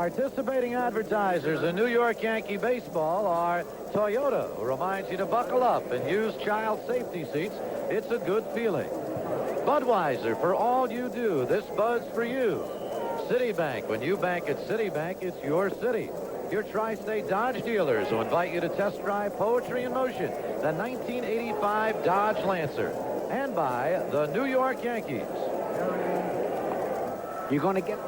Participating advertisers in New York Yankee baseball are Toyota, who reminds you to buckle up and use child safety seats. It's a good feeling. Budweiser, for all you do, this Bud's for you. Citibank, when you bank at Citibank, it's your city. Your Tri-State Dodge dealers who invite you to test drive Poetry in Motion, the 1985 Dodge Lancer. And by the New York Yankees. You're going to get...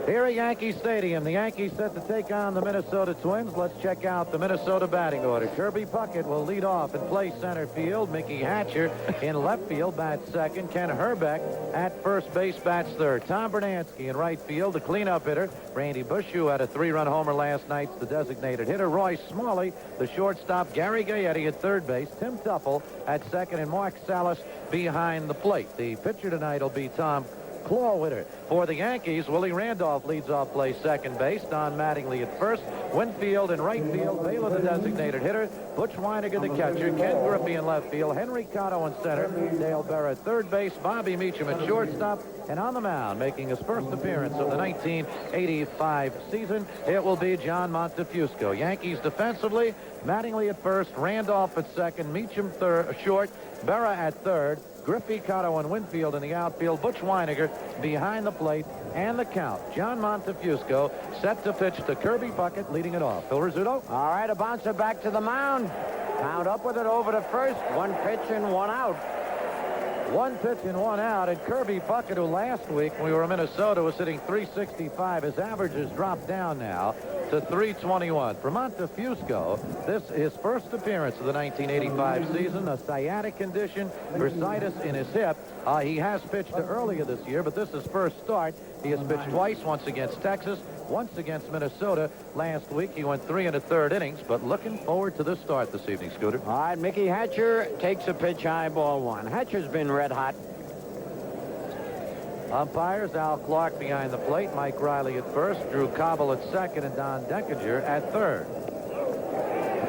Here at Yankee Stadium, the Yankees set to take on the Minnesota Twins. Let's check out the Minnesota batting order. Kirby Puckett will lead off and play center field. Mickey Hatcher in left field bats second. Ken Herbeck at first base bats third. Tom Bernansky in right field, the cleanup hitter. Randy Bush, who had a 3-run homer last night, the designated hitter. Roy Smalley, the shortstop. Gary Gaetti at third base. Tim Tuffle at second, and Mark Salas behind the plate. The pitcher tonight will be Tom Clawwitter. For the Yankees, Willie Randolph leads off play second base. Don Mattingly at first. Winfield in right field. Baylor, the designated hitter. Butch Weiniger, the catcher. Ken Griffey in left field. Henry Cotto in center. Dale Berra at third base. Bobby Meacham at shortstop. And on the mound, making his first appearance of the 1985 season, it will be John Montefusco. Yankees defensively, Mattingly at first. Randolph at second. Meacham short. Berra at third. Griffey, Cotto, and Winfield in the outfield. Butch Weiniger behind the plate, and the count. John Montefusco set to pitch to Kirby Puckett, leading it off. Phil Rizzuto. All right, a bouncer back to the mound. Count up with it over to first. One pitch and one out. One pitch and one out, and Kirby Puckett, who last week when we were in Minnesota was hitting .365, his average has dropped down now to .321. For Montefusco, this is his first appearance of the 1985 season. A sciatic condition, bursitis in his hip. He has pitched earlier this year, but this is first start. He has pitched twice, once against Texas, once against Minnesota. Last week he went 3 1/3 innings, but looking forward to this start this evening, Scooter. All right, Mickey Hatcher takes a pitch, high, ball one. Hatcher's been red hot. Umpires, Al Clark behind the plate, Mike Riley at first, Drew Cobble at second, and Don Denkinger at third.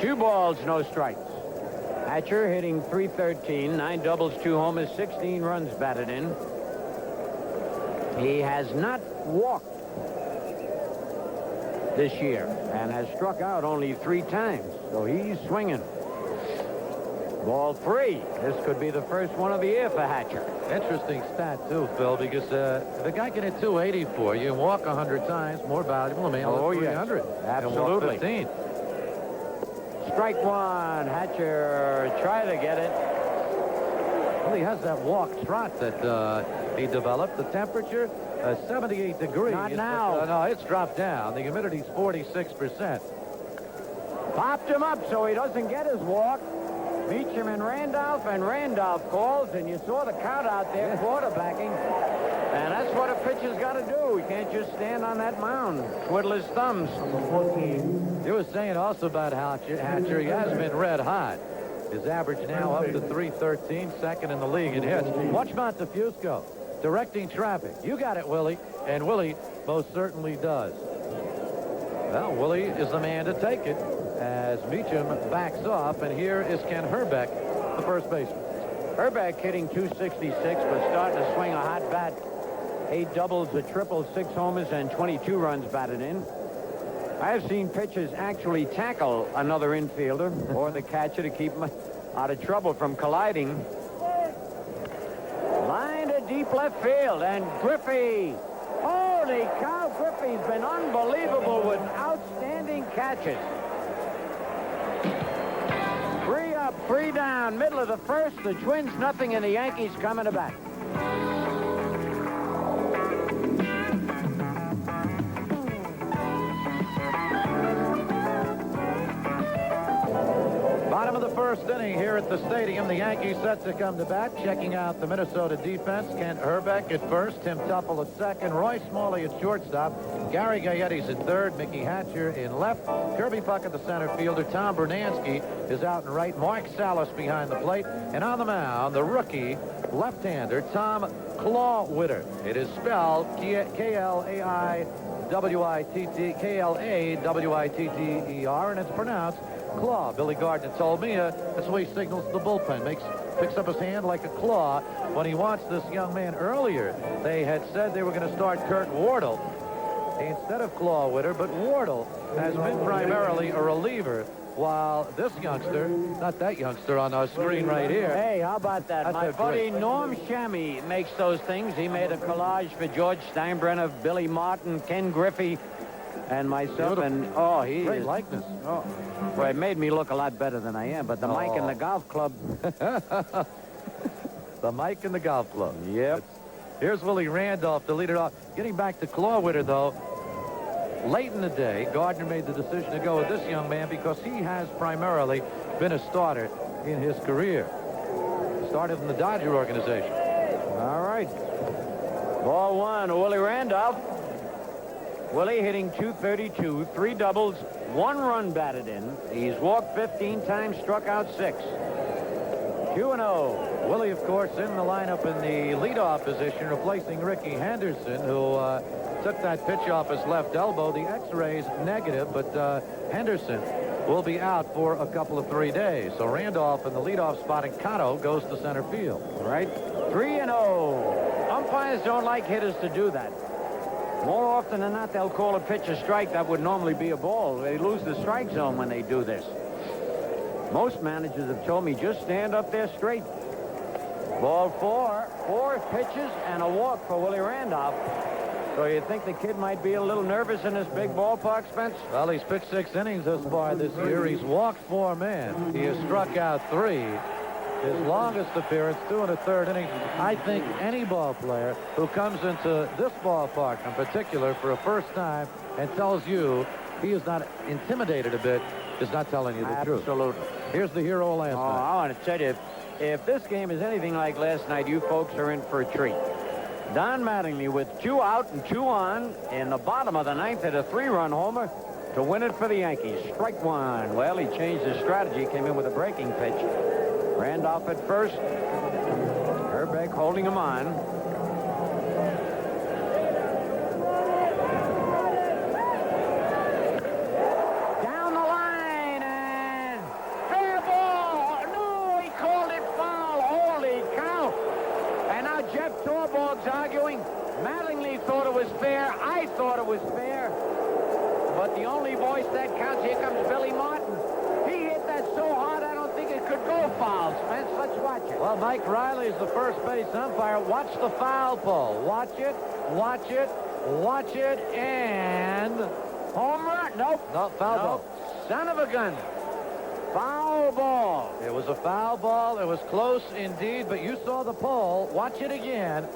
2 balls, no strikes. Hatcher hitting .313, 9 doubles, 2 homers, 16 runs batted in. He has not walked this year and has struck out only 3 times, so he's swinging. Ball 3. This could be the first one of the year for Hatcher. Interesting stat, too, Phil, because if a guy can hit .280 for you and walk 100 times, more valuable than 300. Yes. Absolutely. 15. Strike one. Hatcher try to get it. Well, he has that walk trot that he developed. The temperature, 78 degrees. Not now. No, it's dropped down. The humidity's 46%. Popped him up so he doesn't get his walk. Meacham and Randolph calls, and you saw the count out there, quarterbacking. And that's what a pitcher's got to do. He can't just stand on that mound, twiddle his thumbs. You were saying also about Hatcher, he has been red hot. His average now up to .313, second in the league in hits. Watch Montefusco directing traffic. You got it, Willie. And Willie most certainly does. Well, Willie is the man to take it as Meacham backs off, and here is Ken Herbeck, the first baseman. Herbeck hitting .266, but starting to swing a hot bat. 8 doubles, a triple, 6 homers, and 22 runs batted in. I have seen pitchers actually tackle another infielder or the catcher to keep him out of trouble from colliding. Line to deep left field, and Griffey. Holy cow, Griffey's been unbelievable with outstanding catches. 3 up, 3 down, middle of the first. The Twins nothing, and the Yankees coming to bat. Bottom of the first inning here at the stadium. The Yankees set to come to bat, checking out the Minnesota defense. Kent Herbeck at first, Tim Tuffle at second, Roy Smalley at shortstop, Gary Gaetti's at third, Mickey Hatcher in left, Kirby Puckett the center fielder, Tom Bernansky is out in right, Mark Salas behind the plate, and on the mound, the rookie left-hander Tom Clawwitter. It is spelled K-L-A-W-I-T-T-E-R, and it's pronounced Claw. Billy Gardner told me that's the way he signals the bullpen. Picks up his hand like a claw when he wants this young man. Earlier, they had said they were going to start Kurt Wardle, instead of Clawwitter, but Wardle has been primarily a reliever, while this youngster, not that youngster on our screen right here. Hey, how about that? That's My a buddy great- Norm Shammy makes those things. He made a collage for George Steinbrenner, Billy Martin, Ken Griffey, and myself. Beautiful. And oh, he Great is, likeness. oh, well, it made me look a lot better than I am. But the Mike and Oh. the golf club. The Mike and the golf club. Yep. Here's Willie Randolph to lead it off. Getting back to Clawwitter, though, late in the day, Gardner made the decision to go with this young man because he has primarily been a starter in his career. Started in the Dodger organization. All right. Ball one to Willie Randolph. Willie hitting .232, 3 doubles, 1 run batted in. He's walked 15 times, struck out 6. 2-0. Willie, of course, in the lineup in the leadoff position, replacing Ricky Henderson, who took that pitch off his left elbow. The X-rays negative, but Henderson will be out for a couple of 3 days. So Randolph in the leadoff spot, and Cotto goes to center field. Right? 3-0. Umpires don't like hitters to do that. More often than not, they'll call a pitch a strike that would normally be a ball. They lose the strike zone when they do this. Most managers have told me just stand up there straight. Ball 4. 4 pitches and a walk for Willie Randolph. So you think the kid might be a little nervous in this big ballpark, Spence? Well, he's pitched 6 innings thus far this year. He's walked 4 men. He has struck out 3. His longest appearance, 2 1/3 innings. I think any ball player who comes into this ballpark in particular for a first time and tells you he is not intimidated a bit is not telling you the truth. Absolutely. Here's the hero last Oh, night. I want to tell you, if this game is anything like last night, you folks are in for a treat. Don Mattingly with 2 out and 2 on in the bottom of the 9th hit a 3-run homer to win it for the Yankees. Strike 1. Well, he changed his strategy, came in with a breaking pitch. Randolph at first. Herbeck holding him on. Down the line and fair ball. No, he called it foul. Holy cow. And now Jeff Torborg's arguing. Mattingly thought it was fair. I thought it was fair. But the only voice that counts, here comes Billy Martin. He hit that so hard, I don't think it could go foul, Spence. Let's watch it. Well, Mike Riley is the first base umpire. Watch the foul pole. Watch it, watch it, watch it, and... Home run? Nope. No, foul ball. Nope. Son of a gun. Foul ball. It was a foul ball. It was close indeed, but you saw the pole. Watch it again.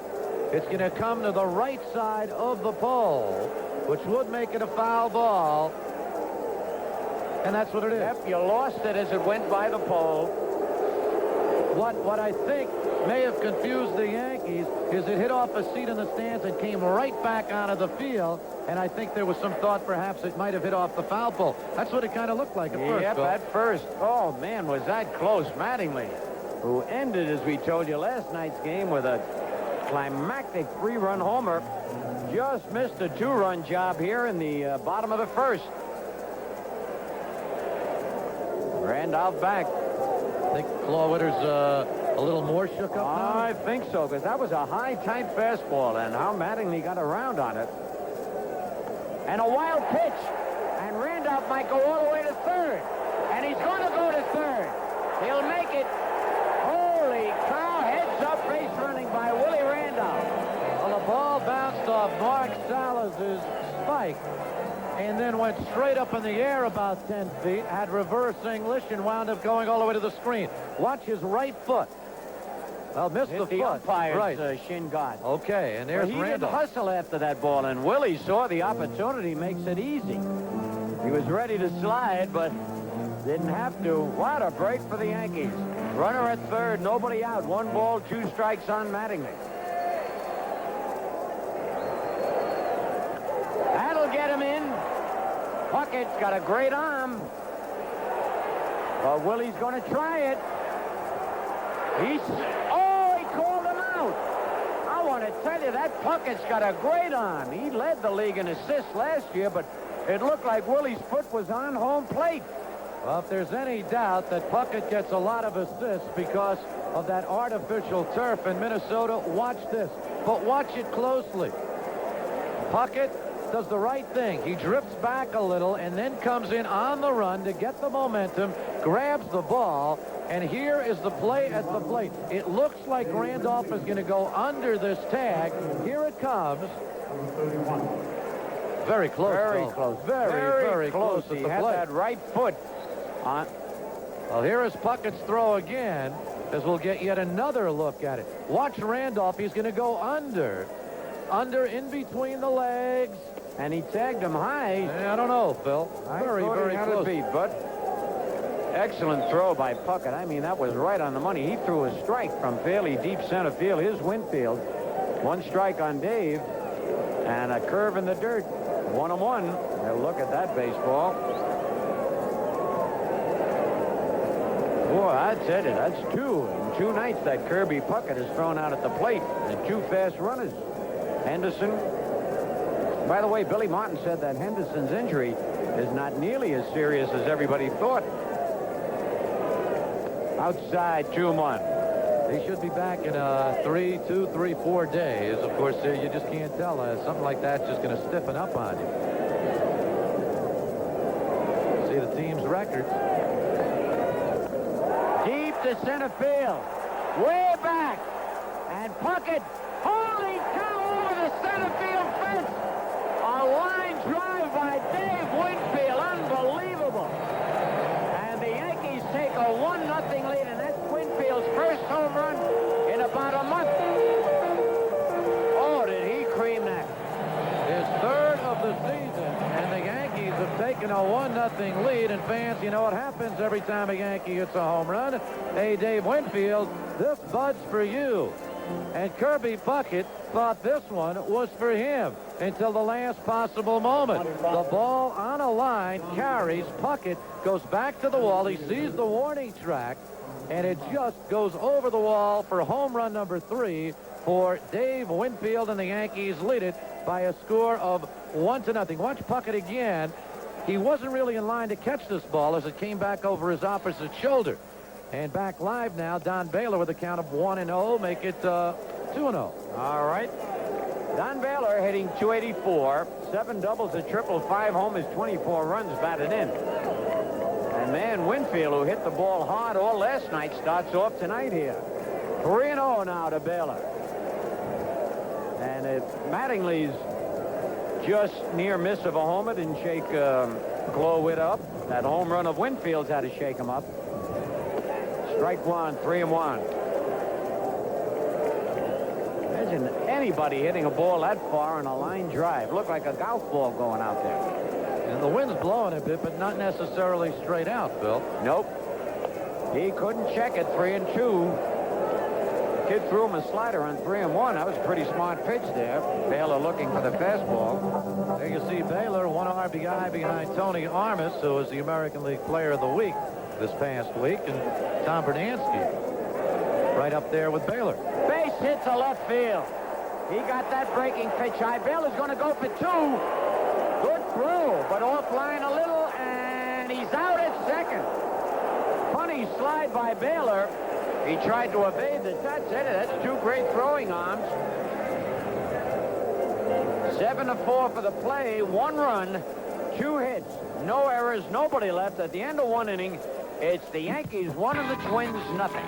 It's going to come to the right side of the pole, which would make it a foul ball. And that's what it is. Yep, you lost it as it went by the pole. What I think may have confused the Yankees is it hit off a seat in the stands and came right back onto the field. And I think there was some thought perhaps it might have hit off the foul pole. That's what it kind of looked like at first. Yep, Bill. at first. Oh, man, was that close. Mattingly, who ended, as we told you, last night's game with a climactic 3-run homer, just missed a 2-run job here in the bottom of the first. Randolph back. I think Clawwitter's a little more shook up now. I think so, because that was a high, tight fastball, and how Mattingly got around on it. And a wild pitch, and Randolph might go all the way to third, and he's going to go to third. He'll make it. Holy cow, heads up base running by Willie Randolph. Well, the ball bounced off Mark Salas' spike and then went straight up in the air about 10 feet, had reverse English, and wound up going all the way to the screen. Watch his right foot. Well, missed Hit the the foot. umpire's Right. shin guard. Okay, and Well, there's he didn't Randolph. hustle after that ball, and Willie saw the opportunity, makes it easy. He was ready to slide, but didn't have to. What a break for the Yankees. Runner at third, nobody out. 1 ball, 2 strikes on Mattingly. That'll get him in. Puckett's got a great arm. But Willie's going to try it. He called him out. I want to tell you, that Puckett's got a great arm. He led the league in assists last year, but it looked like Willie's foot was on home plate. Well, if there's any doubt that Puckett gets a lot of assists because of that artificial turf in Minnesota, watch this. But watch it closely. Puckett does the right thing. He drifts back a little and then comes in on the run to get the momentum, grabs the ball, and here is the play at the plate. It looks like Randolph is going to go under this tag. Here it comes. Very close. Very though. close. Very close at He the had plate. that right foot on. Well, here is Puckett's throw again, as we'll get yet another look at it. Watch Randolph. He's going to go under in between the legs. And he tagged him high. I don't know, Phil. Very had close. to be, but excellent throw by Puckett. I mean, that was right on the money. He threw a strike from fairly deep center field. Here's Winfield. One strike on Dave, and a curve in the dirt. 1-1. Now look at that baseball. Boy, I'd said it. That's two. In 2 nights that Kirby Puckett has thrown out at the plate. And 2 fast runners. Henderson. By the way, Billy Martin said that Henderson's injury is not nearly as serious as everybody thought. Outside 2-1. He should be back in 2, 3, 4 days. Of course, you just can't tell. Something like that's just going to stiffen up on you. See the team's records. Deep to center field. Way back. And Puckett, holy cow, over the center field fence. A line drive by Dave Winfield. Unbelievable. And the Yankees take a 1-0 lead, and that's Winfield's first home run in about a month. Oh, did he cream that? His 3rd of the season, and the Yankees have taken a 1-0 lead. And fans, you know what happens every time a Yankee hits a home run? Hey, Dave Winfield, this bud's for you. And Kirby Puckett thought this one was for him until the last possible moment. The ball on a line carries. Puckett goes back to the wall. He sees the warning track, and it just goes over the wall for home run number 3 for Dave Winfield, and the Yankees lead it by a score of 1-0. Watch Puckett again. He wasn't really in line to catch this ball as it came back over his opposite shoulder. And back live now, Don Baylor with a count of 1-0, make it 2-0. All right. Don Baylor hitting .284, 7 doubles, a triple, 5 homers, 24 runs batted in. And man, Winfield, who hit the ball hard all last night, starts off tonight here. 3-0 now to Baylor. And Mattingly's just near miss of a homer, didn't shake Glowit up. That home run of Winfield's had to shake him up. Strike 1, 3-1. Imagine anybody hitting a ball that far on a line drive. Looked like a golf ball going out there. And the wind's blowing a bit, but not necessarily straight out, Phil. Nope. He couldn't check it. 3-2. Kid threw him a slider on 3-1. That was a pretty smart pitch there. Baylor looking for the fastball. There you see Baylor, 1 RBI behind Tony Armas, who was the American League Player of the Week this past week, and Tom Bernansky right up there with Baylor. Base hit to left field. He got that breaking pitch high. Baylor's going to go for 2. Good throw, but offline a little, and he's out at second. Funny slide by Baylor. He tried to evade the touch. That's 2 great throwing arms. 7-4 for the play. 1 run, 2 hits, no errors, nobody left. At the end of 1 inning, it's the Yankees 1 and the Twins nothing.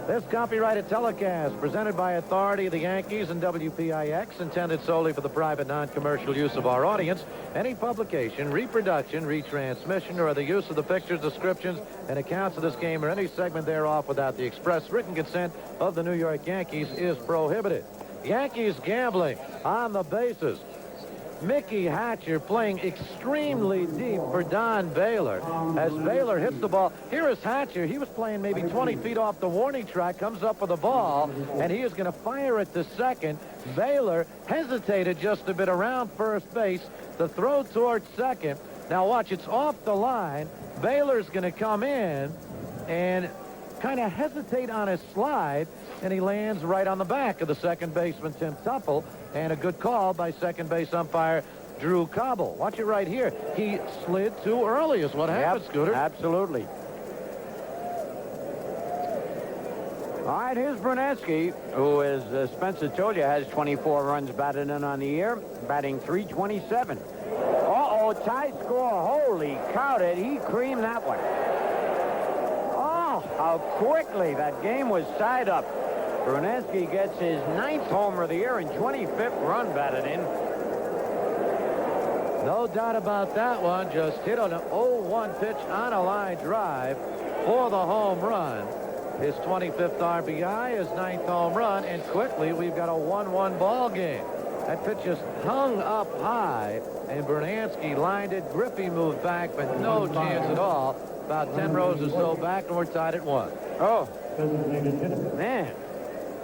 This copyrighted telecast presented by authority of the Yankees and WPIX, intended solely for the private non-commercial use of our audience. Any publication, reproduction, retransmission, or other use of the pictures, descriptions, and accounts of this game or any segment thereof without the express written consent of the New York Yankees is prohibited. Yankees gambling on the bases. Mickey Hatcher playing extremely deep for Don Baylor. As Baylor hits the ball, here is Hatcher. He was playing maybe 20 feet off the warning track, comes up with the ball, and he is going to fire it to second. Baylor hesitated just a bit around first base to throw towards second. Now watch, it's off the line. Baylor's going to come in and kind of hesitate on his slide, and he lands right on the back of the second baseman, Tim Tuffle, and a good call by second base umpire Drew Cobble. Watch it right here. He slid too early is what happened, Scooter. Absolutely. All right, here's Brunansky, who, as Spencer told you, has 24 runs batted in on the year, batting .327. Uh-oh, tie score. Holy cow, did he cream that one. Oh, how quickly that game was tied up. Brunansky gets his 9th homer of the year and 25th run batted in. No doubt about that one. Just hit on an 0-1 pitch on a line drive for the home run. His 25th RBI, his 9th home run, and quickly we've got a 1-1 ball game. That pitch just hung up high, and Brunansky lined it. Griffey moved back, but no chance at all. About 10 rows or so back, and we're tied at 1. Oh, man,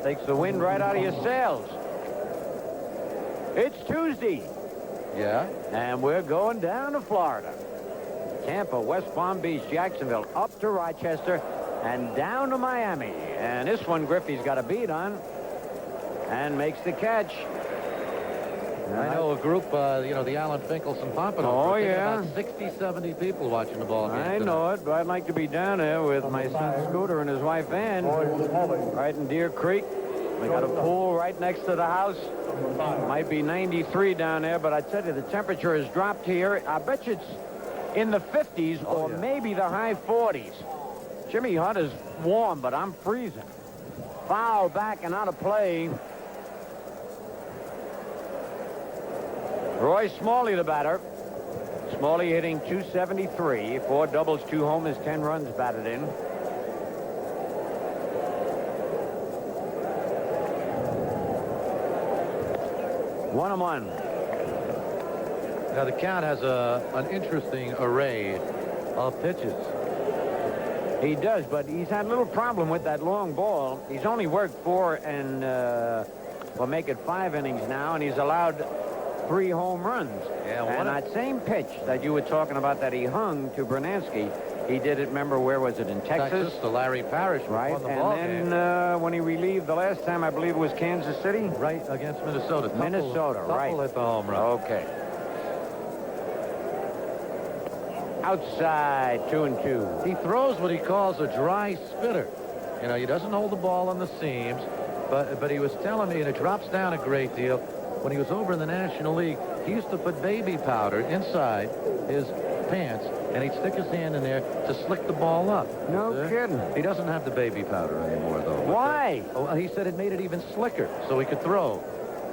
takes the wind right out of your sails. It's Tuesday. Yeah? And we're going down to Florida. Tampa, West Palm Beach, Jacksonville, up to Rochester, and down to Miami. And this one Griffey's got a beat on and makes the catch. I know a group, the Alan Finkelson Pompano. Oh, group. They got yeah. about 60, 70 people watching the ball game. I know it, but I'd like to be down there with my son Scooter and his wife Ann, right in Deer Creek. We got a pool right next to the house. Might be 93 down there, but I tell you, the temperature has dropped here. I bet you it's in the 50s or maybe the high 40s. Jimmy Hunt is warm, but I'm freezing. Foul back and out of play. Roy Smalley, the batter. Smalley hitting .273, 4 doubles, 2 homers, 10 runs batted in. One and one. Now the count has an interesting array of pitches. He does, but he's had a little problem with that long ball. He's only worked 4 and will make it 5 innings now, and he's allowed 3 home runs. Yeah, and that same pitch that you were talking about that he hung to Brunansky, he did it, remember, where was it, in Texas? The Larry Parrish Right, won the ball and game. then when he relieved the last time, I believe it was Kansas City? Right against Minnesota. Minnesota, right. Tupple hit the home run. Okay. Outside, 2-2. He throws what he calls a dry spitter. You know, he doesn't hold the ball on the seams, but he was telling me, and it drops down a great deal. When he was over in the National League, he used to put baby powder inside his pants, and he'd stick his hand in there to slick the ball up. No kidding. He doesn't have the baby powder anymore, though. Why? He said it made it even slicker, so he could throw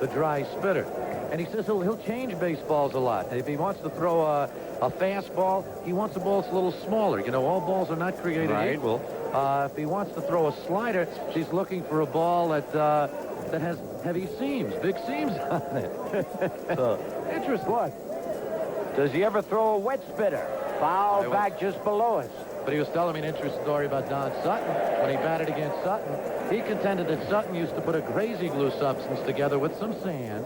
the dry spitter. And he says he'll change baseballs a lot. And if he wants to throw a fastball, he wants a ball that's a little smaller. You know, all balls are not created equal. If he wants to throw a slider, he's looking for a ball that has heavy seams, big seams on it. So, interesting. What? Does he ever throw a wet spitter? Foul back just below us. But he was telling me an interesting story about Don Sutton. When he batted against Sutton, he contended that Sutton used to put a crazy glue substance together with some sand,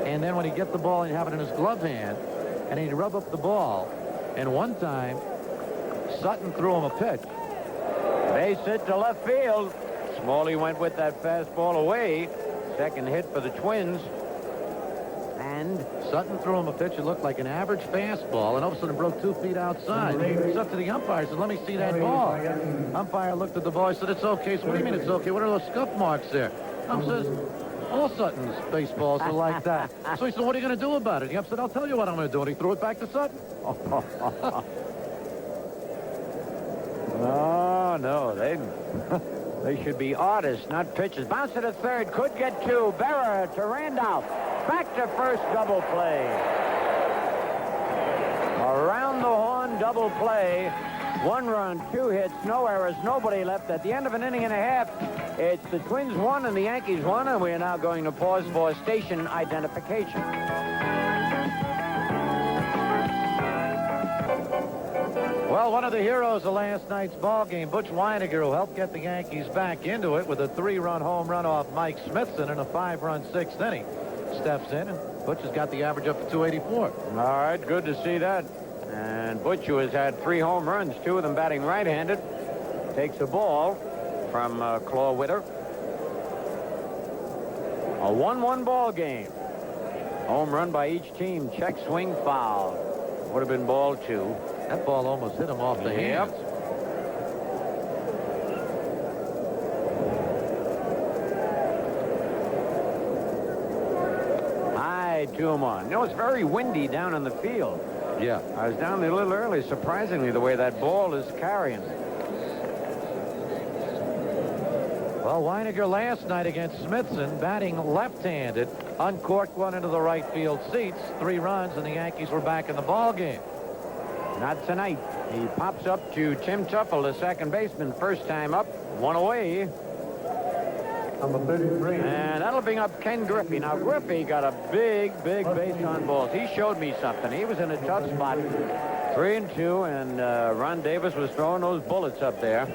and then when he'd get the ball, he'd have it in his glove hand, and he'd rub up the ball. And one time, Sutton threw him a pitch. Base hit to left field. Smalley went with that fastball away. Second hit for the Twins. And Sutton threw him a pitch that looked like an average fastball, and all of a sudden broke 2 feet outside. It's up to the umpire and said, let me see that ball. Umpire looked at the ball and said, it's okay. So what do you mean it's okay? What are those scuff marks there? Ump says, all Sutton's baseballs are like that. So he said, what are you going to do about it? The ump said, I'll tell you what I'm going to do. And he threw it back to Sutton. oh, no, they should be artists, not pitchers. Bounce to the third, could get 2. Berra to Randolph. Back to first, double play. Around the horn, double play. 1 run, 2 hits, no errors, nobody left. At the end of an inning and a half, it's the Twins 1 and the Yankees 1, and we are now going to pause for station identification. Well, one of the heroes of last night's ball game, Butch Weiniger, who helped get the Yankees back into it with a 3-run home run off Mike Smithson in a 5-run 6th inning, steps in, and Butch has got the average up to 284. All right, good to see that. And Butch, who has had 3 home runs, 2 of them batting right-handed, takes a ball from Claw Witter. A 1-1 ball game. Home run by each team. Check swing foul. Would have been ball 2. That ball almost hit him off the hands. 2-1. You know, it's very windy down in the field. Yeah. I was down there a little early, surprisingly, the way that ball is carrying. Well, Weiniger last night against Smithson, batting left-handed, uncorked one into the right field seats. 3 runs, and the Yankees were back in the ball game. Not tonight. He pops up to Tim Tuffle, the second baseman. First time up, 1 away. Number 33. And that'll bring up Ken Griffey. Now, Griffey got a big base on balls. He showed me something. He was in a tough spot. 3-2, and Ron Davis was throwing those bullets up there.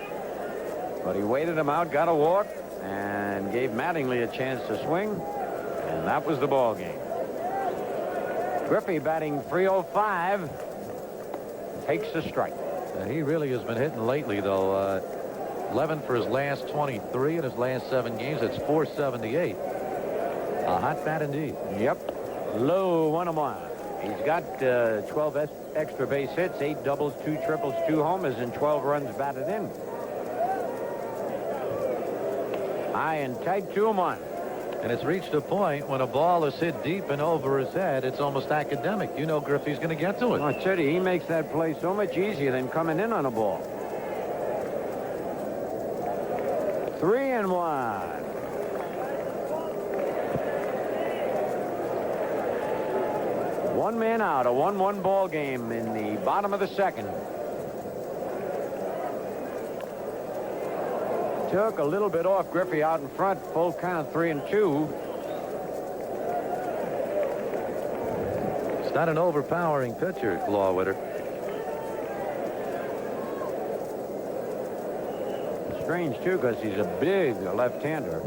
But he waited him out, got a walk, and gave Mattingly a chance to swing. And that was the ball game. Griffey batting .305. Takes the strike. He really has been hitting lately, though. 11 for his last 23 in his last 7 games. It's .478. A hot bat indeed. Yep. Low 1-1. He's got 12 extra base hits, 8 doubles, 2 triples, 2 homers, and 12 runs batted in. High and tight, 2-1. And it's reached a point when a ball is hit deep and over his head, it's almost academic. You know Griffey's going to get to it. I tell you, he makes that play so much easier than coming in on a ball. 3-1. One man out, a 1-1 ball game in the bottom of the second. Took a little bit off Griffey out in front, full count, 3-2. It's not an overpowering pitcher, Clawwitter. Strange, too, because he's a big left-hander.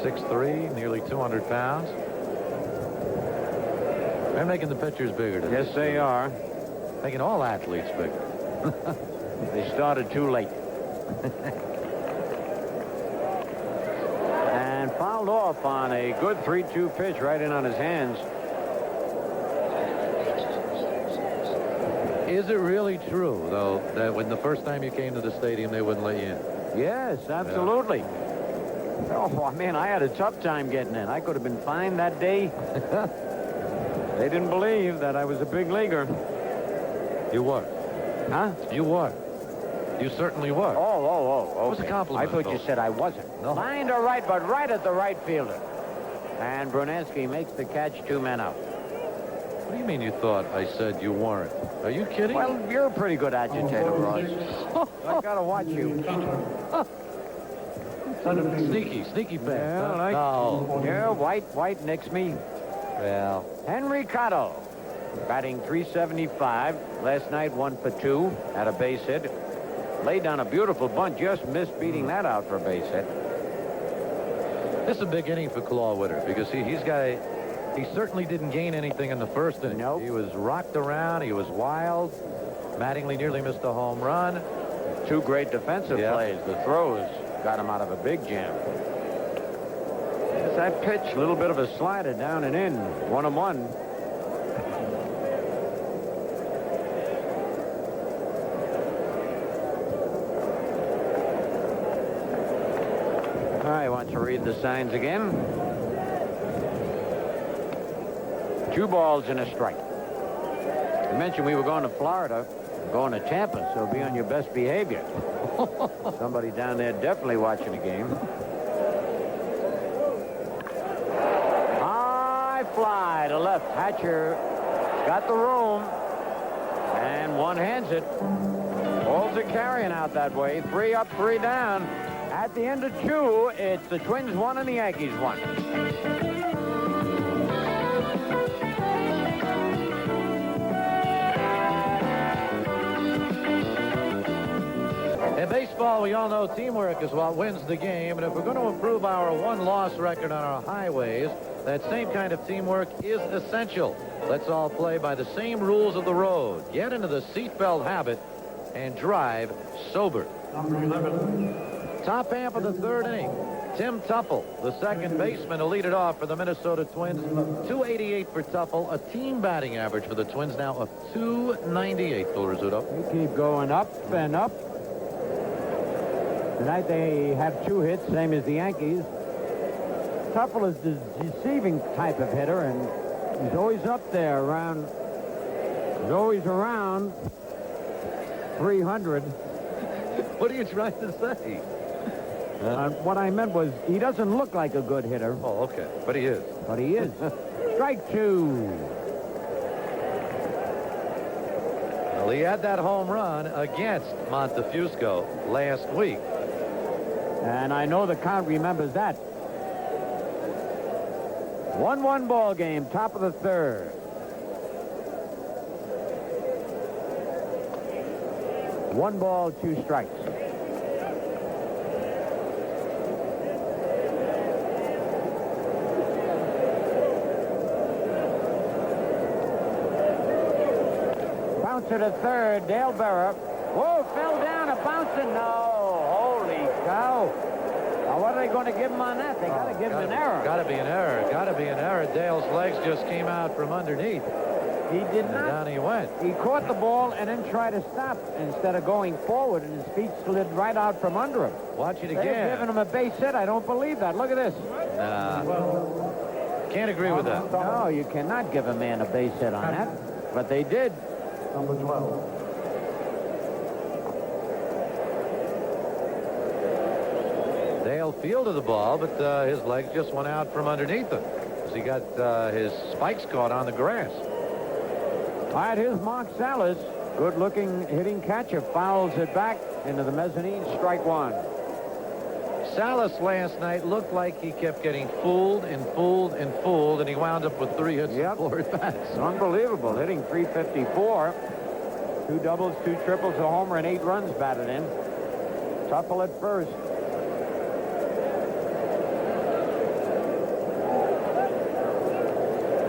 6'3", nearly 200 pounds. They're making the pitchers bigger today. Yes, they are. Making all athletes bigger. They started too late. And fouled off on a good 3-2 pitch right in on his hands. Is it really true, though, that when the first time you came to the stadium, they wouldn't let you in? Yes, absolutely. Oh, man, I had a tough time getting in. I could have been fined that day. They didn't believe that I was a big leaguer. You were. Huh? You were. You certainly were. Oh, It was a okay. compliment, I thought you though. said I wasn't. No. Line to right, but right at the right fielder. And Brunansky makes the catch, 2 men out. What do you mean you thought I said you weren't? Are you kidding? Well, you're a pretty good agitator, Ross. I gotta watch you. Sneaky fan. Yeah, huh? like- No. Yeah, White nicks me. Well, Henry Cotto, batting .375. Last night, 1 for 2. Had a base hit. Laid down a beautiful bunt. Just missed beating that out for a base hit. this is a big inning for Clawwitter because he certainly didn't gain anything in the first inning. Nope. He was rocked around. He was wild. Mattingly nearly missed a home run. 2 great defensive Yeah. plays. The throws got him out of a big jam. It's that pitch, a little bit of a slider down and in. 1-1. I want to read the signs again. 2 balls and a strike. You mentioned we were going to Florida, going to Tampa, so be on your best behavior. Somebody down there definitely watching the game. High fly to left. Hatcher got the room and one hands it. Balls are carrying out that way. 3 up, 3 down. At the end of 2, it's the Twins 1 and the Yankees 1. In baseball, we all know teamwork is what wins the game, and if we're going to improve our one-loss record on our highways, that same kind of teamwork is essential. Let's all play by the same rules of the road. Get into the seatbelt habit and drive sober. Number 11. Top half of the 3rd inning. Tim Tuffle, the second baseman, to lead it off for the Minnesota Twins. 288 for Tuffle, a team batting average for the Twins now of 298, Phil Rizzuto. They keep going up and up. Tonight they have 2 hits, same as the Yankees. Tuffle is the deceiving type of hitter, and He's always up there around. He's always around 300. What are you trying to say? What I meant was he doesn't look like a good hitter, Oh, okay. But he is. but he is. Strike two. Well, he had that home run against Montefusco last week. And I know the count remembers that. 1-1 ball game, top of the third. One ball, two strikes. Bounce to the third, Dale Berra. Whoa, fell down, a bouncing. No, holy cow. Now, what are they going to give him on that? They got to give him an error. Got to be an error. Got to be an error. Dale's legs just came out from underneath. He did And not. down he went. He caught the ball and then tried to stop instead of going forward, and his feet slid right out from under him. Watch it They're giving again. him a base hit. I don't believe that. Look at this. Nah. Can't agree with that. No, you cannot give a man a base hit on that. But they did. Number 12. Dale fielded the ball, but his legs just went out from underneath him. As he got his spikes caught on the grass. All right, here's Mark Salas. Good-looking hitting catcher. Fouls it back into the mezzanine. Strike one. Salas last night looked like he kept getting fooled and fooled and fooled, and he wound up with 3 hits and 4 at-bats. Unbelievable. Hitting .354. 2 doubles, 2 triples, a homer, and 8 runs batted in. Tuffle at first.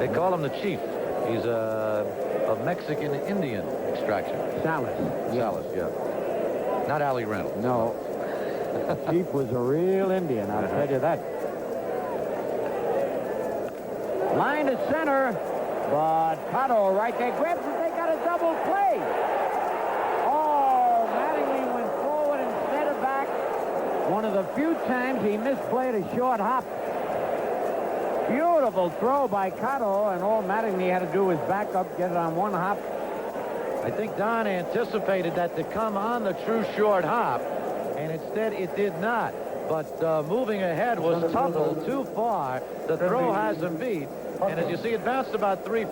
They call him the Chief. He's of Mexican Indian extraction. Salas. Salas, yeah. Not Ali Reynolds. No. Chief was a real Indian, I'll tell you that. Line to center, but Cotto right there grabs it. They got a double play. Oh, Mattingly went forward instead of back. One of the few times he misplayed a short hop. Beautiful throw by Cotto, and all Mattingly had to do was back up, get it on one hop. I think Don anticipated that to come on the true short hop, and instead it did not. But moving ahead was Tuffle too far. The throw has him beat. And as you see, it bounced about 3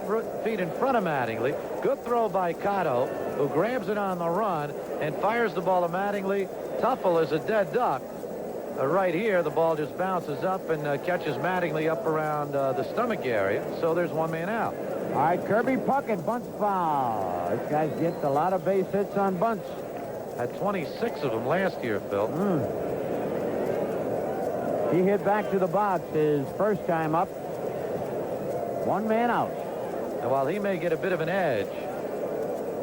feet in front of Mattingly. Good throw by Cotto, who grabs it on the run and fires the ball to Mattingly. Tuffle is a dead duck. Right here, the ball just bounces up and catches Mattingly up around the stomach area. So there's 1 man out. All right, Kirby Puckett, bunts foul. This guy's gets a lot of base hits on bunts. Had 26 of them last year, Phil. He hit back to the box his first time up. 1 man out. And while he may get a bit of an edge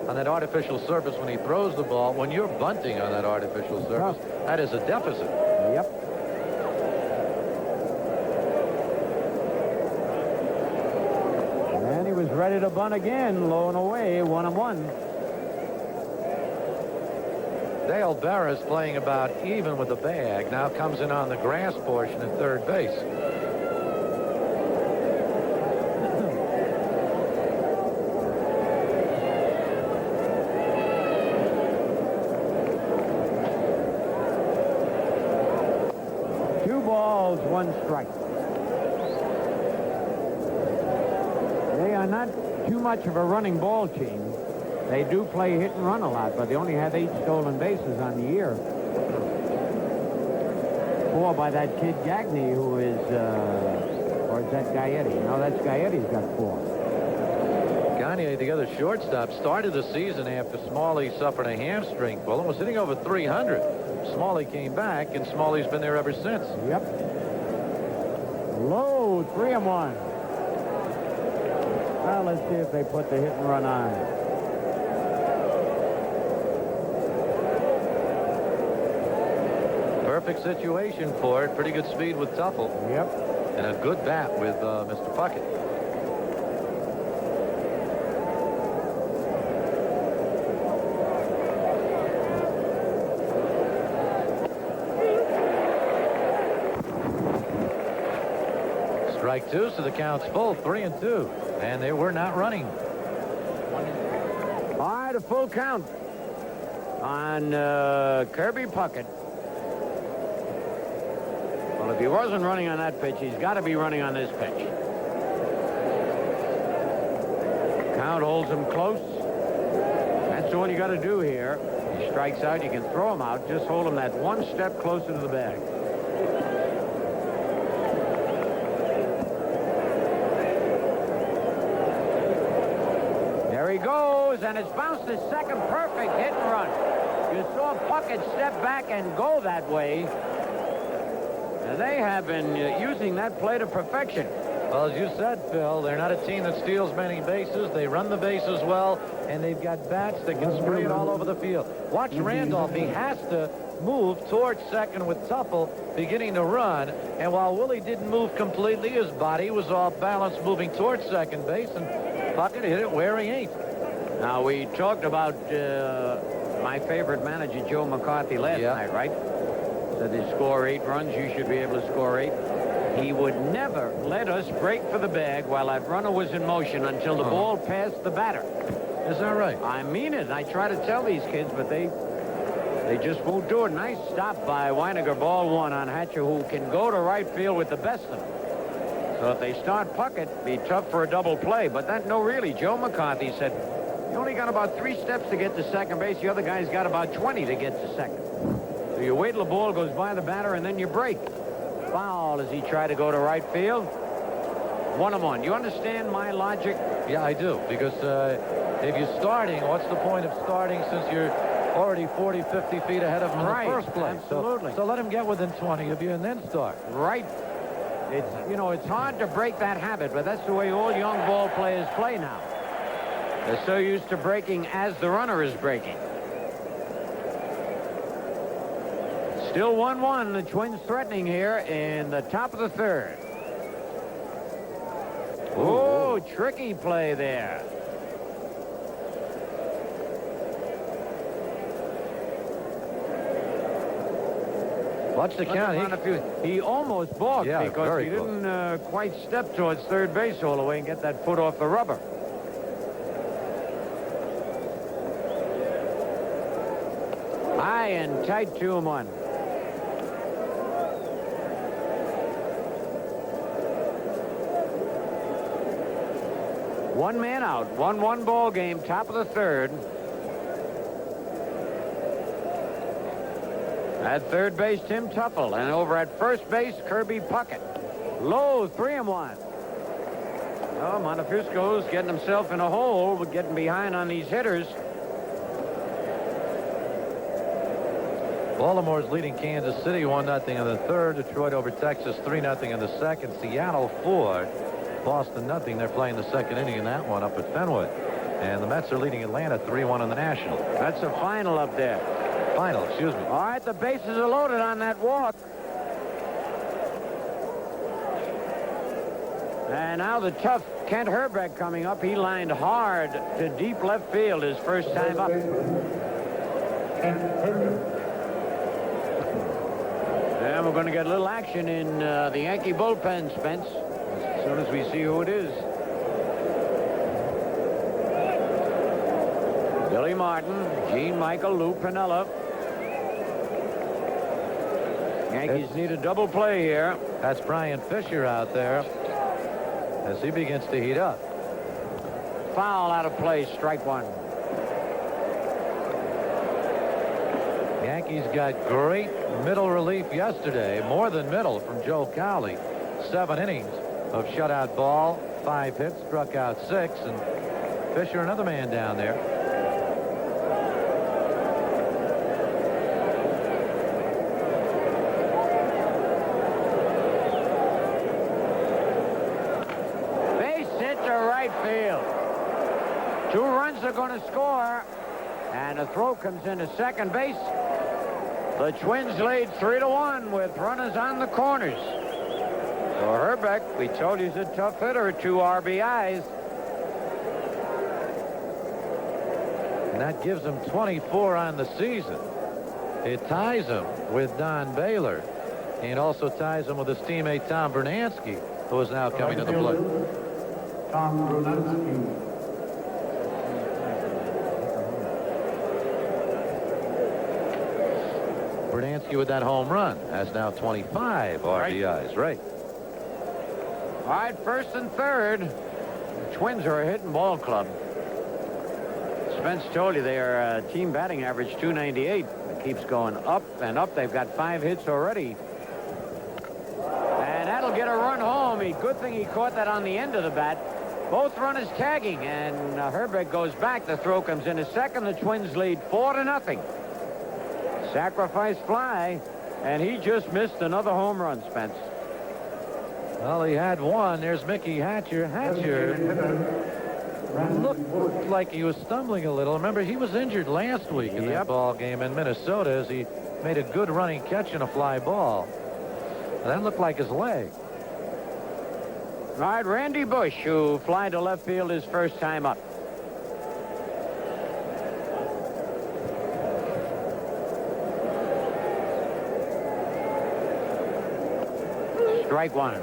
on that artificial surface when he throws the ball, when you're bunting on that artificial surface, that is a deficit. Yep. And he was ready to bunt again, low and away, 1-1. Dale Berra is playing about even with the bag. Now comes in on the grass portion at third base. One strike. They are not too much of a running ball team. They do play hit and run a lot, but they only have 8 stolen bases on the year. 4 by that kid Gagne, who is, or is that Gaetti? No, that's Gaetti's got 4. Gagne, the other shortstop, started the season after Smalley suffered a hamstring pull and was hitting over 300. Smalley came back, and Smalley's been there ever since. Yep. Low, 3-1. Well, let's see if they put the hit and run on. Perfect situation for it. Pretty good speed with Tuffle. Yep. And a good bat with Mr. Puckett. Strike two, so the count's full, 3-2. And they were not running. All right, a full count on Kirby Puckett. Well, if he wasn't running on that pitch, he's got to be running on this pitch. Count holds him close. That's all you got to do here. He strikes out, you can throw him out. Just hold him that one step closer to the bag. There he goes, and it's bounced to second. Perfect hit and run. You saw Puckett step back and go that way. And they have been using that play to perfection. Well, as you said, Phil, they're not a team that steals many bases. They run the bases well, and they've got bats that can spray it all over the field. Watch Randolph. He has to move towards second with Tuffle beginning to run. And while Willie didn't move completely, his body was off balance moving towards second base, and Puckett hit it where he ain't. Now, we talked about my favorite manager, Joe McCarthy, last night, right? Said they score 8 runs, you should be able to score 8. He would never let us break for the bag while that runner was in motion until the ball passed the batter. Is that right? I mean it. I try to tell these kids, but they just won't do it. Nice stop by Weiniger, ball 1 on Hatcher, who can go to right field with the best of them. So if they start Puckett, it'd be tough for a double play. But that, no, really, Joe McCarthy said, you only got about 3 steps to get to second base. The other guy's got about 20 to get to second. So you wait till the ball goes by the batter, and then you break. Foul as he tried to go to right field. 1-1. You understand my logic? Yeah, I do. Because if you're starting, what's the point of starting since you're already 40, 50 feet ahead of him in the first place? Absolutely. So let him get within 20 of you and then start. Right. It's, you know, it's hard to break that habit, but that's the way all young ball players play now. They're so used to breaking as the runner is breaking. Still 1-1. The Twins threatening here in the top of the third. Oh, tricky play there. Watch the count. He almost balked because he close. didn't quite step towards third base all the way and get that foot off the rubber. High and tight, 2-1. One man out, 1-1 ball game, top of the third. At third base, Tim Tuffle, and over at first base, Kirby Puckett. Low, 3-1. Oh, Montefusco's getting himself in a hole, but getting behind on these hitters. Baltimore's leading Kansas City 1-0 in the third. Detroit over Texas 3-0 in the second. Seattle 4. Boston 0. They're playing the second inning in that one up at Fenway. And the Mets are leading Atlanta 3-1 in the National. That's a final up there. Final, excuse me. All right, the bases are loaded on that walk. And now the tough Kent Herbeck coming up. He lined hard to deep left field his first time up. And we're going to get a little action in the Yankee bullpen, Spence, as soon as we see who it is. Billy Martin, Gene Michael, Lou Piniella. Yankees need a double play here. That's Brian Fisher out there as he begins to heat up. Foul out of play, strike 1. Yankees got great middle relief yesterday, more than middle, from Joe Cowley. 7 innings of shutout ball, 5 hits, struck out 6, and Fisher another man down there. Base hit to right field. 2 runs are going to score, and a throw comes into second base. The Twins lead 3-1 with runners on the corners. So Herbeck, we told you he's a tough hitter, 2 RBIs. And that gives him 24 on the season. It ties him with Don Baylor and also ties him with his teammate Tom Bernansky who is now coming to the plate. Tom Brunansky. Berdansky with that home run has now 25 RBIs. Right. All right, first and third. The Twins are a hitting ball club. Spence told you their team batting average 298. It keeps going up and up. They've got 5 hits already. And that'll get a run home. Good thing he caught that on the end of the bat. Both runners tagging, and Herbeck goes back. The throw comes in a second. The Twins lead 4-0. Sacrifice fly, and he just missed another home run, Spence. Well, he had one. There's Mickey Hatcher. Hatcher looked like he was stumbling a little. Remember, he was injured last week in that ball game in Minnesota as he made a good running catch in a fly ball. And that looked like his leg. All right, Randy Bush, who fly to left field his first time up. Strike one.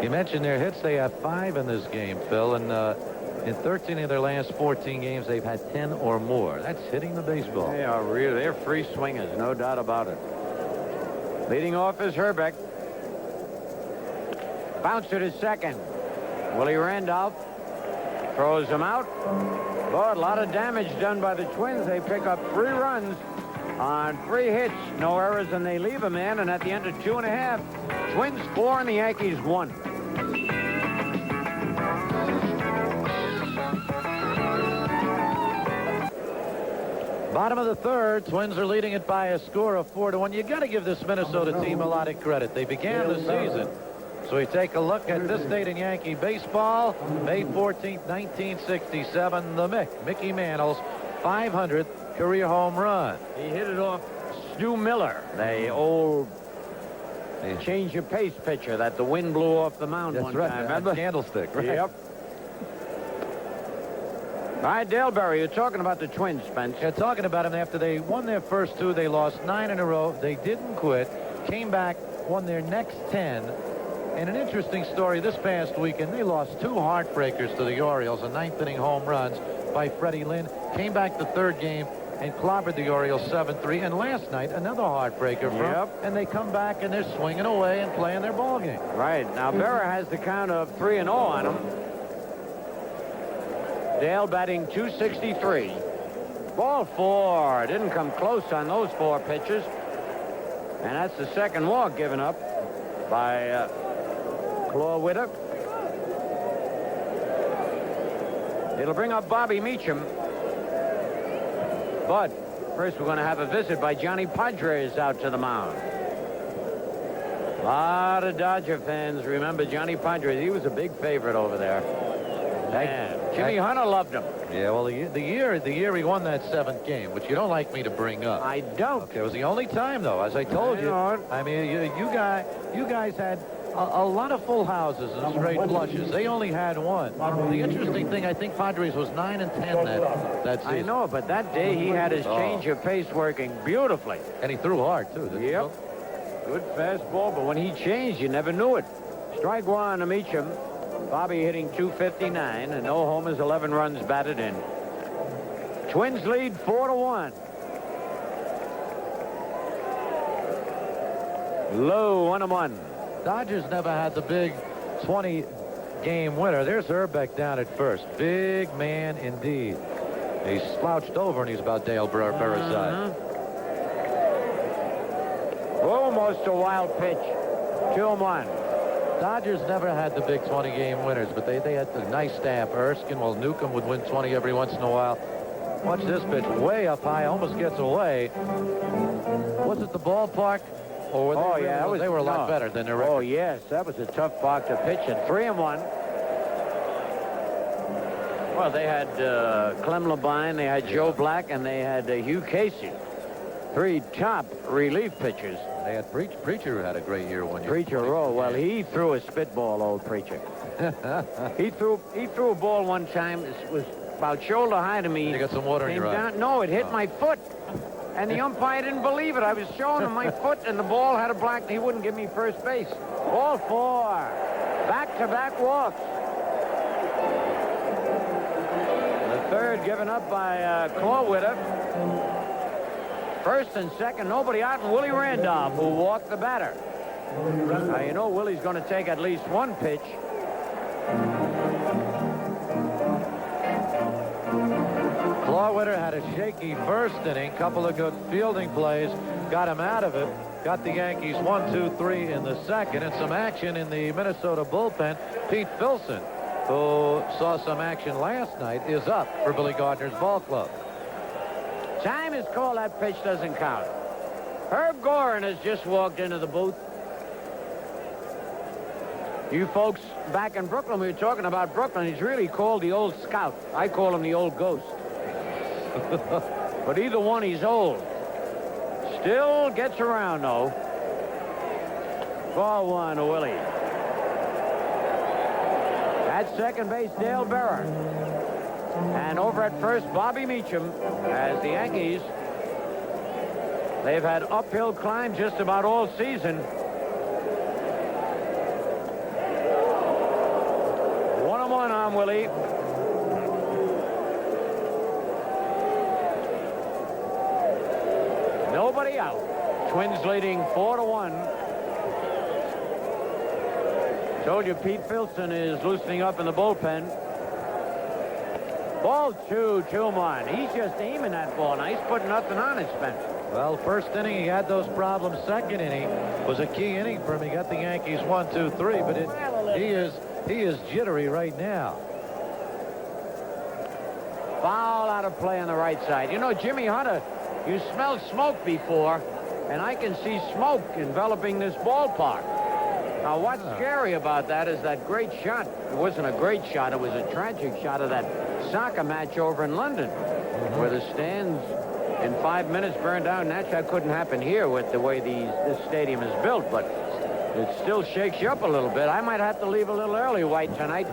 You mentioned their hits. They have 5 in this game, Phil, and in 13 of their last 14 games, they've had 10 or more. That's hitting the baseball. They are really, they're free swingers, no doubt about it. Leading off is Herbeck. Bouncer to second. Willie Randolph throws him out. Boy, a lot of damage done by the Twins. They pick up 3 runs on 3 hits. No errors, and they leave a man. And at the end of 2.5, Twins 4 and the Yankees 1. Bottom of the third, Twins are leading it by a score of 4-1. You got to give this Minnesota team a lot of credit. They began the season. So we take a look at this date in Yankee baseball, May 14th, 1967. The Mickey Mantle's 500th career home run. He hit it off Stu Miller, the old change of pace pitcher that the wind blew off the mound one time. Remember? Candlestick, right? Yep. All right, Dale Berry, you're talking about the Twins, Spence. Yeah, talking about them after they won their first 2, they lost 9 in a row. They didn't quit, came back, won their next 10. And an interesting story this past weekend, they lost 2 heartbreakers to the Orioles, a 9th-inning home runs by Freddie Lynn. Came back the third game and clobbered the Orioles 7-3. And last night, another heartbreaker for them. And they come back and they're swinging away and playing their ball game. Right. Now, Berra has the count of 3-0 on him. Dale batting 263. Ball 4. Didn't come close on those 4 pitches. And that's the second walk given up by Claude Witter. It'll bring up Bobby Meacham. But first we're going to have a visit by Johnny Padres out to the mound. A lot of Dodger fans remember Johnny Padres. He was a big favorite over there. Man, Jimmy Hunter loved him. Yeah, well, the year he won that 7th game, which you don't like me to bring up. I don't. Okay, it was the only time, though, as I told you. I mean, you guys had a lot of full houses and straight flushes. They only had 1. The interesting thing, I think Padres was 9-10 that season. I know, but that day he had his change of pace working beautifully. And he threw hard, too, didn't he? Yep. Good fastball, but when he changed, you never knew it. Strike 1 to Meacham. Bobby hitting 259, and no homers, 11 runs batted in. Twins lead 4-1. Low 1-1. Dodgers never had the big 20-game winner. There's Herbeck down at first. Big man indeed. He's slouched over, and he's about Dale Berra's side. Almost a wild pitch. 2-1. Dodgers never had the big 20-game winners, but they had the nice staff. Erskine, well, Newcomb would win 20 every once in a while. Watch this pitch, way up high, almost gets away. Was it the ballpark? Or were they were a lot better than their record. Oh, yes, that was a tough park to pitch in. 3-1. Well, they had Clem Labine, they had Joe Black, and they had Hugh Casey. 3 top relief pitchers. They had Preacher, who had a great year one year. Preacher, well, he threw a spitball, old Preacher. he threw a ball one time. It was about shoulder high to me. You got some water in your eye. No, it hit my foot. And the umpire didn't believe it. I was showing him my foot, and the ball had a black. He wouldn't give me first base. Ball 4. Back-to-back walks. The third given up by Clawwitter. First and second, nobody out, and Willie Randolph, who walked the batter. Now, you know Willie's going to take at least one pitch. Clawwitter had a shaky first inning, couple of good fielding plays, got him out of it, got the Yankees 1-2-3 in the second, and some action in the Minnesota bullpen. Pete Filson, who saw some action last night, is up for Billy Gardner's ball club. Time is called. That pitch doesn't count. Herb Gorin has just walked into the booth. You folks back in Brooklyn, we were talking about Brooklyn. He's really called the old scout. I call him the old ghost. But either one, he's old. Still gets around, though. Ball 1 to Willie. At second base, Dale Bearer. And over at first, Bobby Meacham, as the Yankees, they've had uphill climb just about all season. 1-1 on Willie. Nobody out. Twins leading 4-1. Told you Pete Filson is loosening up in the bullpen. Ball 2, 2-1. He's just aiming that ball. Now he's putting nothing on it, Spencer. Well, first inning he had those problems. Second inning was a key inning for him. He got the Yankees 1-2-3, but he is jittery right now. Foul out of play on the right side. You know, Jimmy Hunter, you smelled smoke before, and I can see smoke enveloping this ballpark. Now, what's scary about that is that great shot. It wasn't a great shot. It was a tragic shot of that soccer match over in London, where the stands in 5 minutes burned down. Naturally, that couldn't happen here with the way this stadium is built, but it still shakes you up a little bit. I might have to leave a little early, White, tonight.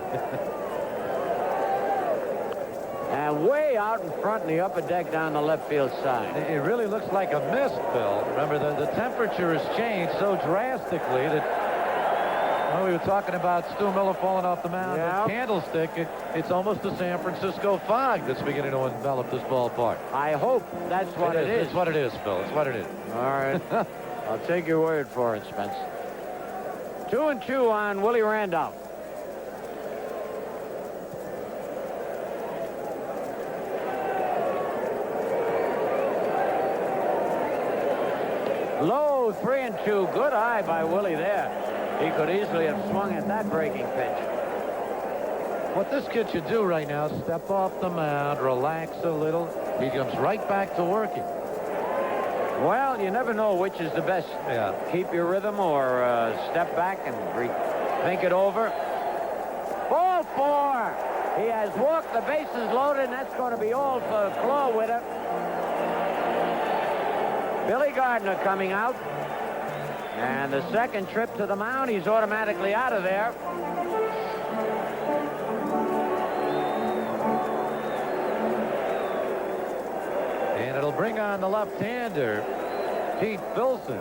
And way out in front in the upper deck down the left field side. It really looks like a mist, Bill. Remember, the temperature has changed so drastically that we were talking about Stu Miller falling off the mound. Yeah. The candlestick, it's almost a San Francisco fog that's beginning to envelop this ballpark. I hope that's what it is. It's what it is, Bill. It's what it is. All right. I'll take your word for it, Spence. 2-2 on Willie Randolph. Low 3-2. Good eye by Willie there. He could easily have swung at that breaking pitch. What this kid should do right now is step off the mound, relax a little. He comes right back to working. Well, you never know which is the best. Yeah. Keep your rhythm or step back and think it over. Ball 4. He has walked, the bases loaded, and that's going to be all for Clawwitter. Billy Gardner coming out. And the second trip to the mound, he's automatically out of there. And it'll bring on the left-hander, Pete Filson,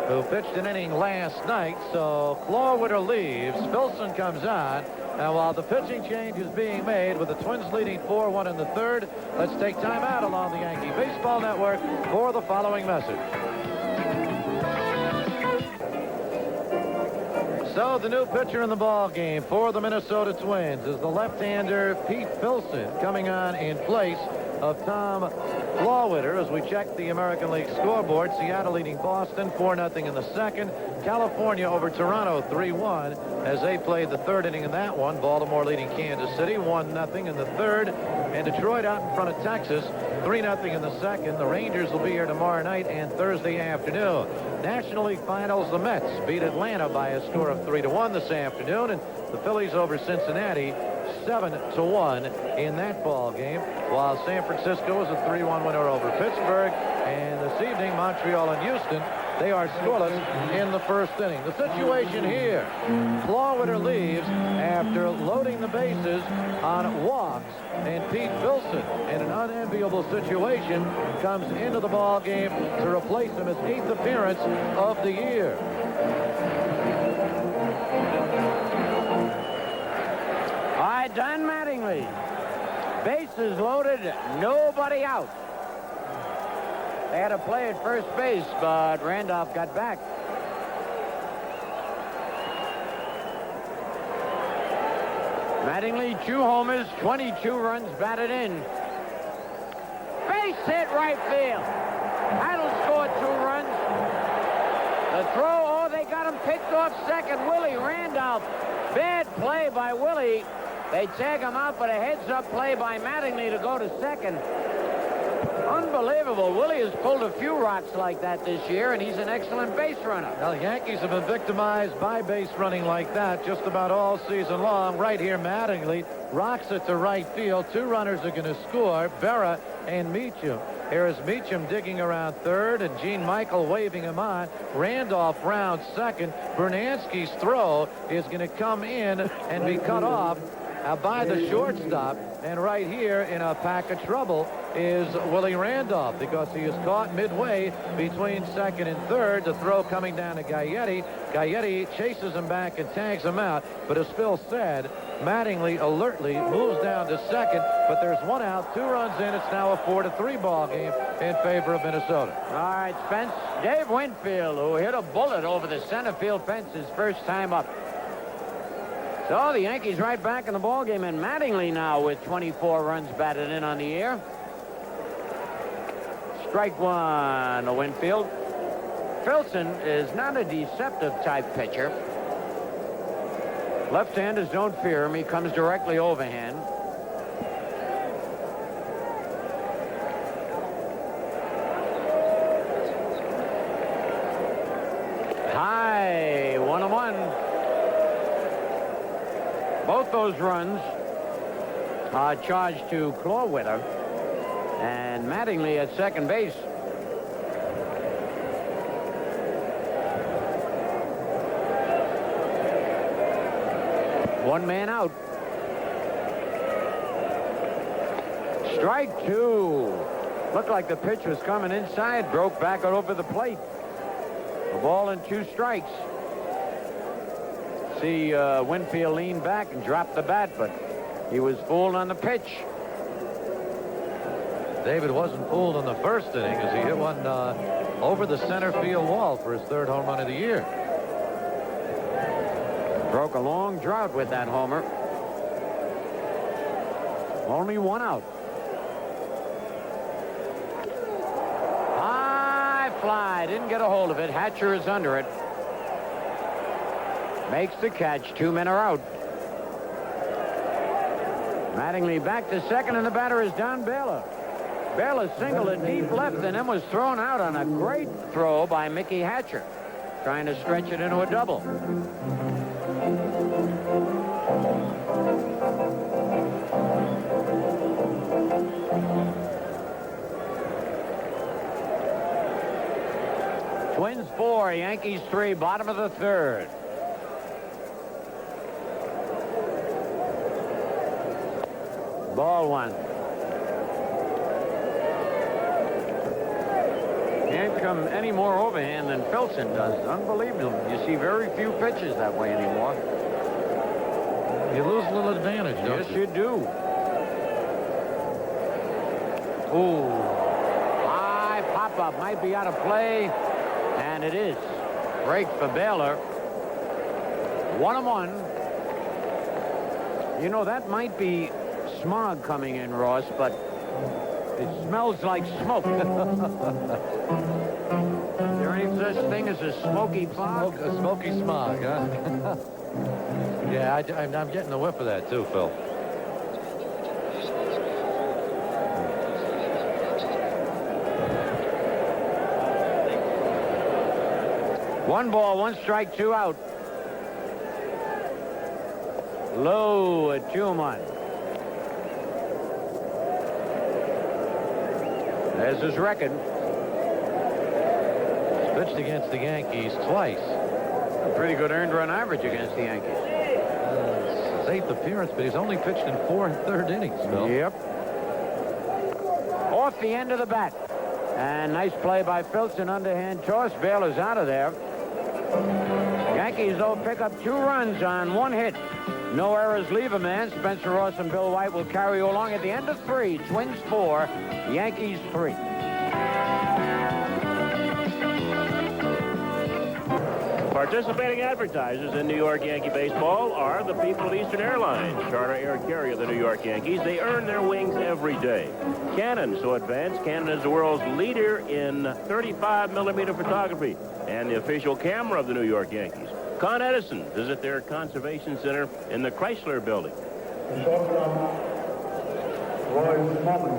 who pitched an inning last night. So Clawwitter leaves. Filson comes on. And while the pitching change is being made with the Twins leading 4-1 in the third, let's take time out along the Yankee Baseball Network for the following message. So the new pitcher in the ball game for the Minnesota Twins is the left-hander Pete Filson, coming on in place of Tom Clawwitter. As we check the American League scoreboard, Seattle leading Boston 4-0 in the second. California over Toronto 3-1 as they played the third inning in that one. Baltimore leading Kansas City 1-0 in the third. And Detroit out in front of Texas 3-0 in the second. The Rangers will be here tomorrow night and Thursday afternoon. National League Finals, the Mets beat Atlanta by a score of 3-1 this afternoon. And the Phillies over Cincinnati 7-1 in that ball game, while San Francisco was a 3-1 winner over Pittsburgh. And this evening, Montreal and Houston They are scoreless in the first inning. The situation here, Clawwitter leaves after loading the bases on walks, and Pete Filson, in an unenviable situation, comes into the ball game to replace him, his 8th appearance of the year. All right, Don Mattingly. Bases loaded, nobody out. They had a play at first base, but Randolph got back. Mattingly, 2 homers, 22 runs batted in. Base hit right field. That'll score 2 runs. The throw, oh, they got him picked off second. Willie Randolph. Bad play by Willie. They tag him out, but a heads-up play by Mattingly to go to second. Unbelievable. Willie has pulled a few rocks like that this year, and he's an excellent base runner. Well, Yankees have been victimized by base running like that just about all season long. Right here, Mattingly rocks it to right field. 2 runners are going to score, Berra and Meacham. Here is Meacham digging around third, and Gene Michael waving him on. Randolph rounds second. Bernansky's throw is going to come in and be cut off by the shortstop. And right here in a pack of trouble is Willie Randolph, because he is caught midway between second and third. The throw coming down to Gaetti. Gaetti chases him back and tags him out. But as Phil said, Mattingly alertly moves down to second, but there's 1 out, 2 runs in. It's now a 4-3 ball game in favor of Minnesota. All right, Spence. Dave Winfield, who hit a bullet over the center field fence his first time up. So the Yankees right back in the ball game, and Mattingly now with 24 runs batted in on the year. Strike 1 to Winfield. Filson is not a deceptive type pitcher. Left-handers don't fear him. He comes directly overhand. High, 1-1. Both those runs are charged to Clawwitter and Mattingly at second base. One man out. Strike 2. Looked like the pitch was coming inside, broke back over the plate. A ball and 2 strikes. See Winfield lean back and drop the bat, but he was fooled on the pitch. David wasn't fooled in the first inning as he hit one over the center field wall for his 3rd home run of the year. Broke a long drought with that homer. Only 1 out. High fly. Didn't get a hold of it. Hatcher is under it. Makes the catch. 2 men are out. Mattingly back to second, and the batter is Don Baylor. Baylor singled it deep left and then was thrown out on a great throw by Mickey Hatcher, trying to stretch it into a double. Twins 4, Yankees 3, bottom of the 3rd. Ball 1. Can't come any more overhand than Filson does. Unbelievable. You see very few pitches that way anymore. You lose a little advantage, don't Yes, you do. Ooh. High pop-up. Might be out of play. And it is. Break for Baylor. 1-1. You know, that might be smog coming in, Ross, but it smells like smoke. Is there any such thing as a smoky fog? A smoky smog, huh? Yeah, I'm getting a whiff of that too, Phil. One ball, 1 strike, 2 out. Low at 2-1. There's his record. Pitched against the Yankees twice. A pretty good earned run average against the Yankees. His 8th appearance, but he's only pitched in 4 1/3 innings, Phil. Yep. Off the end of the bat. And nice play by Filson. Underhand toss. Bale is out of there. Yankees, though, pick up 2 runs on 1 hit. No errors leave a man. Spencer Ross and Bill White will carry you along at the end of 3. Twins 4, Yankees 3. Participating advertisers in New York Yankee baseball are the people at Eastern Airlines, charter air carrier of the New York Yankees. They earn their wings every day. Canon, so advanced. Canon is the world's leader in 35mm photography and the official camera of the New York Yankees. Con Edison, visit their conservation center in the Chrysler Building. The shortstop, Roy Smalley.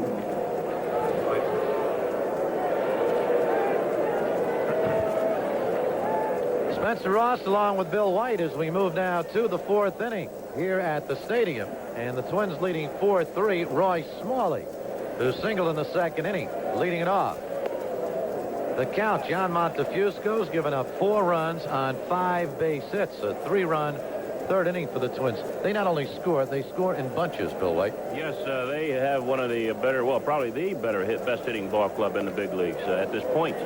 Spencer Ross along with Bill White as we move now to the 4th inning here at the stadium. And the Twins leading 4-3. Roy Smalley, who singled in the 2nd inning, leading it off. The count, John Montefusco's given up 4 runs on 5 base hits. A 3-run 3rd inning for the Twins. They not only score, they score in bunches, Bill White. Yes, they have one of the better, well, probably the best hitting ball club in the big leagues at this point.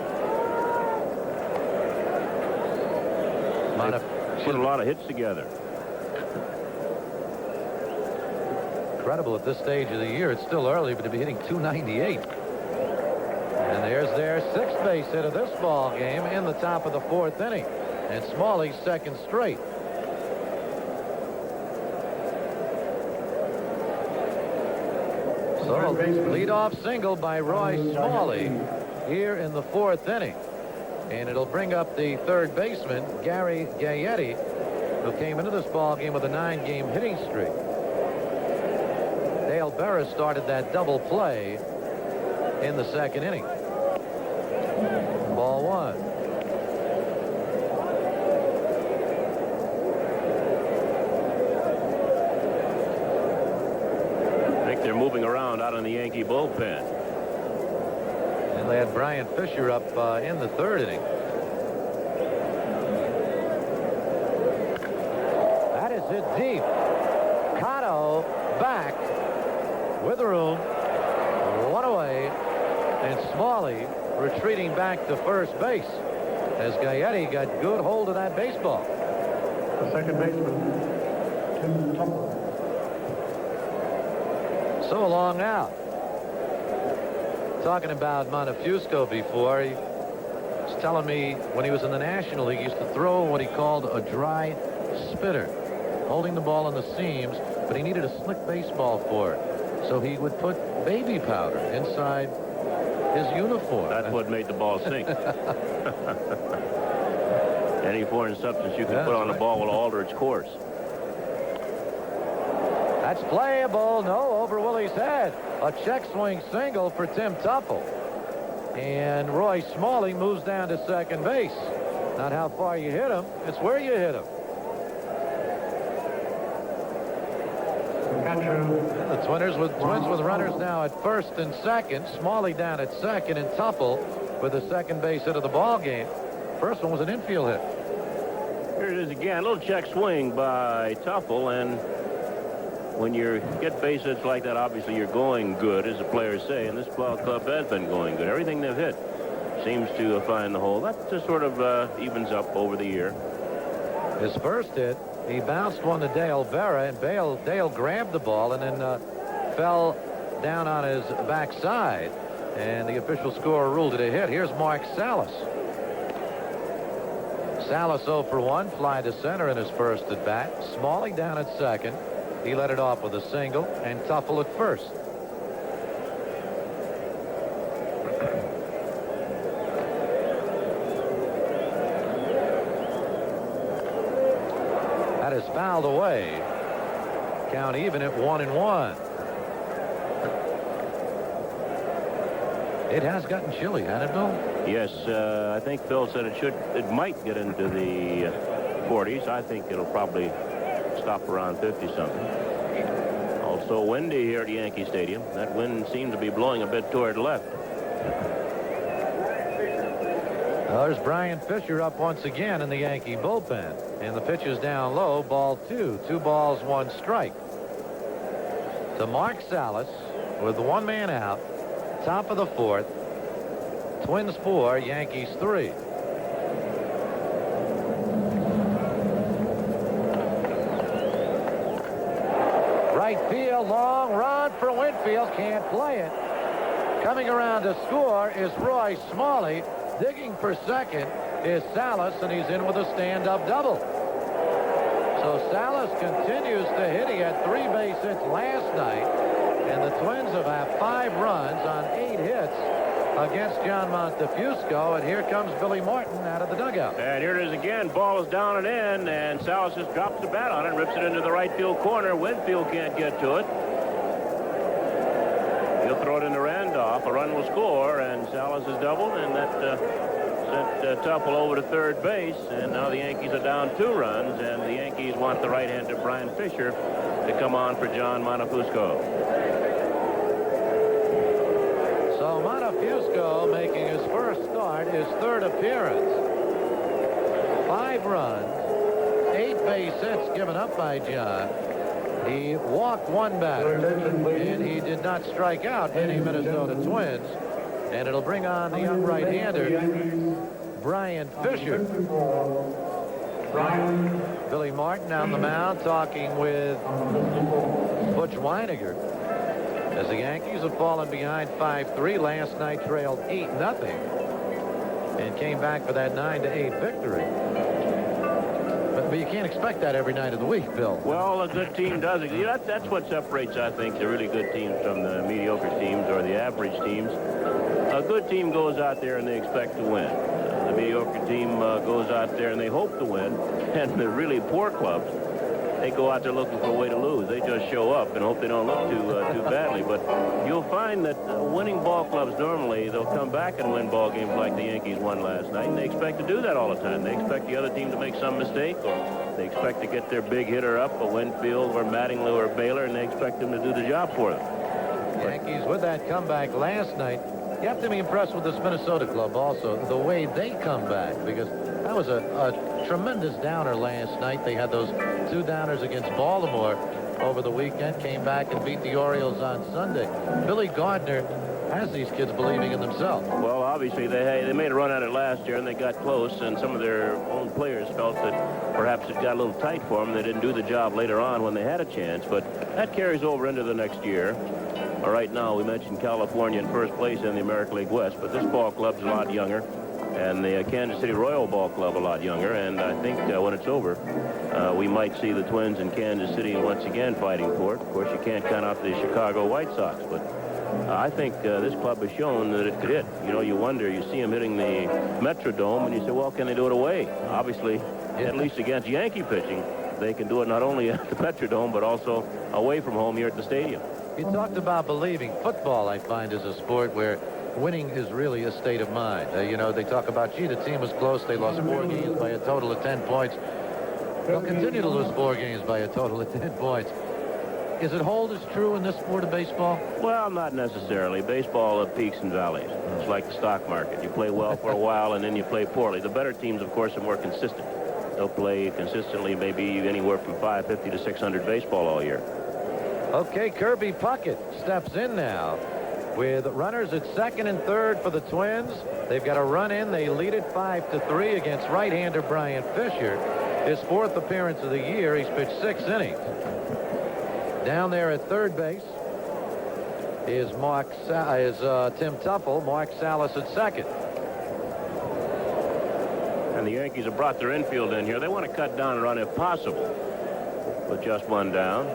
Put a lot of hits together. Incredible at this stage of the year. It's still early, but to be hitting .298. And there's their 6th base hit of this ball game in the top of the 4th inning. And Smalley's 2nd straight. So leadoff single by Roy Smalley here in the 4th inning. And it'll bring up the 3rd baseman, Gary Gaetti, who came into this ball game with a 9-game hitting streak. Dale Berra started that double play in the 2nd inning. Ball 1. I think they're moving around out in the Yankee bullpen. And they had Brian Fisher up in the 3rd inning. That is hit deep. Cotto back with room. 1 away. And Smalley retreating back to first base as Gaetti got good hold of that baseball. The 2nd baseman, Tim Tupper. So long out. Talking about Montefusco before, he was telling me when he was in the National League, he used to throw what he called a dry spitter, holding the ball on the seams, but he needed a slick baseball for it. So he would put baby powder inside his uniform. That's what made the ball sink. Any foreign substance you can put on the ball will alter its course. That's playable. No, over Willie's head. A check swing single for Tim Tuffle. And Roy Smalley moves down to 2nd base. Not how far you hit him, it's where you hit him. The Twins with runners now at 1st and 2nd. Smalley down at 2nd, and Tuffle with the 2nd base hit of the ball game. First one was an infield hit. Here it is again. A little check swing by Tuffle, and when you get base hits like that, obviously you're going good, as the players say, and this ball club has been going good. Everything they've hit seems to find the hole. That just sort of evens up over the year. His first hit, he bounced one to Dale Berra, and Dale grabbed the ball and then fell down on his backside, and the official scorer ruled it a hit. Here's Mark Salas. Salas 0 for 1, fly to center in his first at bat. Smalley down at 2nd. He led it off with a single, and Tuffle at 1st. That is fouled away. Count even at 1-1. It has gotten chilly, hasn't it, Bill? Yes, I think Phil said it might get into the 40s. I think it'll probably stop around 50-something. Also windy here at Yankee Stadium. That wind seems to be blowing a bit toward left. There's Brian Fisher up once again in the Yankee bullpen. And the pitch is down low, ball 2. 2 balls, 1 strike. To Mark Salas with the 1 man out. Top of the 4th. Twins 4, Yankees 3. Right field, long run for Winfield. Can't play it. Coming around to score is Roy Smalley. Digging for second is Salas, and he's in with a stand-up double. So Salas continues to hit. He had 3 base hits last night, and the Twins have had 5 runs on 8 hits against John Montefusco, and here comes Billy Martin out of the dugout. And here it is again. Ball is down and in, and Salas just drops the bat on it, rips it into the right field corner. Winfield can't get to it. He'll throw it into Randolph. A run will score, and Salas is doubled, and that sent Tuffle over to third base. And now the Yankees are down 2 runs, and the Yankees want the right-hander Brian Fisher to come on for John Montefusco. So Montefusco making his first start, his 3rd appearance. 5 runs, 8 base hits given up by John. He walked 1 batter, and he did not strike out any Minnesota Twins. And it'll bring on the young right-hander, Brian Fisher. Billy Martin on the mound talking with Butch Weiniger. As the Yankees have fallen behind 5-3, last night trailed 8-0, and came back for that 9-8 victory. But you can't expect that every night of the week, Bill. Well, a good team does it. That's what separates, I think, the really good teams from the mediocre teams or the average teams. A good team goes out there and they expect to win. The mediocre team goes out there and they hope to win. And the really poor clubs, they go out there looking for a way to lose. They just show up and hope they don't look too badly. But you'll find that winning ball clubs, normally they'll come back and win ball games like the Yankees won last night, and they expect to do that all the time. They expect the other team to make some mistake, or they expect to get their big hitter up, a Winfield or Mattingly or Baylor, and they expect them to do the job for them. Yankees with that comeback last night. You have to be impressed with this Minnesota club also, the way they come back, because that was a tremendous downer last night. They had those 2 downers against Baltimore over the weekend, came back and beat the Orioles on Sunday. Billy Gardner has these kids believing in themselves. Well, obviously, they made a run at it last year, and they got close, and some of their own players felt that perhaps it got a little tight for them. They didn't do the job later on when they had a chance, but that carries over into the next year. Right now, we mentioned California in first place in the American League West, but this ball club's a lot younger, and the Kansas City Royal Ball Club a lot younger, and I think when it's over, we might see the Twins in Kansas City once again fighting for it. Of course, you can't count out the Chicago White Sox, but I think this club has shown that it could hit. You know, you wonder, you see them hitting the Metrodome, and you say, well, can they do it away? Obviously, at least against Yankee pitching, they can do it not only at the Metrodome, but also away from home here at the stadium. You talked about believing. Football, I find, is a sport where winning is really a state of mind. You know, they talk about, gee, the team was close. They lost 4 games by a total of 10 points. They'll continue to lose 4 games by a total of 10 points. Is it hold as true in this sport of baseball? Well, not necessarily. Baseball peaks and valleys. It's like the stock market. You play well for a while, and then you play poorly. The better teams, of course, are more consistent. They'll play consistently, maybe anywhere from 550 to 600 baseball all year. Okay, Kirby Puckett steps in now with runners at 2nd and 3rd for the Twins. They've got a run in. They lead it 5-3 against right-hander Brian Fisher. His 4th appearance of the year. He's pitched 6 innings. Down there at third base is Tim Tuffle. Mark Salas at 2nd. And the Yankees have brought their infield in here. They want to cut down and run if possible. With just 1 down.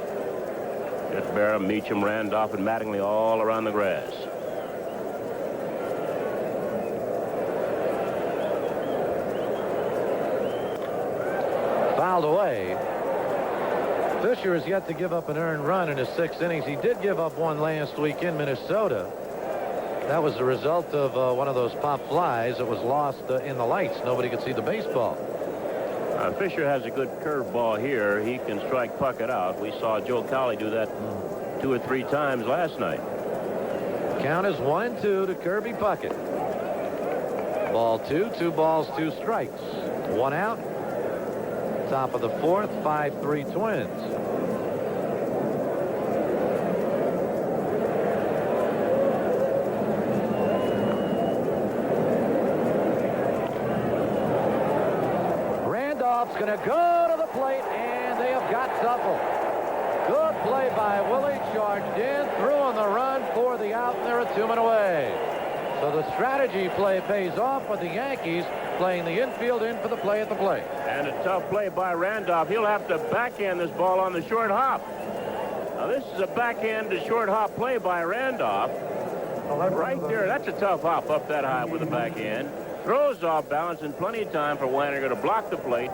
Get Barham, Meacham, Randolph, and Mattingly all around the grass. Fouled away. Fisher has yet to give up an earned run in his 6 innings. He did give up 1 last week in Minnesota. That was the result of one of those pop flies that was lost in the lights. Nobody could see the baseball. Fisher has a good curveball here. He can strike Puckett out. We saw Joe Cowley do that 2 or 3 times last night. Count is 1-2 to Kirby Puckett. Ball 2, 2 balls, 2 strikes. 1 out. Top of the 4th, 5-3 Twins. Randolph's going to go to the plate, and they have got Tuffle. Good play by Willie. Charged in, threw on the run for the out, and they're a 2-man away. So the strategy play pays off with the Yankees playing the infield in for the play at the plate. And a tough play by Randolph. He'll have to backhand this ball on the short hop. Now, this is a backhand to short hop play by Randolph. Right there, that's a tough hop up that high with a backhand. Throws off balance and plenty of time for Weiniger to block the plate.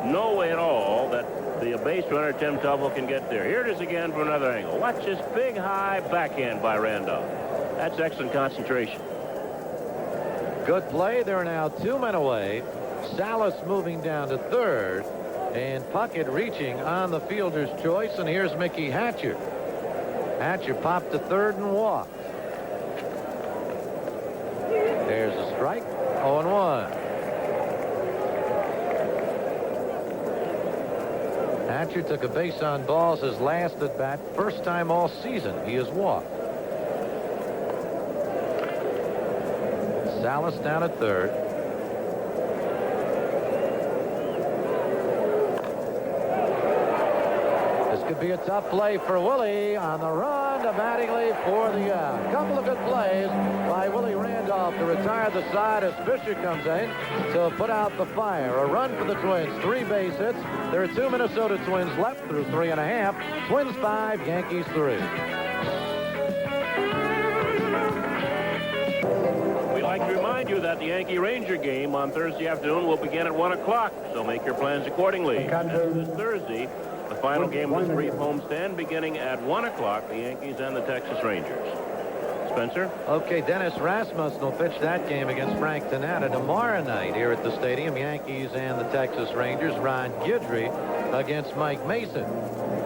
No way at all that the base runner, Tim Tuffle, can get there. Here it is again from another angle. Watch this big high backhand by Randolph. That's excellent concentration. Good play. They're now 2 men away. Salas moving down to third, and Puckett reaching on the fielder's choice. And here's Mickey Hatcher. Hatcher popped to third and walked. There's a strike. 0-1. Hatcher took a base on balls his last at bat. First time all season he has walked. Salas down at third. This could be a tough play for Willie on the run to Mattingly for the out. Couple of good plays by Willie Randolph to retire the side as Fisher comes in to put out the fire. A run for the Twins. 3 base hits. There are 2 Minnesota Twins left through 3.5. Twins 5, Yankees 3. We'd like to remind you that the Yankee-Ranger game on Thursday afternoon will begin at 1 o'clock, so make your plans accordingly. This Thursday, the final game of this brief homestand beginning at 1 o'clock, the Yankees and the Texas Rangers. Spencer? Okay, Dennis Rasmussen will pitch that game against Frank Tanana tomorrow night here at the stadium. Yankees and the Texas Rangers. Ron Guidry against Mike Mason.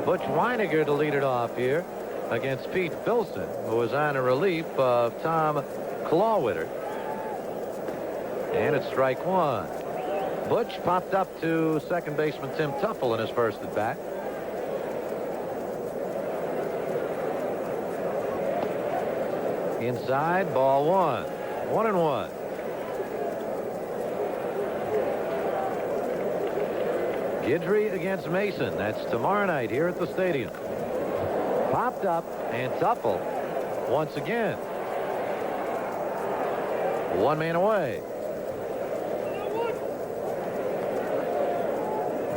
Butch Weiniger to lead it off here against Pete Filson, who was on a relief of Tom Clawwitter. And it's strike 1. Butch popped up to second baseman Tim Tuffle in his first at bat. Inside, ball 1. 1-1. Guidry against Mason. That's tomorrow night here at the stadium. Popped up, and Tuffle once again. 1 man away.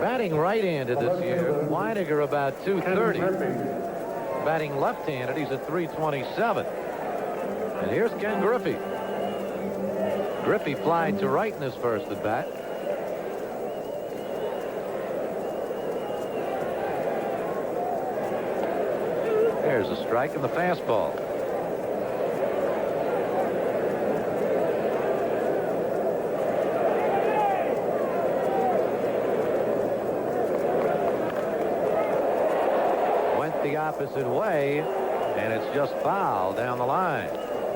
Batting right-handed this year, Weiniger about 230. Batting left-handed, he's at 327. And here's Ken Griffey. Griffey flied to right in his first at bat. There's a strike and the fastball. Went the opposite way, and it's just foul down the line.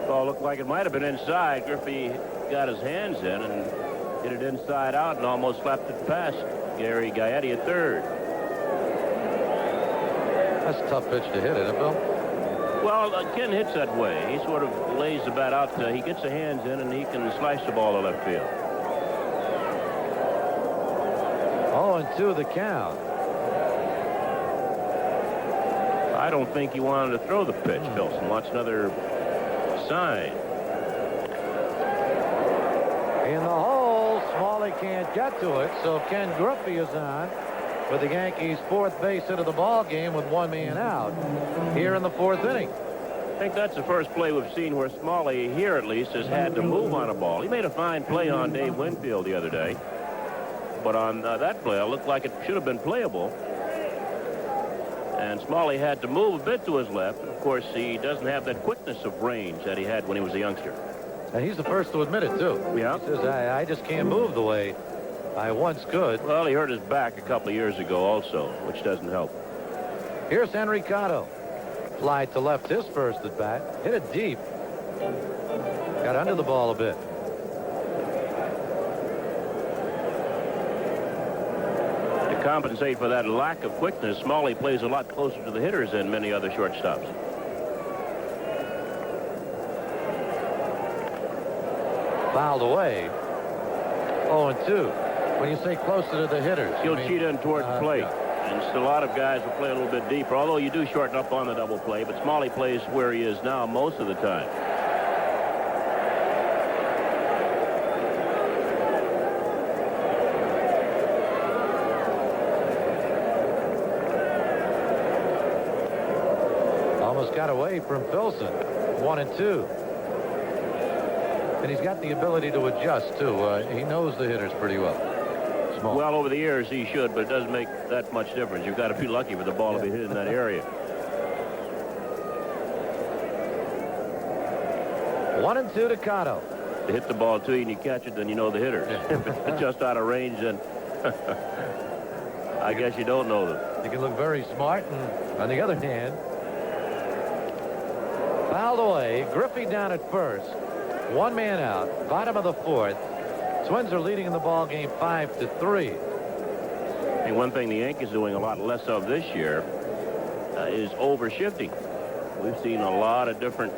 Ball looked like it might have been inside. Griffey got his hands in and hit it inside out and almost slapped it past Gary Gaetti at third. That's a tough pitch to hit, isn't it, Bill? Well, Ken hits that way. He sort of lays the bat out. He gets the hands in and he can slice the ball to left field. 0-2 the count. I don't think he wanted to throw the pitch. Filson wants another sign. In the hole, Smalley can't get to it, so Ken Griffey is on with the Yankees' 4th base hit of the ball game with 1 man out here in the 4th inning. I think that's the first play we've seen where Smalley, here at least, has had to move on a ball. He made a fine play on Dave Winfield the other day, but on that play, it looked like it should have been playable. And Smalley had to move a bit to his left. Of course, he doesn't have that quickness of range that he had when he was a youngster. And he's the first to admit it, too. Yeah. He says, I just can't move the way I once could. Well, he hurt his back a couple of years ago also, which doesn't help. Here's Henry Cotto. Fly to left his first at bat. Hit it deep. Got under the ball a bit. compensate for that lack of quickness, Smalley plays a lot closer to the hitters than many other shortstops. Fouled away. 0-2. When you say closer to the hitters, you He'll mean- cheat in towards the plate. yeah. And a lot of guys will play a little bit deeper, although you do shorten up on the double play, but Smalley plays where he is now most of the time. Almost got away from Filson. 1-2. And he's got the ability to adjust, too. He knows the hitters pretty well. Small. Well, over the years, he should, but it doesn't make that much difference. You've got to be lucky for the ball to be hit in that area. 1-2 to Cotto. To hit the ball to you and you catch it, then you know the hitters. If it's just out of range, then I guess you don't know them. He can look very smart, and on the other hand, fouled away. Griffey down at first. One man out. Bottom of the fourth. Twins are leading in the ball game 5-3. And one thing the Yankees doing a lot less of this year is overshifting. We've seen a lot of different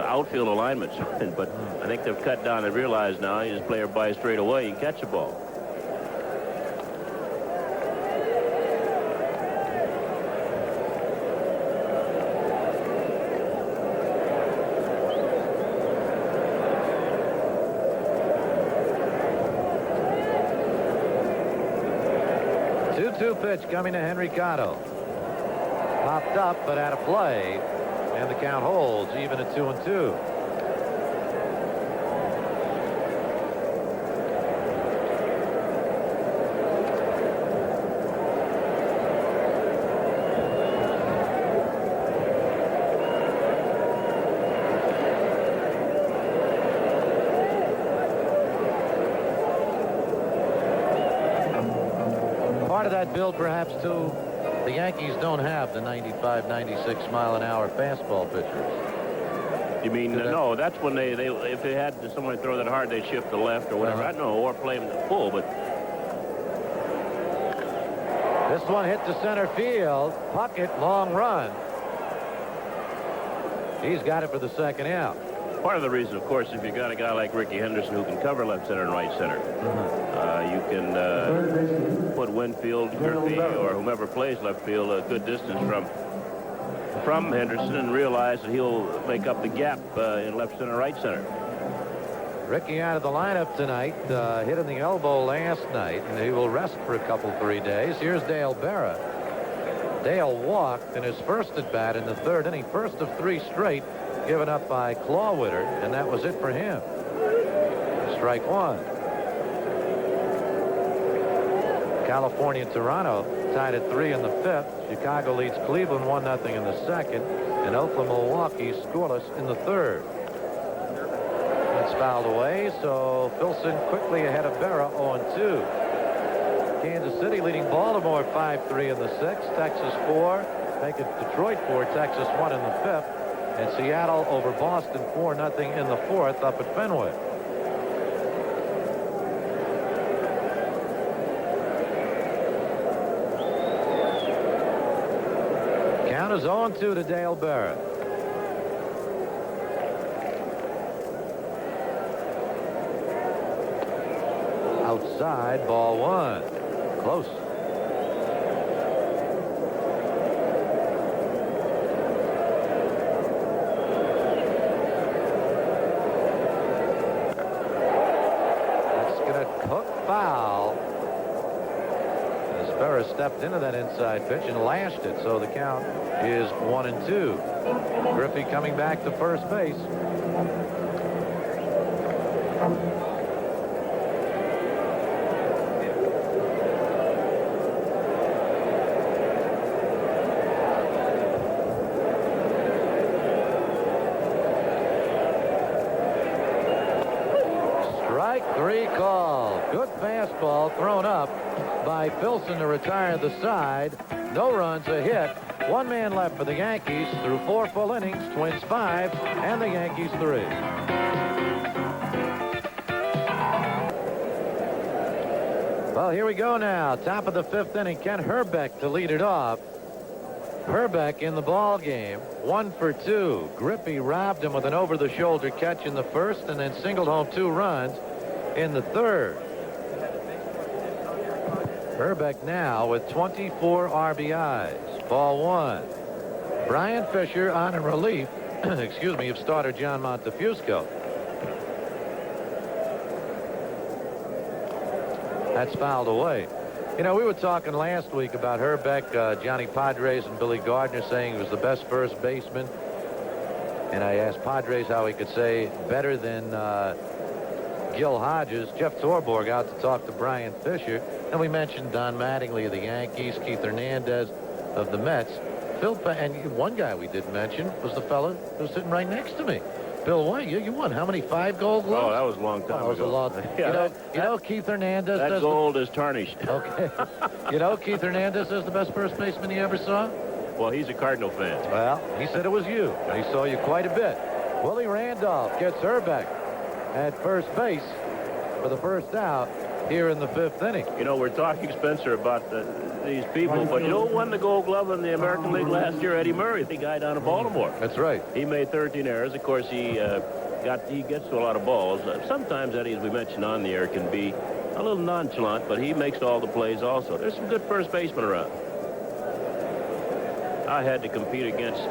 outfield alignments, but I think they've cut down and realized now you just play everybody straight away and catch the ball. Pitch coming to Henry Cotto. Popped up, but out of play. And the count holds, even at 2-2. Part of that build, perhaps, too, the Yankees don't have the 95, 96 mile an hour fastball pitchers. You mean, no, that's when they if they had someone throw that hard, they'd shift to left or whatever. I don't know, or play them full, but This one hit to center field. Puckett, long run. He's got it for the second out. part of the reason, of course, if you got a guy like Ricky Henderson who can cover left center and right center, you can put Winfield, Griffey, or whomever plays left field a good distance from Henderson and realize that he'll make up the gap in left center, right center. Ricky out of the lineup tonight, hit in the elbow last night, and he will rest for a couple, 3 days. Here's Dale Berra. Dale walked in his first at bat in the third inning, first of 3 straight, given up by Clawwitter, and that was it for him. Strike one. California, Toronto tied at 3 in the 5th. Chicago leads Cleveland 1-0 in the 2nd, and Oakland, Milwaukee scoreless in the 3rd. It's fouled away, so Filson quickly ahead of Berra, 0-2. Kansas City leading Baltimore 5-3 in the 6th. Texas 4. Make it Detroit 4. Texas 1 in the 5th. And Seattle over Boston 4-0 in the 4th up at Fenway. Count is 0-2 to Dale Berra. Outside, ball 1. Close. That's going to hook foul. As Berra stepped into that inside pitch and lashed it, so the count is 1-2. Griffey coming back to first base. Strike 3 call. Good fastball thrown up by Filson to retire the side. No runs, a hit. 1 man left for the Yankees through 4 full innings. Twins 5 and the Yankees 3. Well, here we go now. Top of the 5th inning. Ken Herbeck to lead it off. Herbeck in the ball game. 1 for 2. Griffey robbed him with an over-the-shoulder catch in the first and then singled home 2 runs in the third. Herbeck now with 24 RBIs. Ball 1. Brian Fisher on in relief, excuse me, of starter John Montefusco. That's fouled away. You know, we were talking last week about Herbeck, Johnny Padres and Billy Gardner saying he was the best first baseman. And I asked Padres how he could say better than Gil Hodges. Jeff Torborg out to talk to Brian Fisher. And we mentioned Don Mattingly of the Yankees, Keith Hernandez of the Mets. And one guy we didn't mention was the fellow who was sitting right next to me. Bill White, you won how many? 5 Gold Gloves? Oh, that was a long time ago. That was a long time. Yeah, you know Keith Hernandez. That gold is tarnished. Okay. You know Keith Hernandez is the best first baseman he ever saw? Well, he's a Cardinal fan. Well, he said it was you. He saw you quite a bit. Willie Randolph gets Herbeck at first base for the first out here in the 5th inning. You know, we're talking, Spencer, about these people, but you know who won the Gold Glove in the American League last year? Eddie Murray, the guy down in Baltimore. That's right. He made 13 errors. Of course, he gets to a lot of balls. Sometimes, Eddie, as we mentioned on the air, can be a little nonchalant, but he makes all the plays also. There's some good first basemen around. I had to compete against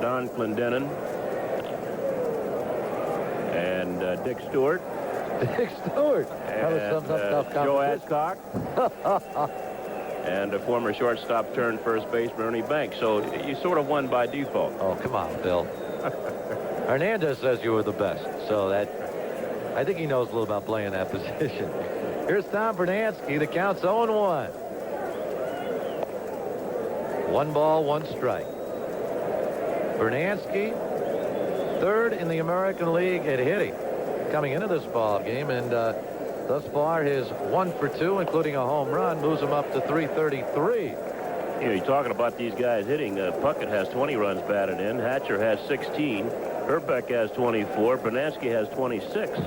Don Clendenin and Dick Stewart. Dick Stewart. That was some tough Joe competition. Adcock. And a former shortstop turned first baseman, Ernie Banks. So you sort of won by default. Oh, come on, Bill. Hernandez says you were the best. So I think he knows a little about playing that position. Here's Tom Bernansky. The count's 0-1. 1 ball, 1 strike. Bernansky, 3rd in the American League at hitting coming into this ball game, and thus far his 1 for 2, including a home run, moves him up to 333. You know, you're talking about these guys hitting. Puckett has 20 runs batted in. Hatcher has 16. Herbeck has 24. Bernansky has 26.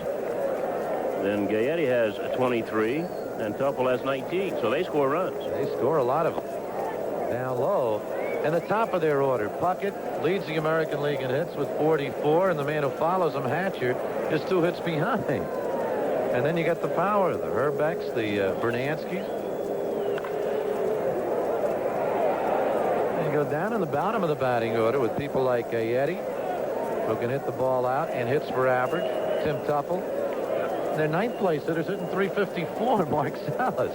Then Gaetti has 23. And Tuffle has 19. So they score runs. They score a lot of them. Down low. And the top of their order, Puckett leads the American League in hits with 44, and the man who follows him, Hatcher, is 2 hits behind. And then you got the power, the Herbecks, the Bernanskis. And you go down in the bottom of the batting order with people like Yeti, who can hit the ball out and hits for average. Tim Tuffle. Their 9th place hitters hitting 354, Mark Salas.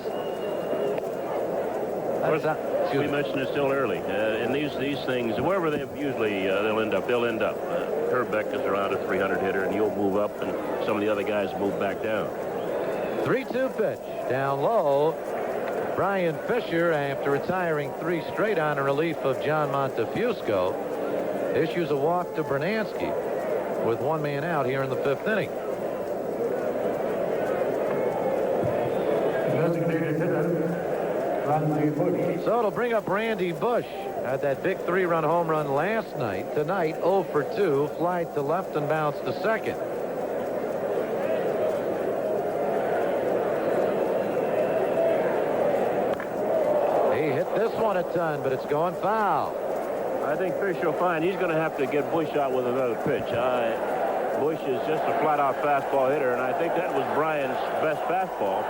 We mentioned it still early. And these things, wherever they usually they'll end up. Herbeck is around a 300 hitter, and he'll move up, and some of the other guys move back down. 3-2 pitch down low. Brian Fisher, after retiring 3 straight on in relief of John Montefusco, issues a walk to Bernansky with 1 man out here in the 5th inning. Designated hitter, Randy Bush. So it'll bring up Randy Bush. Had that big 3-run home run last night. Tonight, 0 for 2. Fly to left and bounce to second. He hit this one a ton, but it's going foul. I think Fisher will find he's going to have to get Bush out with another pitch. Bush is just a flat-out fastball hitter, and I think that was Brian's best fastball.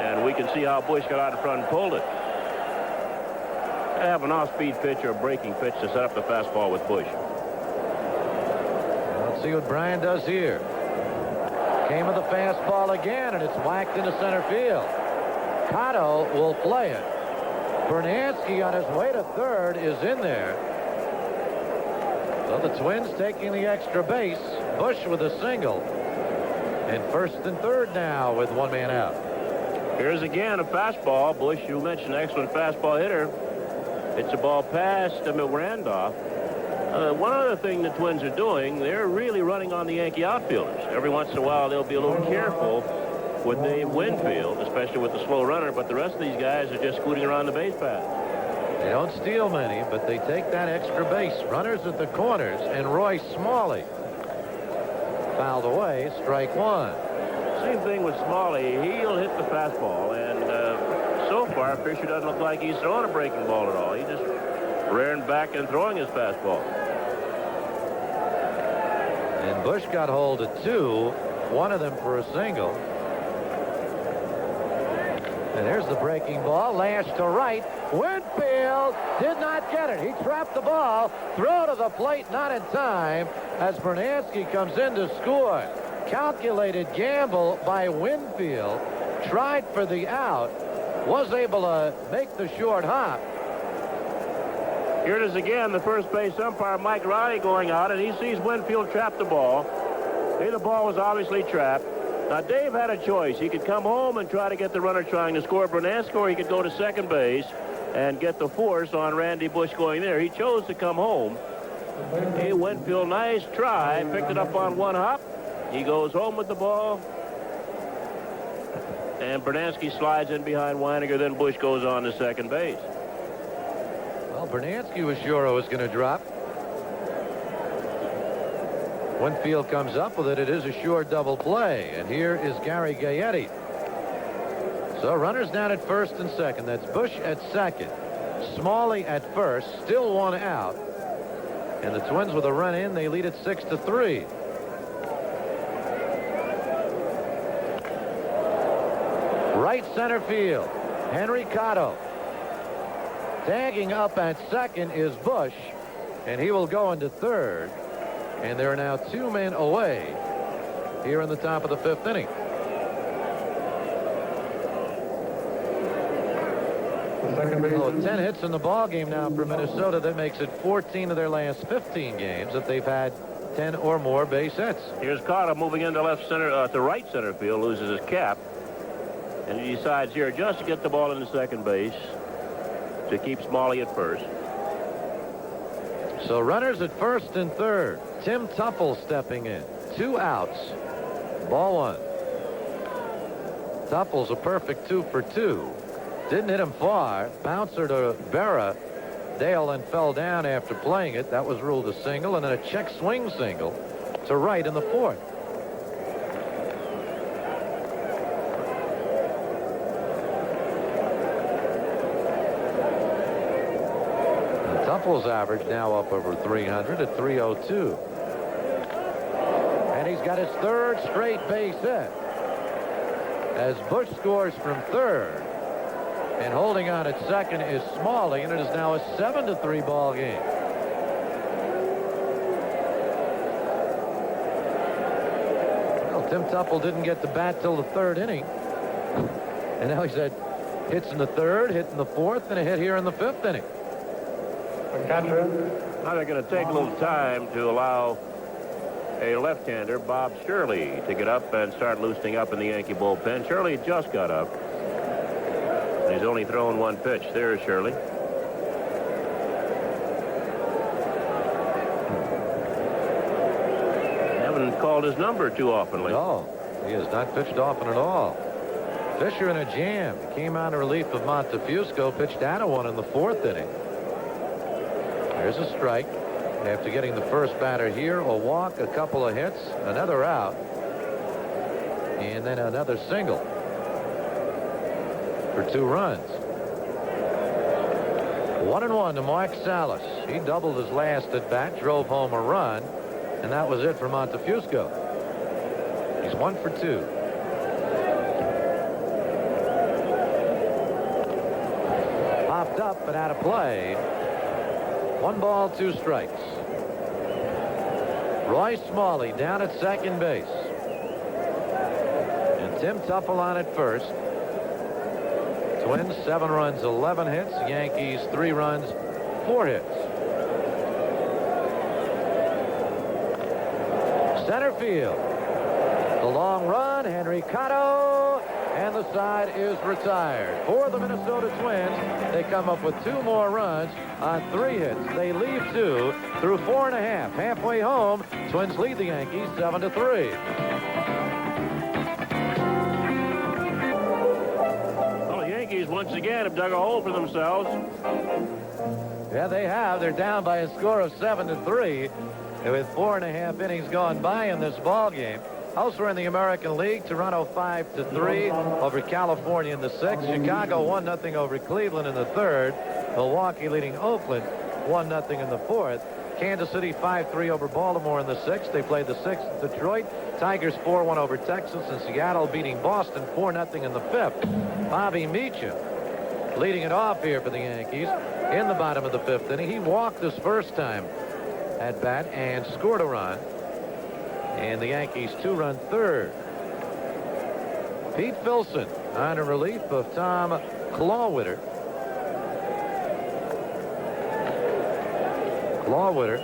And we can see how Bush got out in front and pulled it. They have an off-speed pitch or a breaking pitch to set up the fastball with Bush. Let's see what Brian does here. Came with the fastball again, and it's whacked into center field. Cotto will play it. Bernansky on his way to third is in there. So the Twins taking the extra base. Bush with a single. And first and third now with 1 man out. Here's again a fastball. Bush, you mentioned, excellent fastball hitter. It's a ball past Randolph. One other thing the Twins are doing, they're really running on the Yankee outfielders. Every once in a while, they'll be a little careful with Dave Winfield, especially with the slow runner, but the rest of these guys are just scooting around the base path. They don't steal many, but they take that extra base. Runners at the corners, and Roy Smalley fouled away, strike 1. See, same thing with Smalley. He'll hit the fastball, and so far, Fisher doesn't look like he's throwing a breaking ball at all. He's just rearing back and throwing his fastball. And Bush got hold of two, one of them for a single. And here's the breaking ball, lashed to right. Winfield did not get it. He trapped the ball. Throw to the plate, not in time, as Bernansky comes in to score. Calculated gamble by Winfield. Tried for the out. Was able to make the short hop. Here it is again, the first base umpire, Mike Riley, going out, and he sees Winfield trap the ball. The ball was obviously trapped. Now, Dave had a choice. He could come home and try to get the runner trying to score Bernansky, or he could go to second base and get the force on Randy Bush going there. He chose to come home. Hey, Winfield, nice try. Picked it up on one hop. He goes home with the ball. And Bernansky slides in behind Weiniger. Then Bush goes on to second base. Well, Bernansky was sure it was going to drop. Winfield comes up with it. It is a sure double play. And here is Gary Gaetti. So runners down at first and second. That's Bush at second. Smalley at first. Still one out. And the Twins with a run in. They lead it 6-3. Right center field. Henry Cotto. Tagging up at second is Bush. And he will go into third. And there are now two men away here in the top of the fifth inning. Oh, 10 hits in the ball game now for Minnesota. That makes it 14 of their last 15 games that they've had 10 or more base hits. Here's Carter moving into left center, to right center field, loses his cap. And he decides here just to get the ball into second base to keep Smalley at first. So runners at first and third. Tim Tuffle stepping in. 2 outs. Ball 1. Tuffle's a perfect 2 for 2. Didn't hit him far. Bouncer to Berra. Dale then fell down after playing it. That was ruled a single, and then a check swing single to right in the fourth. Tuffle's average now up over 300 at 302. And he's got his third straight base hit as Bush scores from third. And holding on at second is Smalley, and it is now a 7-3 ball game. Well, Tim Tuffle didn't get the bat till the third inning. And now he's had hits in the third, hit in the fourth, and a hit here in the fifth inning. Now they're going to take a little time to allow a left-hander, Bob Shirley, to get up and start loosening up in the Yankee bullpen. Shirley just got up. And he's only thrown one pitch. There's Shirley. Haven't called his number too often lately. No, he has not pitched often at all. Fisher in a jam. Came on in relief of Montefusco. Pitched out of one in the fourth inning. There's a strike. After getting the first batter here, a walk, a couple of hits, another out, and then another single for 2 runs. 1-1 to Mark Salas. He doubled his last at bat, drove home a run, and that was it for Montefusco. He's 1 for 2. Popped up but out of play. 1 ball, 2 strikes. Roy Smalley down at second base. And Tim Tuffle on at first. Twins 7 runs, 11 hits. Yankees 3 runs, 4 hits. Center field. The long run, Henry Cotto, and the side is retired. For the Minnesota Twins, they come up with 2 more runs on 3 hits. They leave 2 through 4.5. Halfway home, Twins lead the Yankees 7-3. Well, the Yankees once again have dug a hole for themselves. Yeah, they have. They're down by a score of 7-3 with 4.5 innings gone by in this ball game. Elsewhere in the American League, Toronto 5-3 over California in the 6th. Chicago 1-0 over Cleveland in the 3rd. Milwaukee leading Oakland 1-0 in the 4th. Kansas City 5-3 over Baltimore in the 6th. They played the 6th at Detroit. Tigers 4-1 over Texas, and Seattle beating Boston 4-0 in the 5th. Bobby Meacham leading it off here for the Yankees in the bottom of the 5th inning. He walked his first time at bat and scored a run. And the Yankees 2-run 3rd. Pete Filson on a relief of Tom Clawwitter. Clawwitter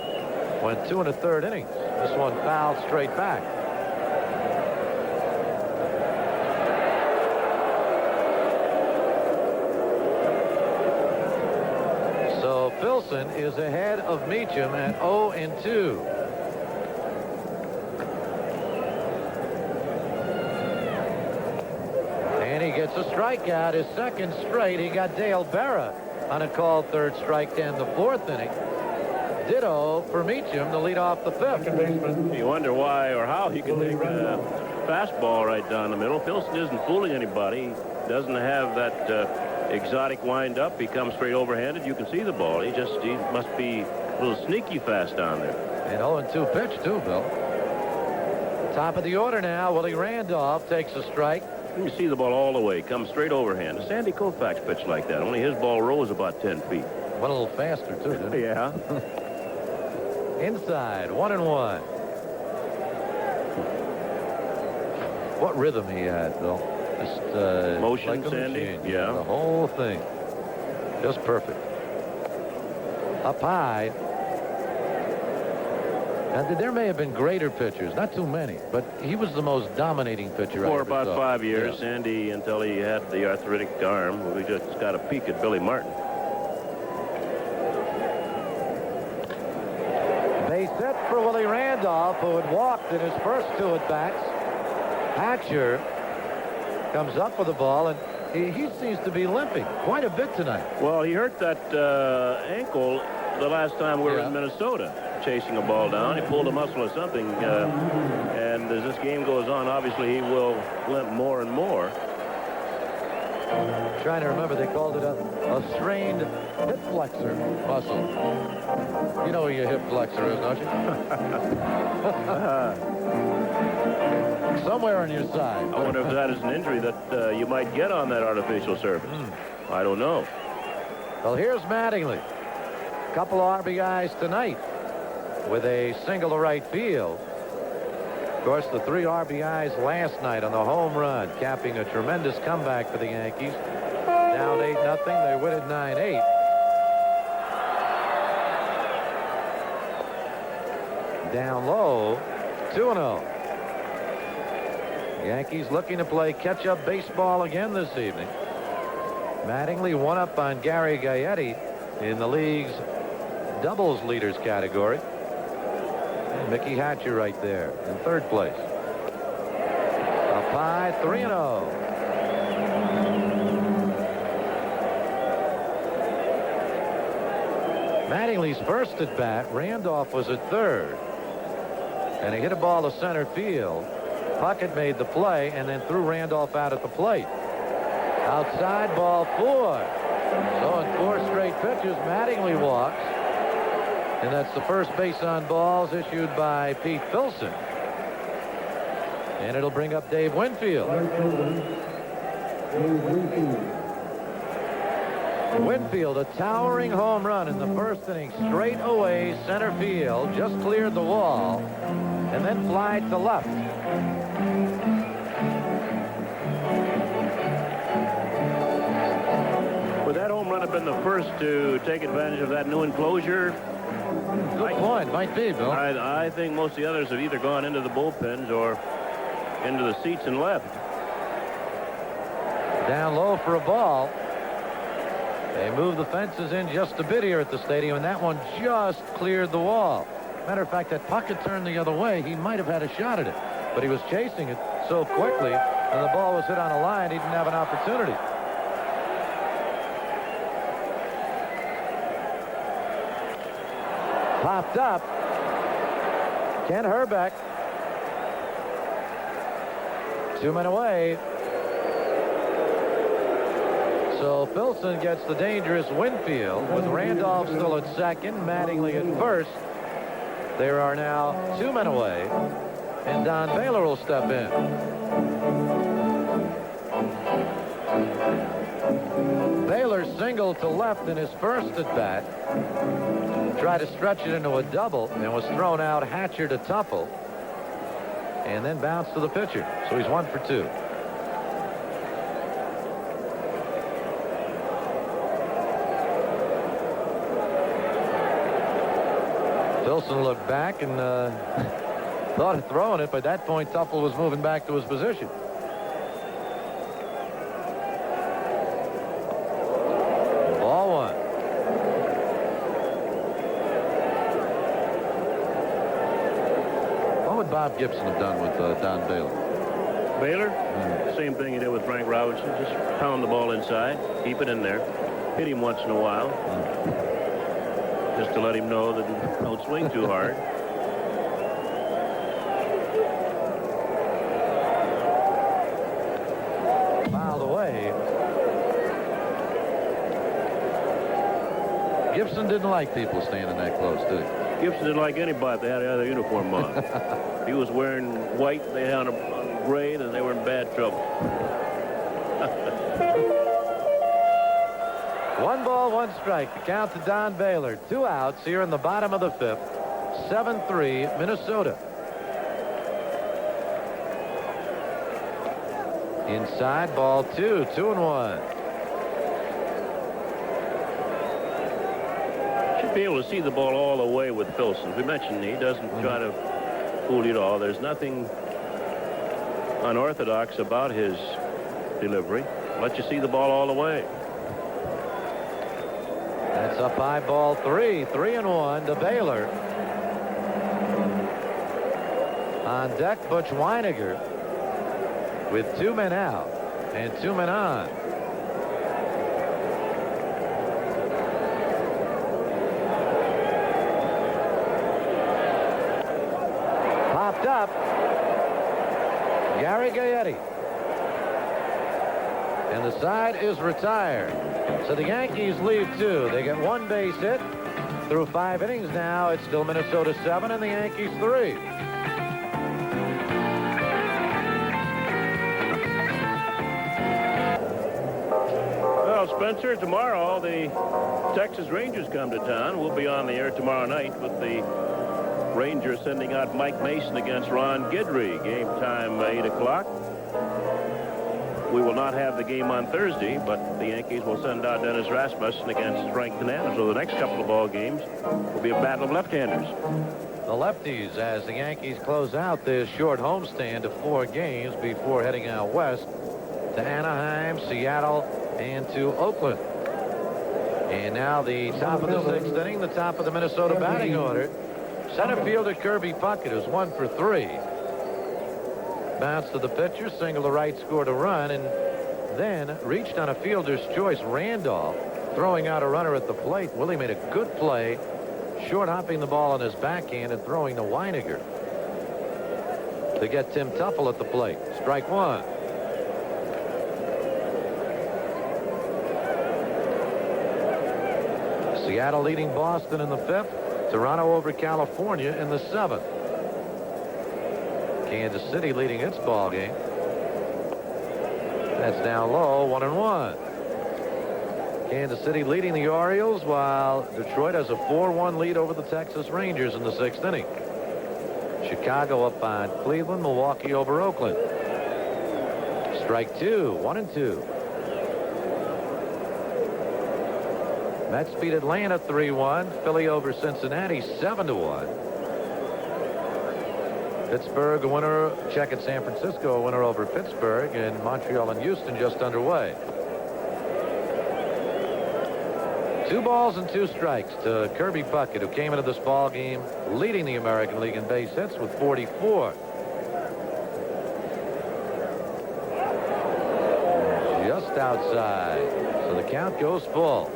went 2 1/3 innings. This one fouled straight back. So Filson is ahead of Meacham at 0-2. And he gets a strikeout, his second straight. He got Dale Berra on a called 3rd strike to end the 4th inning. Ditto for Meacham to lead off the 5th. You wonder why or how he can take a fastball right down the middle. Filson isn't fooling anybody. He doesn't have that exotic wind up. He comes straight overhanded. You can see the ball. He must be a little sneaky fast down there. And 0-2 pitch too, Bill. Top of the order now. Willie Randolph takes a strike. You see the ball all the way. Comes straight overhand. Sandy Koufax pitched like that. Only his ball rose about 10 feet. Went a little faster too, didn't he? Yeah. Inside, 1-1. What rhythm he had, Bill. Just Motion, like a Sandy. machine. Yeah. The whole thing. Just perfect. Up high. And there may have been greater pitchers, not too many, but he was the most dominating pitcher I For ever about saw. 5 years, Yeah. Sandy, until he had the arthritic arm, we just got a peek at Billy Martin. Base hit for Willie Randolph, who had walked in his first 2 at-bats. Hatcher comes up with the ball, and he seems to be limping quite a bit tonight. Well, he hurt that ankle the last time we were in Minnesota, chasing a ball down. He pulled a muscle or something, and as this game goes on, obviously he will limp more and more. Trying to remember, they called it a strained hip flexor muscle. You know where your hip flexor is, don't you? Somewhere on your side. I wonder if that is an injury that you might get on that artificial surface. I don't know. Well, here's Mattingly. Couple of RBIs tonight with a single to right field. Of course, the 3 RBIs last night on the home run, capping a tremendous comeback for the Yankees. Down 8-0, they win it 9-8. Down low, 2-0. Yankees looking to play catch-up baseball again this evening. Mattingly 1 up on Gary Gaetti in the league's doubles leaders category. And Mickey Hatcher right there in 3rd place. Up high, 3-0. Mattingly's first at bat, Randolph was at 3rd. And he hit a ball to center field. Puckett made the play and then threw Randolph out at the plate. Outside, ball 4. So in 4 straight pitches, Mattingly walks. And that's the first base on balls issued by Pete Filson. And it'll bring up Dave Winfield. Winfield, a towering home run in the first inning, straight away center field, just cleared the wall, and then flied to left. Would that home run have been the first to take advantage of that new enclosure? Good point. Might be, Bill. I think most of the others have either gone into the bullpens or into the seats and left. Down low for a ball. They moved the fences in just a bit here at the stadium, and that one just cleared the wall. Matter of fact, that Puckett turned the other way. He might have had a shot at it, but he was chasing it so quickly, and the ball was hit on a line, he didn't have an opportunity. Popped up. Ken Herbeck 2 men away. So Filson gets the dangerous Winfield with Randolph still at second, Mattingly at first. There are now 2 men away, and Don Baylor will step in. Baylor singled to left in his first at bat. Tried to stretch it into a double and was thrown out. Hatcher to Tuffle. And then bounced to the pitcher. So he's 1 for 2. Filson looked back and thought of throwing it, but at that point Tuffle was moving back to his position. Ball 1. What would Bob Gibson have done with Don Baylor? Baylor, same thing he did with Frank Robinson. Just pound the ball inside, keep it in there, hit him once in a while, just to let him know that don't swing too hard. Fouled away. Gibson didn't like people standing that close, did he? Gibson didn't like anybody that had the other uniform on. He was wearing white, they had on gray, then they were in bad trouble. 1 ball, 1 strike. The count to Don Baylor. 2 outs here in the bottom of the 5th. 7-3 Minnesota. Inside, ball 2. 2-1. Should be able to see the ball all the way with Filson. We mentioned he doesn't try to fool you at all. There's nothing unorthodox about his delivery. Let you see the ball all the way. That's up high, ball 3. 3-1 to Baylor. On deck, Butch Weiniger with 2 men out and 2 men on. Popped up. Gary Gaetti. And the side is retired. So the Yankees leave 2. They get 1 base hit. Through 5 innings now, it's still Minnesota 7 and the Yankees 3. Well, Spencer, tomorrow the Texas Rangers come to town. We'll be on the air tomorrow night with the Rangers sending out Mike Mason against Ron Guidry. Game time 8 o'clock. We will not have the game on Thursday, but the Yankees will send out Dennis Rasmussen against Frank Tanana. So the next couple of ball games will be a battle of left-handers. The lefties as the Yankees close out this short homestand of 4 games before heading out west to Anaheim, Seattle, and to Oakland. And now the top of the 6th inning, the top of the Minnesota batting order. Center fielder Kirby Puckett, who's 1 for 3. Bounce to the pitcher, single to right, scored a run, and then reached on a fielder's choice. Randolph throwing out a runner at the plate. Willie made a good play, short hopping the ball on his backhand and throwing to Weiniger to get Tim Tuffle at the plate. Strike 1. Seattle leading Boston in the 5th. Toronto over California in the 7th. Kansas City leading its ball game. That's down low, 1-1. Kansas City leading the Orioles while Detroit has a 4-1 lead over the Texas Rangers in the 6th inning. Chicago up on Cleveland, Milwaukee over Oakland. Strike 2, 1-2. Mets beat Atlanta 3-1. Philly over Cincinnati 7-1. Pittsburgh a winner. Check at San Francisco a winner over Pittsburgh, and Montreal and Houston just underway. 2 balls and 2 strikes to Kirby Puckett, who came into this ball game leading the American League in base hits with 44. Just outside, so the count goes full.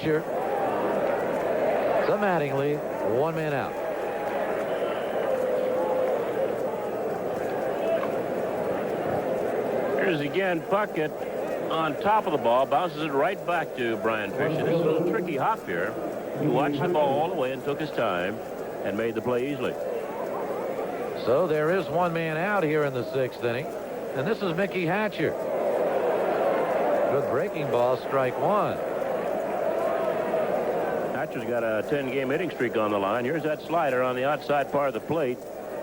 Hatcher. So Mattingly, 1 man out. Here's again Puckett on top of the ball, bounces it right back to Brian Fisher. This is a little tricky hop here. He watched the ball all the way and took his time and made the play easily. So there is 1 man out here in the 6th inning. And this is Mickey Hatcher. Good breaking ball, strike 1. Hatcher's got a 10-game hitting streak on the line. Here's that slider on the outside part of the plate.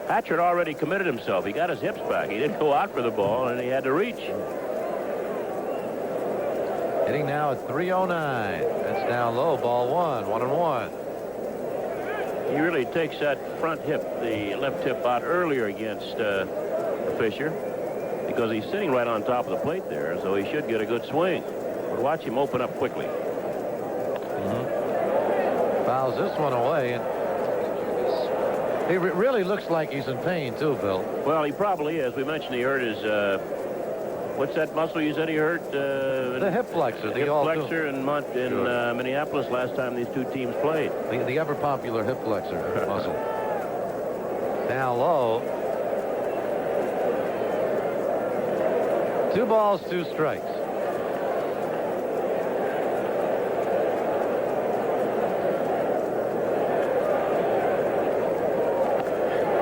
Hatcher had already committed himself. He got his hips back. He didn't go out for the ball, and he had to reach. Hitting now at 309. That's down low. Ball 1. 1-1. He really takes that front hip, the left hip, out earlier against Fisher because he's sitting right on top of the plate there, so he should get a good swing. But watch him open up quickly. Fouls this one away, and he really looks like he's in pain too, Bill. Well, he probably is. We mentioned he hurt his what's that muscle you said he hurt? The hip flexor. The hip flexor in Minneapolis last time these two teams played. The ever popular hip flexor muscle. Down low. 2 balls, 2 strikes.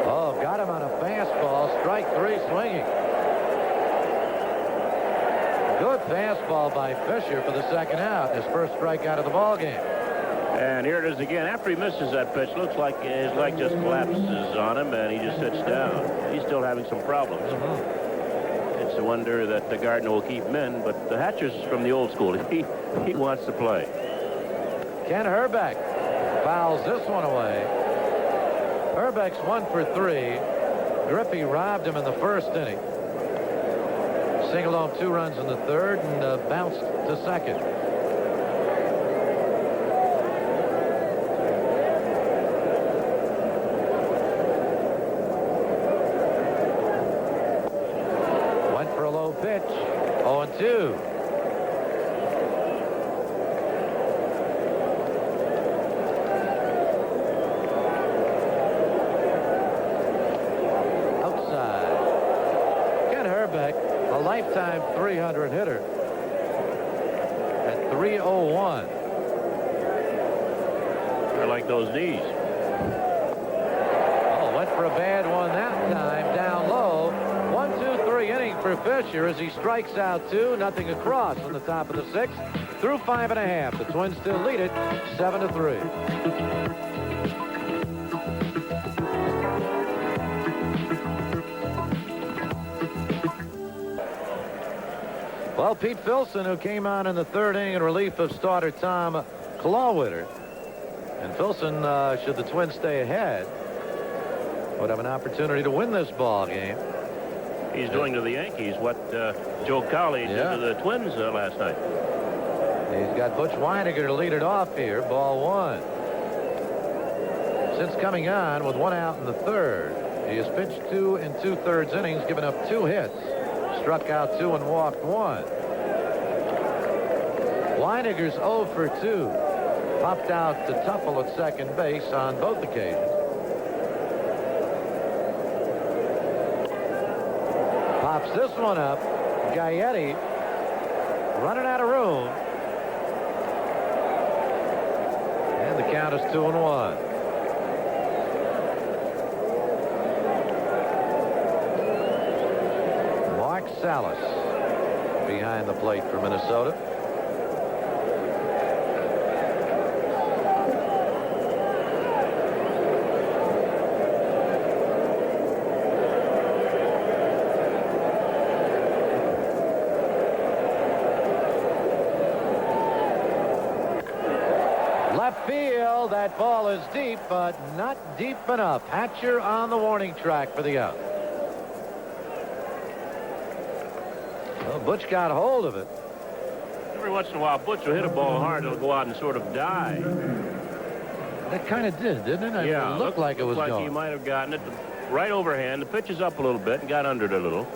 Oh, got him on a fastball. Strike 3, swinging. Good fastball by Fisher for the 2nd out. His first strikeout of the ball game. And here it is again. After he misses that pitch, looks like his leg just collapses on him, and he just sits down. He's still having some problems. It's a wonder that the Gardner will keep him in, but the Hatcher's from the old school. He wants to play. Ken Hrbek fouls this one away. Hrbek's 1 for 3. Griffey robbed him in the 1st inning. Singled home 2 runs in the 3rd and bounced to 2nd. Went for a low pitch. 0-2. Outside. Ken Hrbek, a lifetime 300 hitter at 301. I like those knees. Oh, went for a bad one that time. Down low. 1-2-3 inning for Fisher as he strikes out 2. Nothing across on the top of the 6th. Through 5.5. The Twins still lead it 7-3. Well, Pete Filson, who came on in the 3rd inning in relief of starter Tom Clawwitter. And Filson, should the Twins stay ahead, would have an opportunity to win this ball game. He's doing to the Yankees what Joe Cowley did to the Twins last night. He's got Butch Weiniger to lead it off here. Ball 1. Since coming on with 1 out in the 3rd, he has pitched 2 2/3 innings, given up 2 hits. Struck out 2 and walked 1. Weiniger's 0 for 2. Popped out to Tuffle at second base on both occasions. Pops this one up. Gaetti running out of room. And the count is 2-1. Mark Salas behind the plate for Minnesota. Left field, that ball is deep, but not deep enough. Hatcher on the warning track for the out. Well, Butch got hold of it. Every once in a while, Butch will hit a ball hard. It'll go out and sort of die. It kind of did, didn't it? Yeah, It looked like it was like going. he might have gotten it right overhand. The pitch is up a little bit and got under it a little.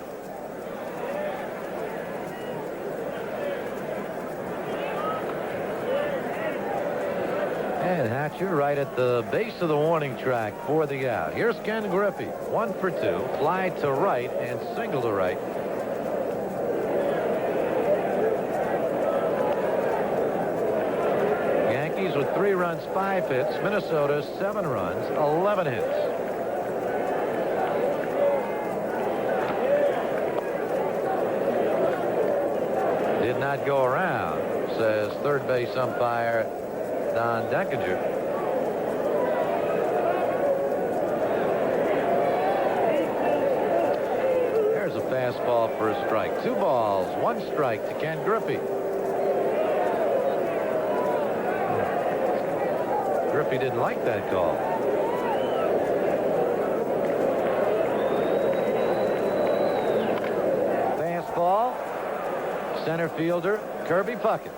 And Hatcher right at the base of the warning track for the out. Here's Ken Griffey. 1 for 2. Fly to right and single to right. Yankees with 3 runs, 5 hits. Minnesota 7 runs, 11 hits. Did not go around, says third base umpire Don Deckinger. There's a fastball for a strike. 2 balls, 1 strike to Ken Griffey. Griffey didn't like that call. Fastball. Center fielder Kirby Puckett.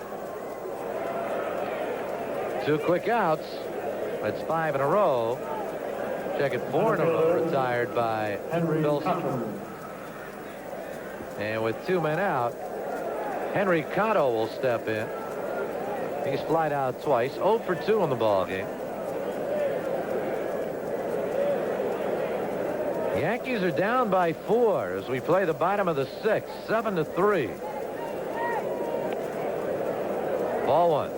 2 quick outs. That's 5 in a row. Check it, 4 in a row retired by Henry Bilson. Cotto. And with 2 men out, Henry Cotto will step in. He's flied out twice. 0 for 2 in the ball game. The Yankees are down by 4 as we play the bottom of the 6th. 7-3. Ball 1.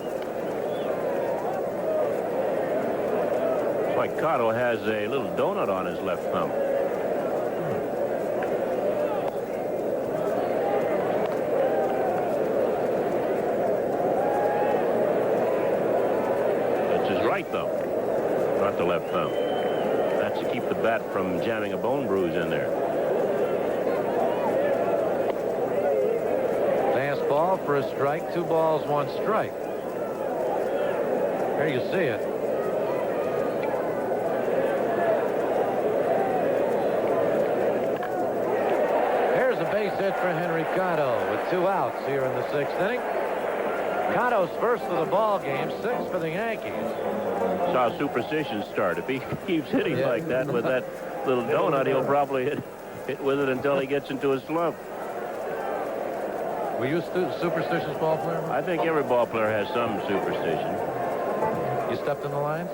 Looks like Cotto has a little donut on his left thumb. That's his right thumb, not the left thumb. That's to keep the bat from jamming a bone bruise in there. Fastball for a strike. 2 balls, 1 strike. There you see it. There's a base hit for Henry Cotto with 2 outs here in the 6th inning. Cotto's first of the ball game, 6 for the Yankees. That's how superstitions start. If he keeps hitting Yeah. like that with that little donut, he'll probably hit with it until he gets into a slump. Were you a superstitious ball player? I think every ball player has some superstition. You stepped in the lines?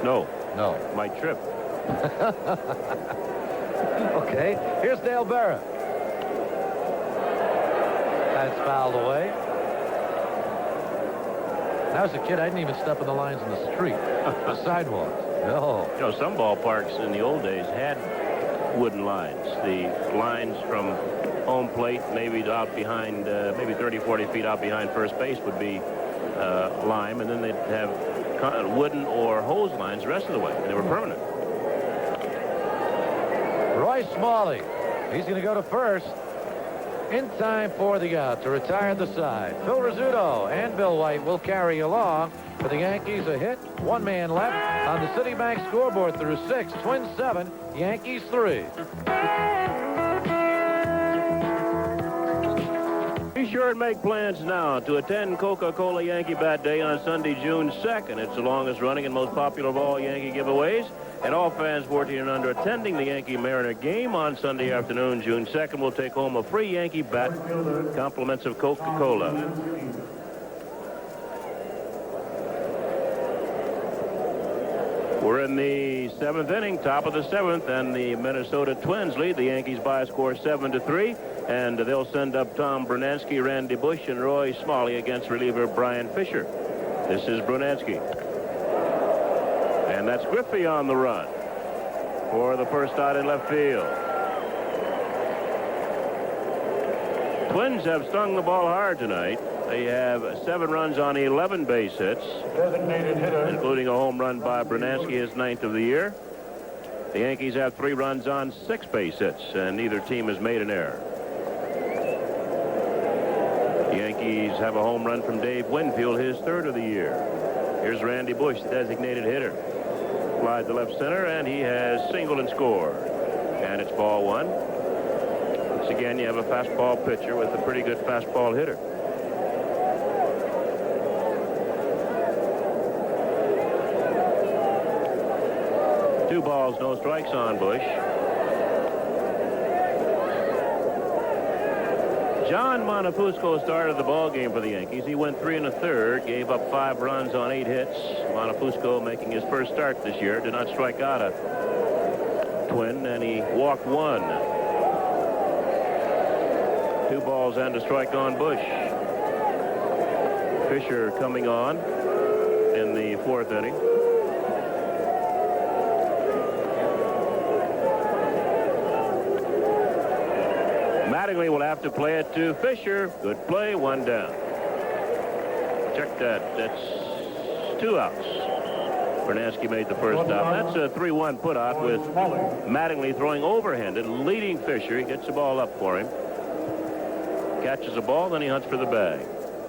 No, No. my trip. Okay. Here's Dale Berra. That's fouled away. When I was a kid, I didn't even step in the lines in the street, the sidewalks. No. You know, some ballparks in the old days had wooden lines. The lines from home plate, maybe out behind, maybe 30, 40 feet out behind first base would be lime, and then they'd have wooden or hose lines the rest of the way. They were permanent. Roy Smalley. He's going to go to first in time for the out to retire the side. Phil Rizzuto and Bill White will carry along. For the Yankees, a hit. 1 man left on the Citibank scoreboard through 6. Twins 7, Yankees 3. Be sure and make plans now to attend Coca-Cola Yankee Bat Day on Sunday, June 2nd. It's the longest running and most popular of all Yankee giveaways. And all fans 14 and under attending the Yankee Mariner game on Sunday afternoon, June 2nd, will take home a free Yankee bat, compliments of Coca-Cola. We're in the 7th inning, top of the 7th, and the Minnesota Twins lead the Yankees by a score 7-3. And they'll send up Tom Brunansky, Randy Bush, and Roy Smalley against reliever Brian Fisher. This is Brunansky. And that's Griffey on the run for the first out in left field. Twins have stung the ball hard tonight. They have 7 runs on 11 base hits, Designated hitter. including a home run by Brunansky, his 9th of the year. The Yankees have 3 runs on 6 base hits, and neither team has made an error. The Yankees have a home run from Dave Winfield, his 3rd of the year. Here's Randy Bush, the designated hitter. Flies to left center, and he has singled and scored. And it's ball 1. Once again, you have a fastball pitcher with a pretty good fastball hitter. Two balls, no strikes on Bush. John Montefusco started the ball game for the Yankees. He went 3 1/3, gave up 5 runs on 8 hits. Montefusco making his first start this year. Did not strike out a Twin, and he walked 1. 2 balls and a strike on Bush. Fisher coming on in the 4th inning. Mattingly will have to play it to Fisher. Good play, 1 down. Check that. That's 2 outs. Bernansky made the first out. That's a 3-1 put out with Mattingly throwing overhanded, leading Fisher. He gets the ball up for him. Catches the ball, then he hunts for the bag.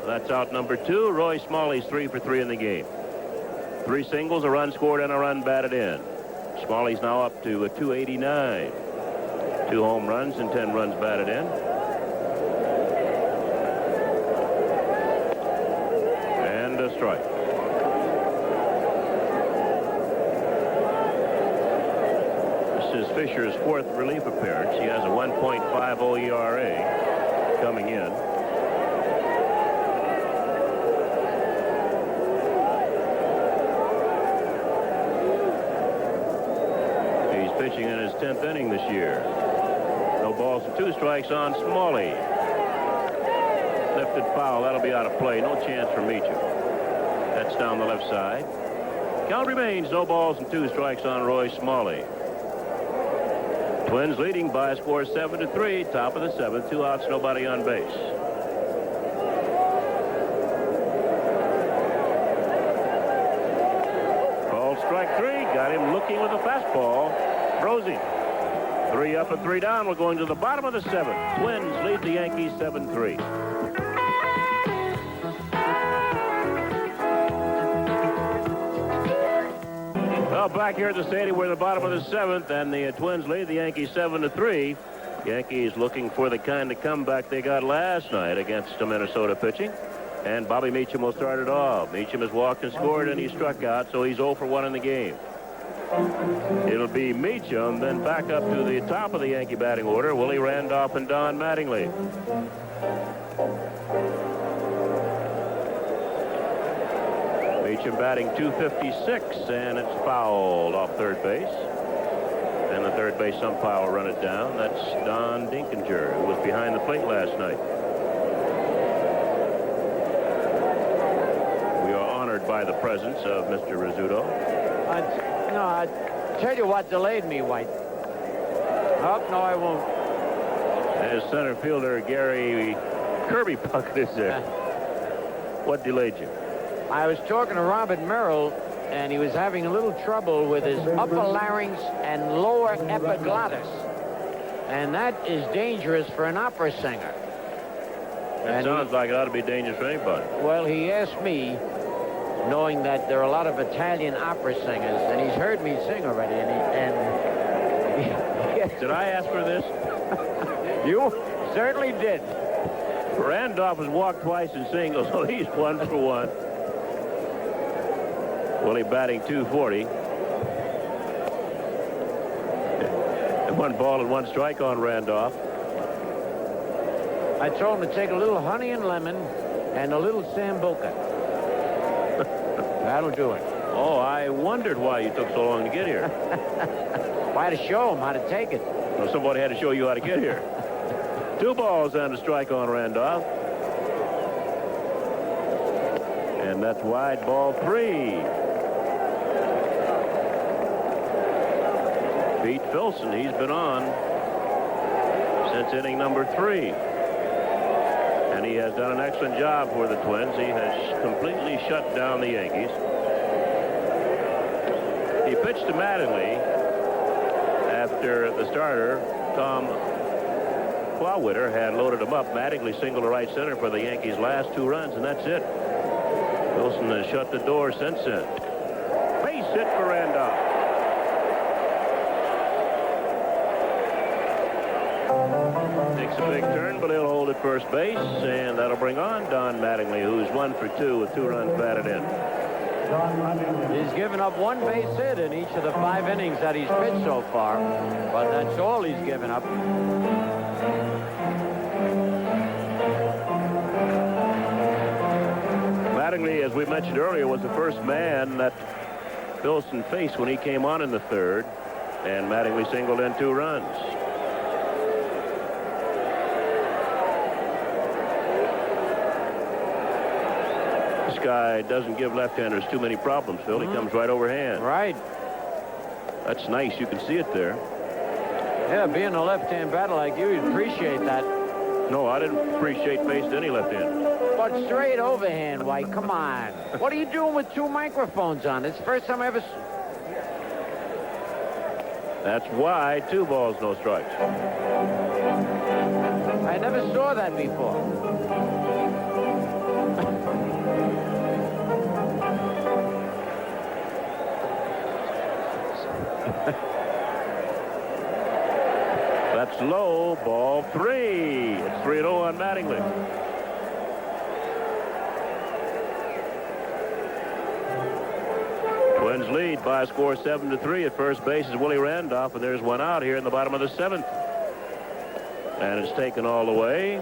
That's out number 2. Roy Smalley's 3 for 3 in the game. 3 singles, a run scored, and a run batted in. Smalley's now up to a 289. 2 home runs and 10 runs batted in. And a strike. This is Fisher's 4th relief appearance. He has a 1.50 ERA coming in. He's pitching in his 10th inning this year. No balls and 2 strikes on Smalley. Lifted foul. That'll be out of play. No chance for Meacham. That's down the left side. Count remains no balls and 2 strikes on Roy Smalley. Twins leading by a score 7-3. Top of the 7th. 2 outs, nobody on base. Called strike 3. Got him looking with a fastball. Rosie. 3 up and 3 down. We're going to the bottom of the 7th. Twins lead the Yankees 7-3. Well, back here at the stadium, we're at the bottom of the 7th, and the Twins lead the Yankees 7-3. Yankees looking for the kind of comeback they got last night against the Minnesota pitching. And Bobby Meacham will start it off. Meacham has walked and scored, and he struck out, so he's 0 for 1 in the game. It'll be Meacham, then back up to the top of the Yankee batting order, Willie Randolph and Don Mattingly. Meacham batting .256, and it's fouled off third base. And the third base umpire will run it down. That's Don Dinkinger, who was behind the plate last night. We are honored by the presence of Mr. Rizzuto. I tell you what delayed me, White. Oh, no, I won't. As center fielder Gary Kirby Puckett is there. What delayed you? I was talking to Robert Merrill, and he was having a little trouble with his upper larynx and lower epiglottis. And that is dangerous for an opera singer. It sounds like it ought to be dangerous for anybody. Well, he asked me, knowing that there are a lot of Italian opera singers, and he's heard me sing already, Did I ask for this? You certainly did. Randolph has walked twice in singles, so he's 1 for 1. Willie batting .240. And 1 ball and 1 strike on Randolph. I told him to take a little honey and lemon and a little Sambuca. That'll do it. Oh, I wondered why you took so long to get here. Why to show him how to take it. Well, somebody had to show you how to get here. 2 balls and a strike on Randolph. And that's wide, ball 3. Pete Filson, he's been on since inning number 3. And he has done an excellent job for the Twins. He has completely shut down the Yankees. He pitched to Mattingly after the starter, Tom Clawitter, had loaded him up. Mattingly singled to right center for the Yankees' last 2 runs, and that's it. Wilson has shut the door since then. Base hit for Randolph. Takes a big turn, but he'll hold at first base, and that'll bring on Don Mattingly, who's 1 for 2 with 2 runs batted in. He's given up 1 base hit in each of the 5 innings that he's pitched so far, but that's all he's given up. Mattingly, as we mentioned earlier, was the first man that Filson faced when he came on in the third, and Mattingly singled in 2 runs. This guy doesn't give left-handers too many problems, Phil. He comes right overhand. Right. That's nice. You can see it there. Yeah, being a left-hand batter like you, you'd appreciate that. No, I didn't appreciate facing any left-handers. But straight overhand, why, come on. What are you doing with 2 microphones on? It's the first time I ever... That's why 2 balls, no strikes. I never saw that before. That's low, ball 3. It's 3-0 on Mattingly. Twins lead by a score 7-3. At first base is Willie Randolph, and there's one out here in the bottom of the 7th. And it's taken all the way.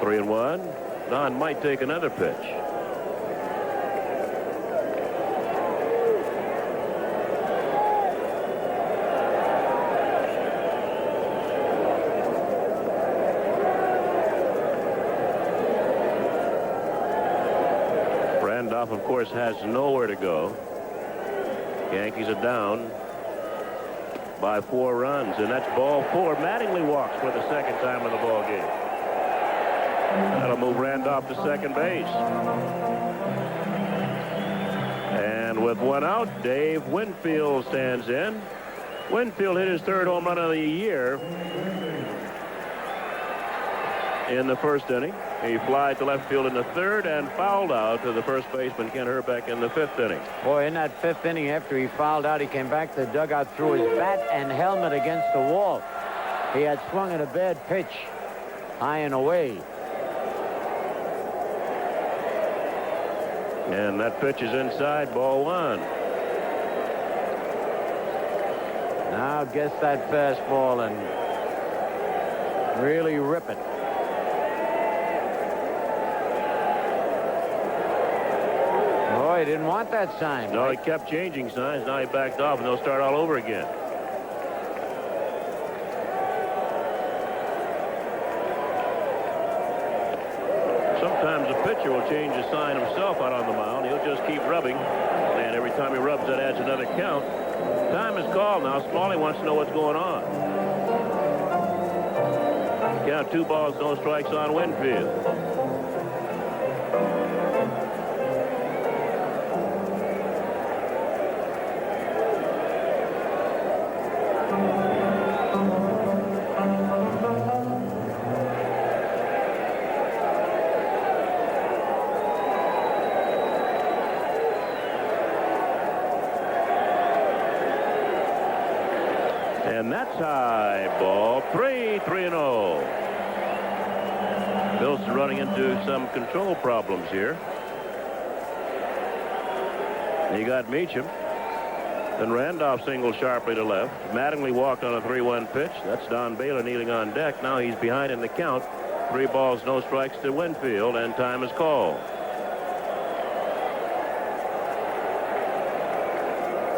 3-1. Don might take another pitch. Of course, has nowhere to go. Yankees are down by 4 runs, and that's ball 4. Mattingly walks for the second time in the ball game. That'll move Randolph to second base. And with 1 out, Dave Winfield stands in. Winfield hit his 3rd home run of the year in the 1st inning. He flied to left field in the 3rd and fouled out to the first baseman, Ken Herbeck, in the 5th inning. Boy, in that 5th inning, after he fouled out, he came back to the dugout, threw his bat and helmet against the wall. He had swung at a bad pitch, high and away. And that pitch is inside, ball 1. Now gets that fastball and really rip it. He didn't want that sign. No, he kept changing signs. Now he backed off, and they'll start all over again. Sometimes the pitcher will change the sign himself out on the mound. He'll just keep rubbing, and every time he rubs, that adds another count. Time is called now. Smalley wants to know what's going on. Count 2 balls, no strikes on Winfield. And that's high, ball 3, 3-0. Filson running into some control problems here. He got Meacham. Then Randolph singled sharply to left. Mattingly walked on a 3-1 pitch. That's Don Baylor kneeling on deck. Now he's behind in the count. 3 balls, no strikes to Winfield, and time is called.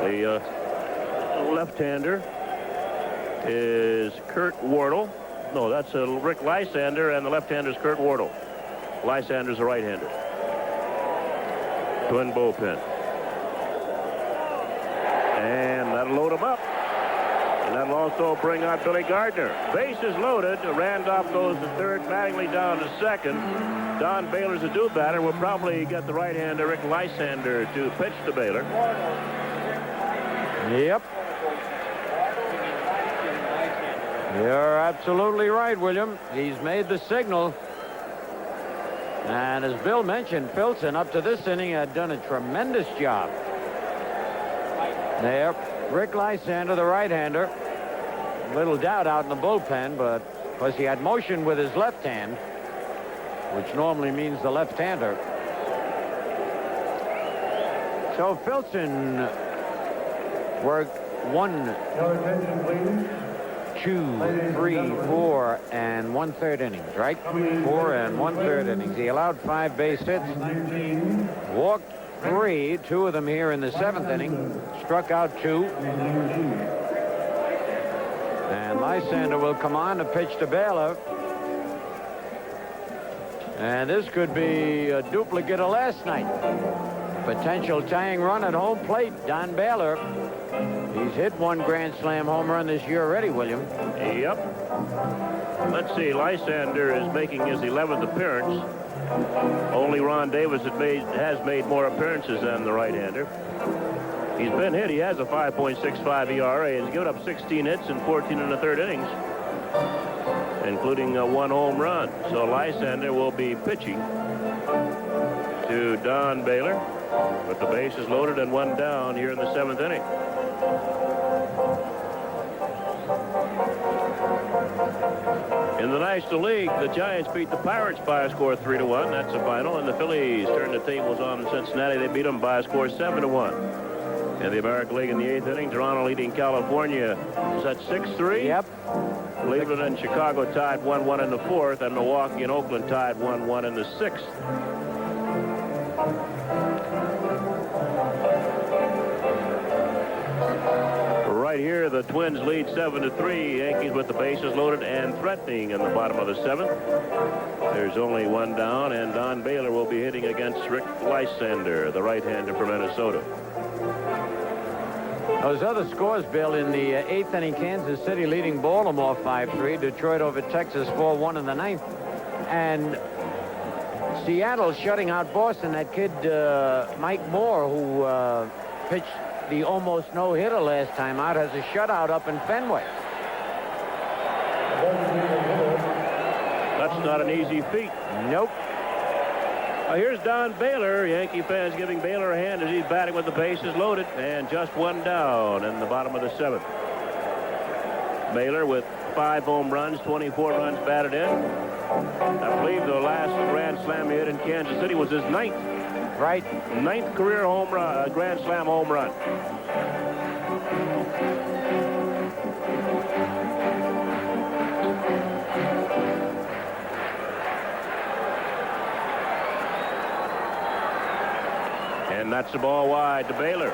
The left-hander is Kurt Wardle. No, that's Rick Lysander, and the left-hander is Kurt Wardle. Lysander's a right-hander. Twin bullpen. And that'll load him up. And that'll also bring out Billy Gardner. Bases loaded. Randolph goes to 3rd. Mattingly down to 2nd. Don Baylor's a do batter. We'll probably get the right-hander Rick Lysander to pitch to Baylor. Yep. You're absolutely right, William. He's made the signal. And as Bill mentioned, Filson up to this inning had done a tremendous job. There, Rick Lysander, the right-hander. Little doubt out in the bullpen, but because he had motion with his left hand, which normally means the left-hander. So Filson worked 1. Your attention, please. 2, 3, 4, and 1/3 innings, right? 4 and 1/3 innings. He allowed 5 base hits, walked 3, 2 of them here in the 7th inning, struck out 2. And Lysander will come on to pitch to Baylor. And this could be a duplicate of last night. Potential tying run at home plate. Don Baylor. He's hit 1 Grand Slam home run this year already, William. Yep. Let's see. Lysander is making his 11th appearance. Only Ron Davis has made more appearances than the right-hander. He's been hit. He has a 5.65 ERA. He's given up 16 hits in 14 1/3 innings, including 1 home run. So Lysander will be pitching to Don Baylor with the bases loaded and 1 down here in the 7th inning. In the National League, the Giants beat the Pirates by a score of 3-1. That's the final. And the Phillies turned the tables on Cincinnati. They beat them by a score of 7-1. In the American League in the 8th inning, Toronto leading California. Is that 6-3? Yep. Cleveland and Chicago tied 1-1 in the 4th, and Milwaukee and Oakland tied 1-1 in the 6th. Right here, the Twins lead 7-3. Yankees with the bases loaded and threatening in the bottom of the 7th. There's only 1 down, and Don Baylor will be hitting against Rick Lysander, the right-hander from Minnesota. Those other scores, Bill, in the 8th inning, Kansas City leading Baltimore 5-3. Detroit over Texas 4-1 in the 9th. And Seattle shutting out Boston. That kid, Mike Moore, who pitched the almost no-hitter last time out, has a shutout up in Fenway. That's not an easy feat. Nope. Here's Don Baylor. Yankee fans giving Baylor a hand as he's batting with the bases loaded, and just 1 down in the bottom of the 7th. Baylor with 5 home runs, 24 runs batted in. I believe the last Grand Slam he hit in Kansas City was his 9th. Right. 9th career home run, Grand Slam home run. And that's the ball wide to Baylor.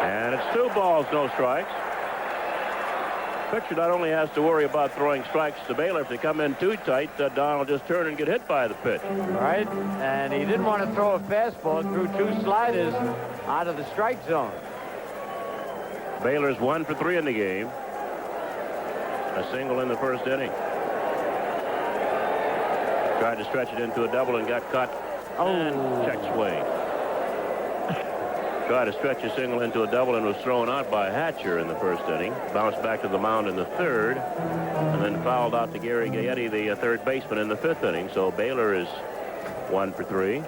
And it's 2 balls, no strikes. Pitcher not only has to worry about throwing strikes to Baylor. If they come in too tight, Don will just turn and get hit by the pitch. Right. And he didn't want to throw a fastball, threw 2 sliders out of the strike zone. Baylor's 1 for 3 in the game. A single in the 1st inning. Tried to stretch it into a double and got caught. And check swing. Tried to stretch a single into a double and was thrown out by Hatcher in the 1st inning. Bounced back to the mound in the 3rd. And then fouled out to Gary Gaetti, the 3rd baseman, in the 5th inning. So Baylor is 1 for 3.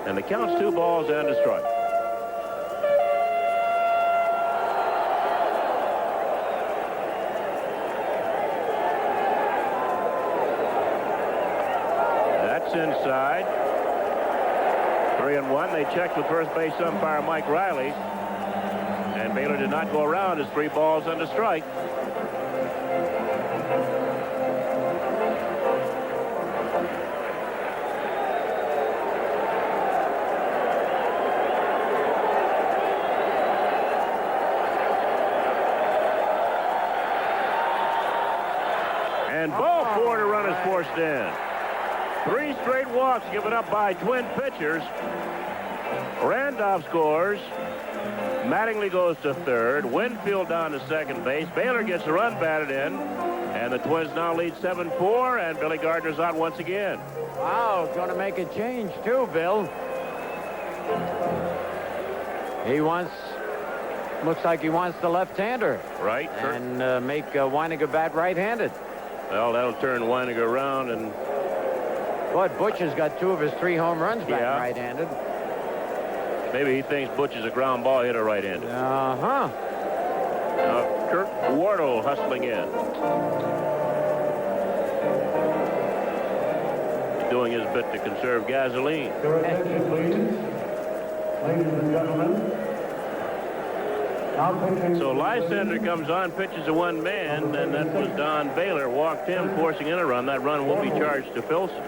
And the count's 2 balls and a strike. That's inside. 3-1. They checked with first base umpire Mike Riley. And Baylor did not go around as 3 balls and a strike. And ball 4 to run is forced in. 3 straight walks given up by Twin pitchers. Randolph scores. Mattingly goes to 3rd. Winfield down to 2nd base. Baylor gets a run batted in. And the Twins now lead 7-4. And Billy Gardner's out once again. Wow, going to make a change too, Bill. He looks like he wants the left-hander. Right. And make Weininger bat right-handed. Well, that'll turn Weininger around. And boy, Butch has got 2 of his 3 home runs back right-handed. maybe he thinks Butch is a ground ball hitter right-handed. Uh-huh. Kurt Wardle hustling in. He's doing his bit to conserve gasoline. Your attention, please. Ladies and gentlemen. Now pitching. So Lysander comes on, pitches to one man, and that was Don Baylor. Walked him, forcing in a run. That run will be charged to Filson.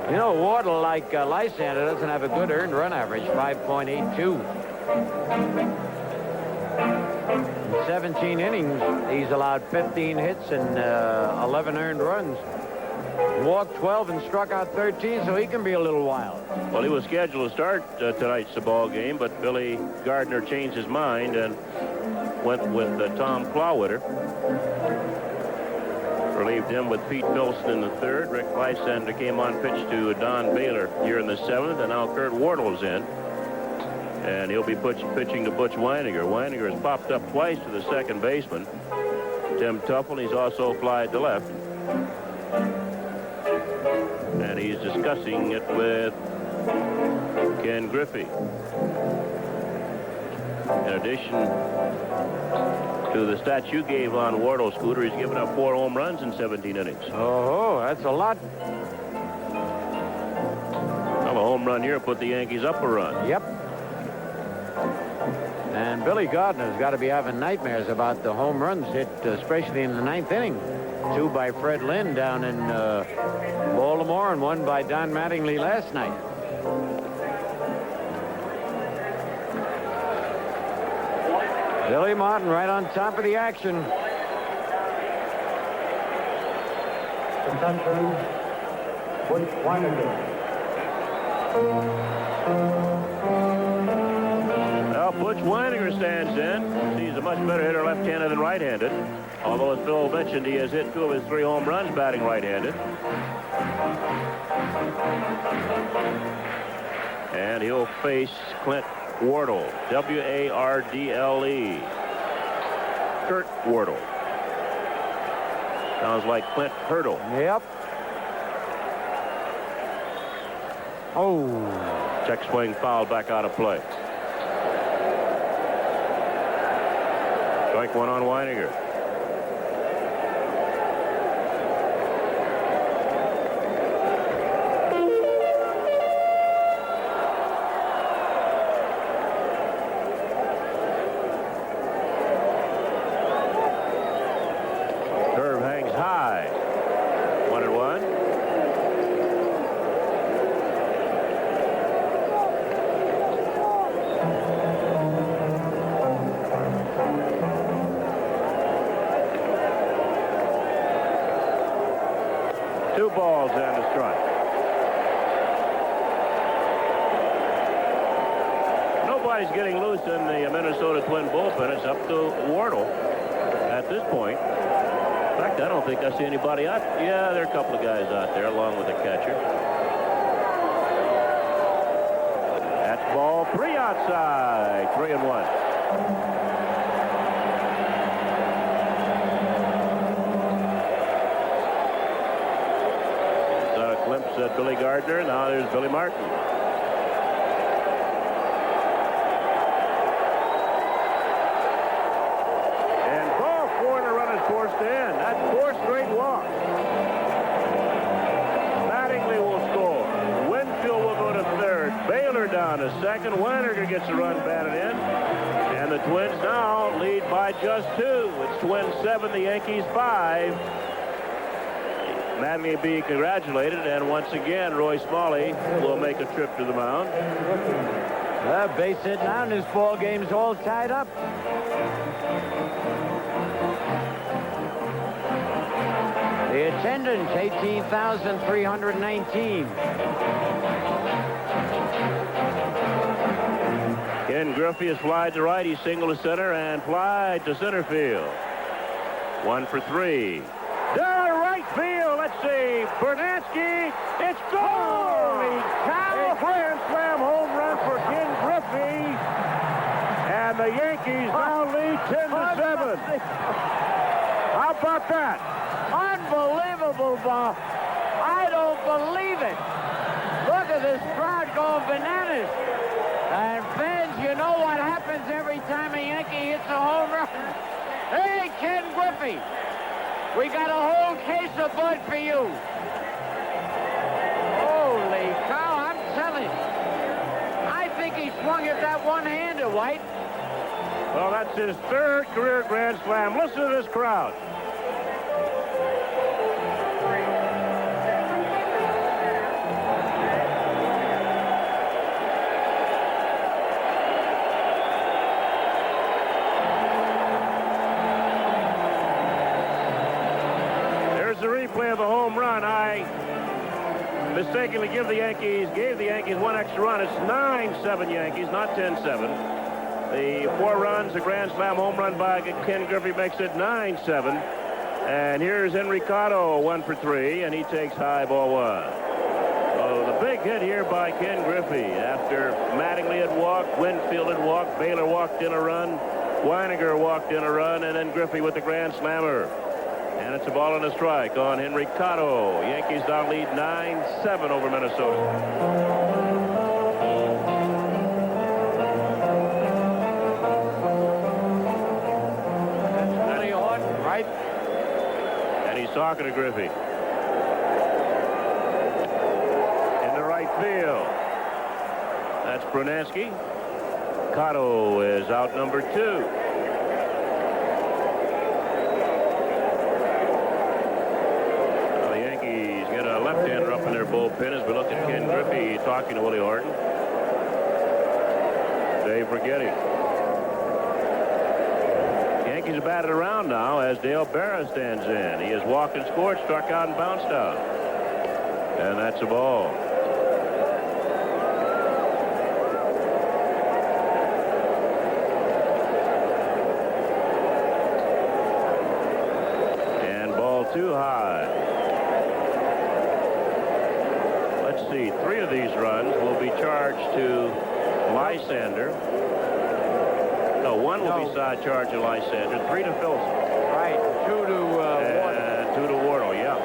You know, Wardle, like Lysander, doesn't have a good earned run average, 5.82. In 17 innings, he's allowed 15 hits and 11 earned runs. Walked 12 and struck out 13, so he can be a little wild. Well, he was scheduled to start tonight's ball game, but Billy Gardner changed his mind and went with Tom Clawwitter. Relieved him with Pete Filson in the third. Rick Lysander came on, pitch to Don Baylor here in the seventh, and now Kurt Wardle's in. And he'll be pitching to Butch Weininger. Weininger has popped up twice to the second baseman, Tim Tuffle. He's also flied to left. And he's discussing it with Ken Griffey. In addition to the stats you gave on Wardle, Scooter, he's given up 4 home runs in 17 innings. Oh, that's a lot. Well, a home run here put the Yankees up a run. Yep. And Billy Gardner's got to be having nightmares about the home runs hit, especially in the 9th inning. 2 by Fred Lynn down in Baltimore and 1 by Don Mattingly last night. Billy Martin right on top of the action. Attention. Butch Weininger. Well, Butch Weininger stands in. He's a much better hitter left-handed than right-handed. Although, as Phil mentioned, he has hit 2 of his 3 home runs batting right-handed. And he'll face Clint Wardle, W-A-R-D-L-E. Kurt Wardle. Sounds like Clint Hurdle. Yep. Oh. Check swing foul back out of play. Strike 1 on Weininger. Curve hangs high. 1-1. Two balls and a strike. Nobody's getting loose in the Minnesota Twin bullpen. It's up to Wardle at this point. In fact, I don't think I see anybody out. Yeah, there are a couple of guys out there along with the catcher. That's ball 3 outside. 3-1. Glimpse at Billy Gardner. Now there's Billy Martin. And ball 4 and a run is forced in. That's 4 straight walks. Mattingly will score. Winfield will go to third. Baylor down to second. Weininger gets a run batted in. And the Twins now lead by just 2. It's Twins 7, the Yankees 5. Mattingly being congratulated, and once again, Roy Smalley will make a trip to the mound. Base hit now, and this ball game's all tied up. The attendance, 18,319. Ken Griffey has flied to right. He singled to center and flied to center field. 1 for 3. Down right field. Let's see. Bernansky. It's gone. Holy cow. A grand slam home run for Ken Griffey. And the Yankees now lead 10-7. How about that? Unbelievable, Bob. I don't believe it. Look look at this crowd going bananas. And fans, you know what happens every time a Yankee hits a home run. Hey, Ken Griffey, we got a whole case of Bud for you. Holy cow, I'm telling you. I think he swung at that one-hander, White. Well, that's his third career grand slam. Listen to this crowd. There's the replay of the home run. I mistakenly gave the Yankees one extra run. It's 9-7 Yankees, not 10-7. The 4 runs, a grand slam home run by Ken Griffey makes it 9-7. And here's Henry Cotto, 1 for 3, and he takes high ball 1. So the big hit here by Ken Griffey after Mattingly had walked, Winfield had walked, Baylor walked in a run, Weiniger walked in a run, and then Griffey with the grand slammer. And it's a ball and a strike on Henry Cotto. Yankees now lead 9-7 over Minnesota. Talking to Griffey. In the right field. That's Brunansky. Cotto is out number 2. Well, the Yankees get a left-hander up in their bullpen as we look at Ken Griffey talking to Willie Horton. Dave Rigetti. Yankees are batted around now as Dale Berra stands in. He has walked and scored, struck out and bounced out. And that's a ball. And ball 2 high. Let's see, 3 of these runs will be charged to Lysander. No, 1 will be side charge to Lysander, 3 to Filson. Right, 2 to Wardle. 2 to Wardle, yeah.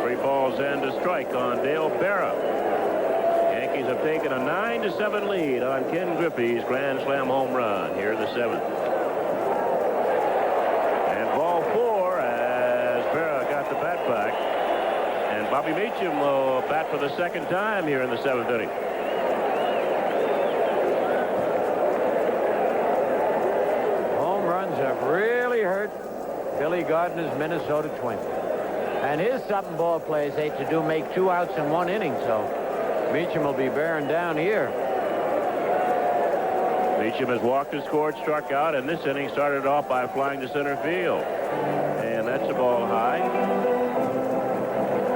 Three balls and a strike on Dale Berra. Yankees have taken a 9-7 lead on Ken Griffey's grand slam home run here in the 7th. And ball 4 as Berra got the bat back. And Bobby Meacham will bat for the 2nd time here in the 7th inning. Home runs have really hurt Billy Gardner's Minnesota Twins. And here's something ball players hate to do, make 2 outs in 1 inning. So Meacham will be bearing down here. Meacham has walked and scored, struck out, and this inning started off by flying to center field. And that's a ball high.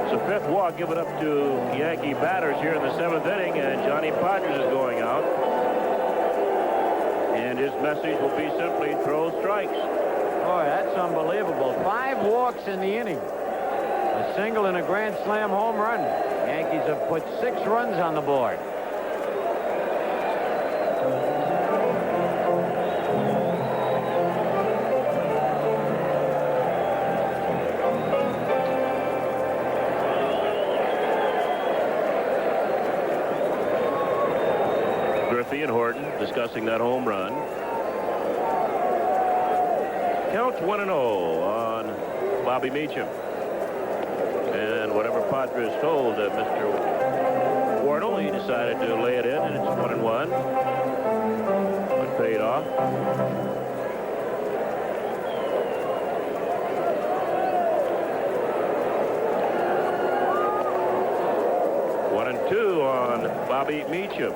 It's the 5th walk given up to Yankee batters here in the 7th inning, and Johnny Podgers is going out. And his message will be simply throw strikes. Boy, that's unbelievable. 5 walks in the inning. A single and a grand slam home run. Yankees have put 6 runs on the board. Griffey and Horton discussing that home run. Counts 1-0 on Bobby Meacham. And whatever Padres told Mr. Wardle, he decided to lay it in, and it's 1-1. It paid off. One and 2 on Bobby Meacham.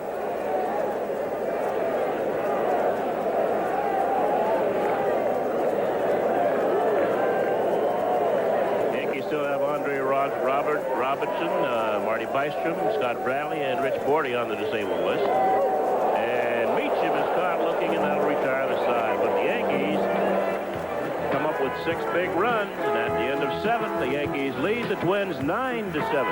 Robertson, Marty Bystrom, Scott Bradley, and Rich Bordy on the disabled list. And Meacham is caught looking, and that'll retire the side. But the Yankees come up with 6 big runs, and at the end of 7, the Yankees lead the Twins 9-7.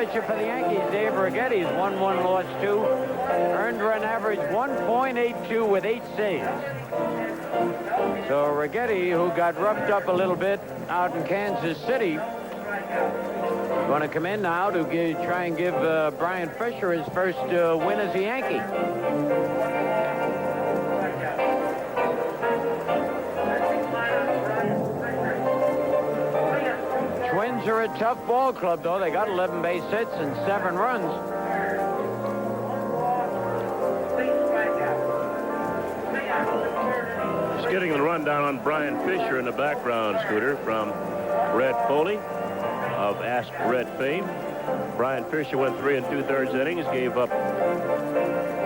pitcher for the Yankees, Dave Righetti, is 1-1, lost 2. Earned run average 1.82 with 8 saves. So Righetti, who got roughed up a little bit out in Kansas City, going to come in now to try and give Brian Fisher his first win as a Yankee. Twins are a tough ball club, though. They got 11 base hits and 7 runs. Just getting the rundown on Brian Fisher in the background, Scooter, from Red Foley of Ask Red fame. Brian Fisher went 3 2/3 innings, gave up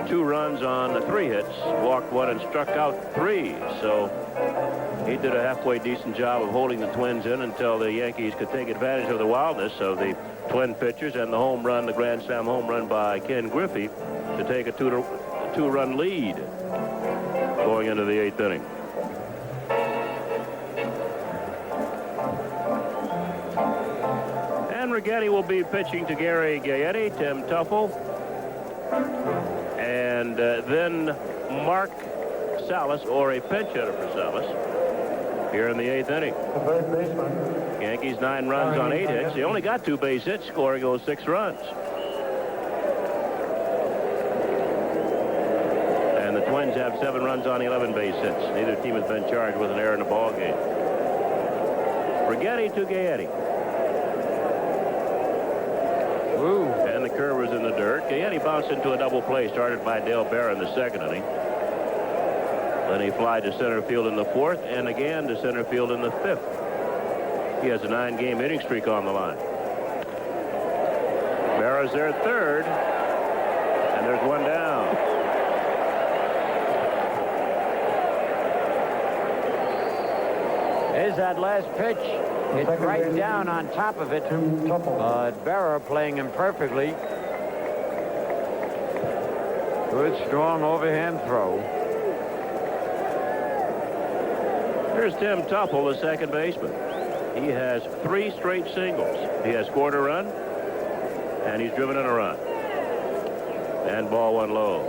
2 runs on 3 hits, walked 1 and struck out 3. So he did a halfway decent job of holding the Twins in until the Yankees could take advantage of the wildness of the Twin pitchers and the home run, the Grand Slam home run by Ken Griffey, to take a 2-run lead going into the 8th inning. And Righetti will be pitching to Gary Gaetti, Tim Tuffle, and then Mark Salas, or a pinch hitter for Salas, here in the 8th inning. The third baseman. Yankees 9 runs on 8 hits. They only got 2 base hits, scoring those 6 runs. And the Twins have 7 runs on 11 base hits. Neither team has been charged with an error in the ball game. Righetti to Gaetti. Ooh. And the curve was in the dirt. Gaetti bounced into a double play started by Dale Bear in the 2nd inning. Then he flied to center field in the 4th and again to center field in the 5th. He has a 9-game inning streak on the line. Berra's there at 3rd, and there's 1 down. There's that last pitch. It's right down on top of it. Tim Tuffle. Berra playing him perfectly. Good, strong overhand throw. Here's Tim Tuffle, the 2nd baseman. He has 3 straight singles. He has scored a run, and he's driven in a run. And ball 1 low.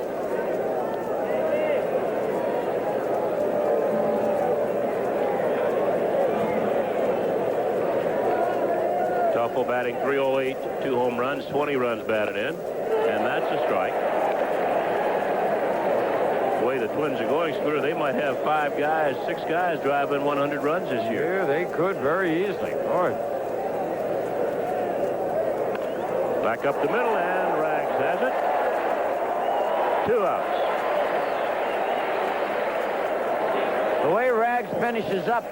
Tuffle batting .308, 2 home runs, 20 runs batted in, and that's a strike. The way the Twins are going, Scooter, they might have 5 guys, 6 guys driving 100 runs this year. Yeah, they could very easily. Lord. Back up the middle, and Rags has it. 2 outs. The way Rags finishes up,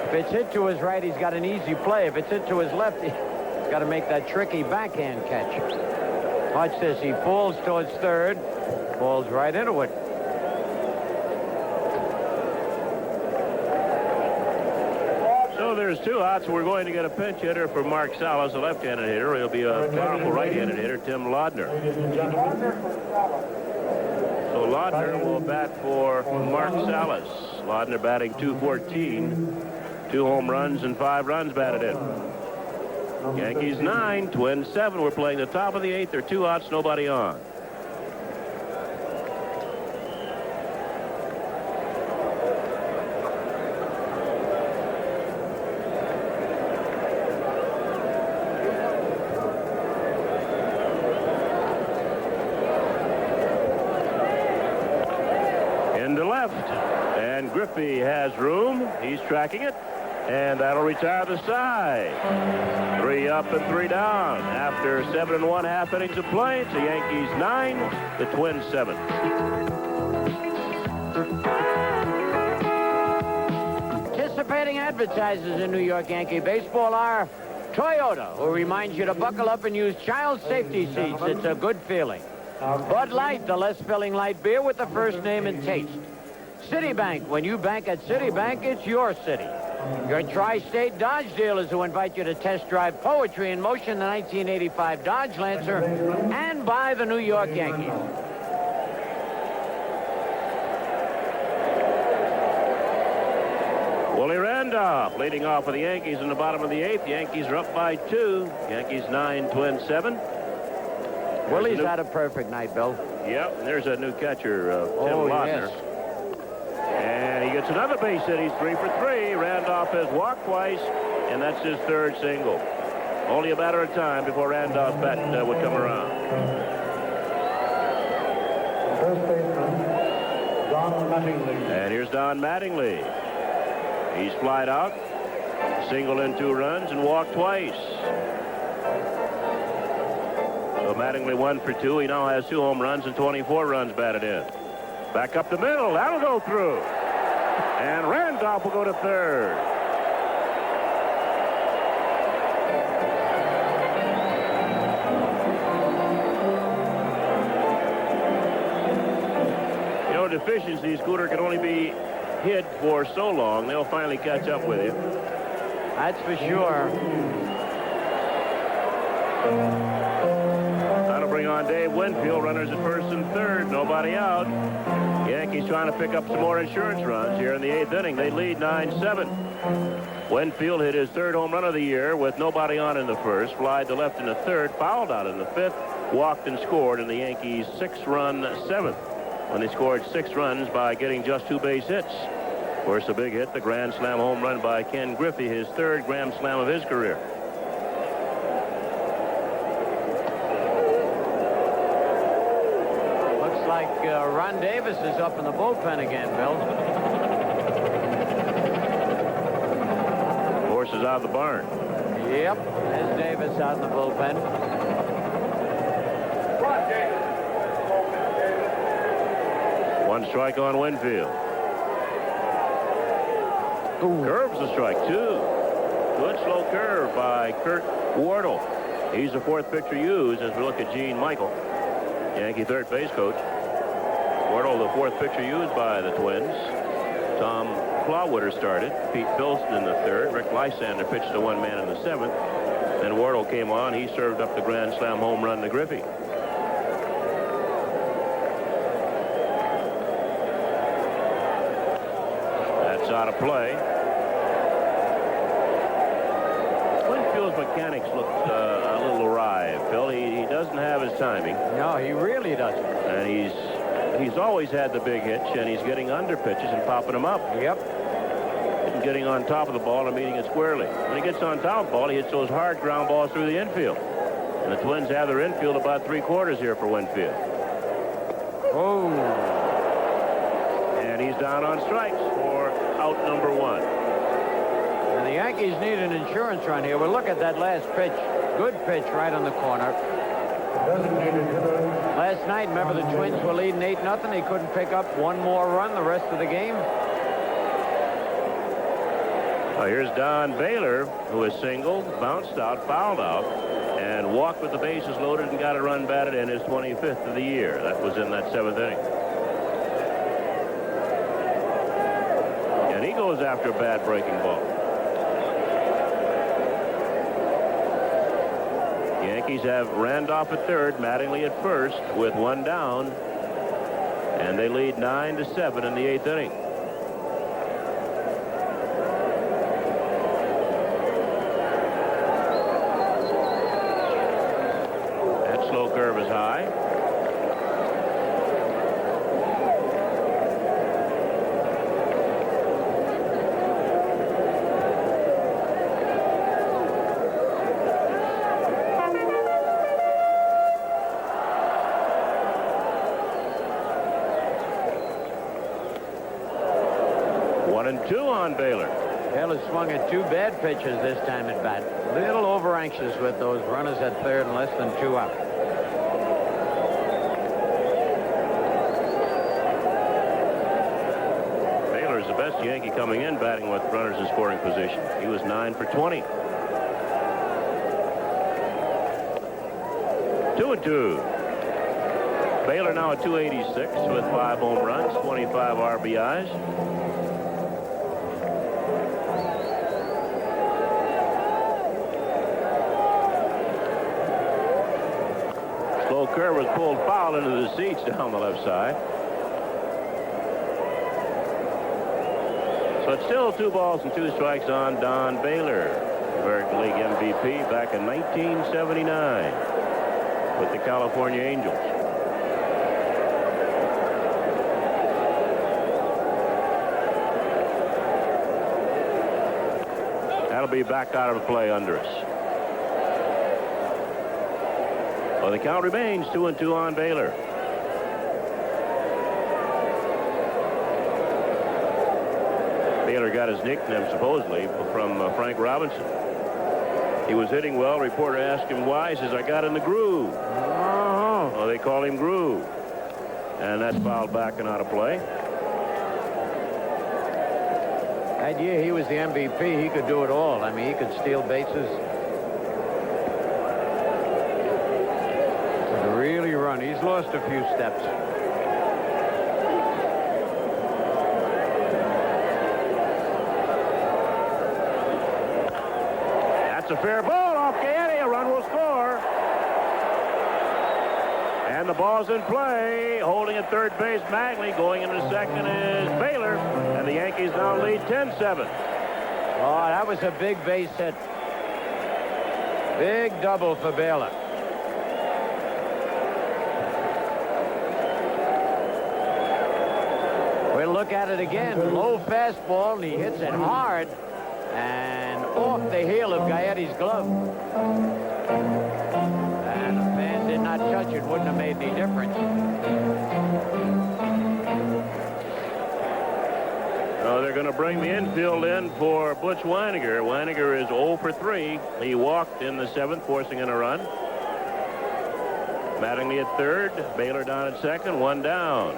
if it's hit to his right, he's got an easy play. If it's hit to his left, he's got to make that tricky backhand catch. Watch this. He falls towards 3rd, falls right into it. So there's 2 outs. We're going to get a pinch hitter for Mark Salas, a left-handed hitter. He'll be a powerful right-handed hitter, Tim Laudner. Ladies and gentlemen. So Laudner will bat for Mark Salas. Laudner batting .214, 2 home runs and 5 runs batted in. Yankees 9, Twins 7. We're playing the top of the 8th. There are 2 outs, nobody on. Into left, and Griffey has room. He's tracking it, and that'll retire the side. 3 up and 3 down. After 7 1/2 innings of play, it's the Yankees 9, the Twins 7. Participating advertisers in New York Yankee baseball are Toyota, who reminds you to buckle up and use child safety seats. It's a good feeling. Bud Light, the less filling light beer with the first name and taste. Citibank, when you bank at Citibank, it's your city. Your tri-state Dodge dealers who invite you to test drive Poetry in Motion, the 1985 Dodge Lancer, and buy the New York Yankees. Willie Wren Randolph leading off for the Yankees in the bottom of the 8th. Yankees are up by 2. Yankees 9, Twins 7. Willie's had a perfect night, Bill. Yep, and there's a new catcher, Tim Oh, Lautner. yes. And he gets another base hit. He's 3 for 3. Randolph has walked twice, and that's his 3rd single. Only a matter of time before Randolph's bat would come around. First baseman, Don Mattingly. And here's Don Mattingly. He's flied out, singled in 2 runs, and walked twice. So Mattingly 1 for 2. He now has 2 home runs and 24 runs batted in. Back up the middle. That'll go through. And Randolph will go to 3rd. You know, deficiency, Scooter, can only be hid for so long. They'll finally catch up with you. That's for sure. That'll bring on Dave Winfield. Runners at 1st and 3rd. Nobody out. Yankees trying to pick up some more insurance runs here in the 8th inning. They lead 9-7. Winfield hit his 3rd home run of the year with nobody on in the 1st. Flied to left in the 3rd. Fouled out in the 5th. Walked and scored in the Yankees' 6-run 7th. When they scored 6 runs by getting just 2 base hits. Of course, a big hit, the grand slam home run by Ken Griffey, his 3rd grand slam of his career. Looks like Ron Davis is up in the bullpen again, Bill. Horse is out of the barn. Yep, there's Davis out in the bullpen. One strike on Winfield. Curves the strike, 2. Good slow curve by Kurt Wardle. He's the 4th pitcher used as we look at Gene Michael, Yankee 3rd base coach. Wardle, the 4th pitcher used by the Twins. Tom Clawwooder started. Pete Bilson in the 3rd. Rick Lysander pitched to one man in the 7th. Then Wardle came on. He served up the grand slam home run to Griffey. That's out of play. Winfield's mechanics look a little awry, Phil. He doesn't have his timing. No, he really doesn't. And he's always had the big hitch, and he's getting under pitches and popping them up. Yep. And getting on top of the ball and meeting it squarely. When he gets on top of the ball, he hits those hard ground balls through the infield. And the Twins have their infield about 3/4 here for Winfield. Oh. And he's down on strikes for out number 1. And the Yankees need an insurance run here. Well, look at that last pitch. Good pitch right on the corner. Designated hitter, Last night, remember the Twins were leading 8-0. They couldn't pick up one more run the rest of the game. Here's Don Baylor, who is singled, bounced out, fouled out, and walked with the bases loaded and got a run batted in, his 25th of the year. That was in that 7th inning. And he goes after a bad breaking ball. Yankees have Randolph at 3rd, Mattingly at 1st with 1 down, and they lead 9-7 in the 8th inning. That slow curve is high. And 2 on Baylor. Taylor swung at 2 bad pitches this time at bat. A little over anxious with those runners at 3rd and less than 2 out. Baylor is the best Yankee coming in batting with runners in scoring position. He was 9 for 20. 2-2. Baylor now at 286 with 5 home runs, 25 RBIs. Curve was pulled foul into the seats down the left side. But still 2 balls and 2 strikes on Don Baylor, American League MVP back in 1979 with the California Angels. That'll be back out of play under us. Well, the count remains 2-2 on Baylor. Baylor got his nickname supposedly from Frank Robinson. He was hitting well. Reporter asked him why. He says, I got in the groove. Oh. Well, they call him Groove. And that's fouled back and out of play. That year he was the MVP. He could do it all. I mean, he could steal bases. Could really run. He's lost a few steps. That's a fair ball off Gaetti. A run will score. And the ball's in play. Holding at third base, Magley. Going into second is Baylor. And the Yankees now lead 10-7. Oh, that was a big base hit. Big double for Baylor. We'll look at it again. Low fastball, and he hits it hard. And off the heel of Gaetti's glove. And the fans did not touch it. Wouldn't have made any difference. They're going to bring the infield in for Butch Weininger. Weininger is 0 for 3. He walked in the 7th, forcing in a run. Mattingly at third. Baylor down at second. 1 down.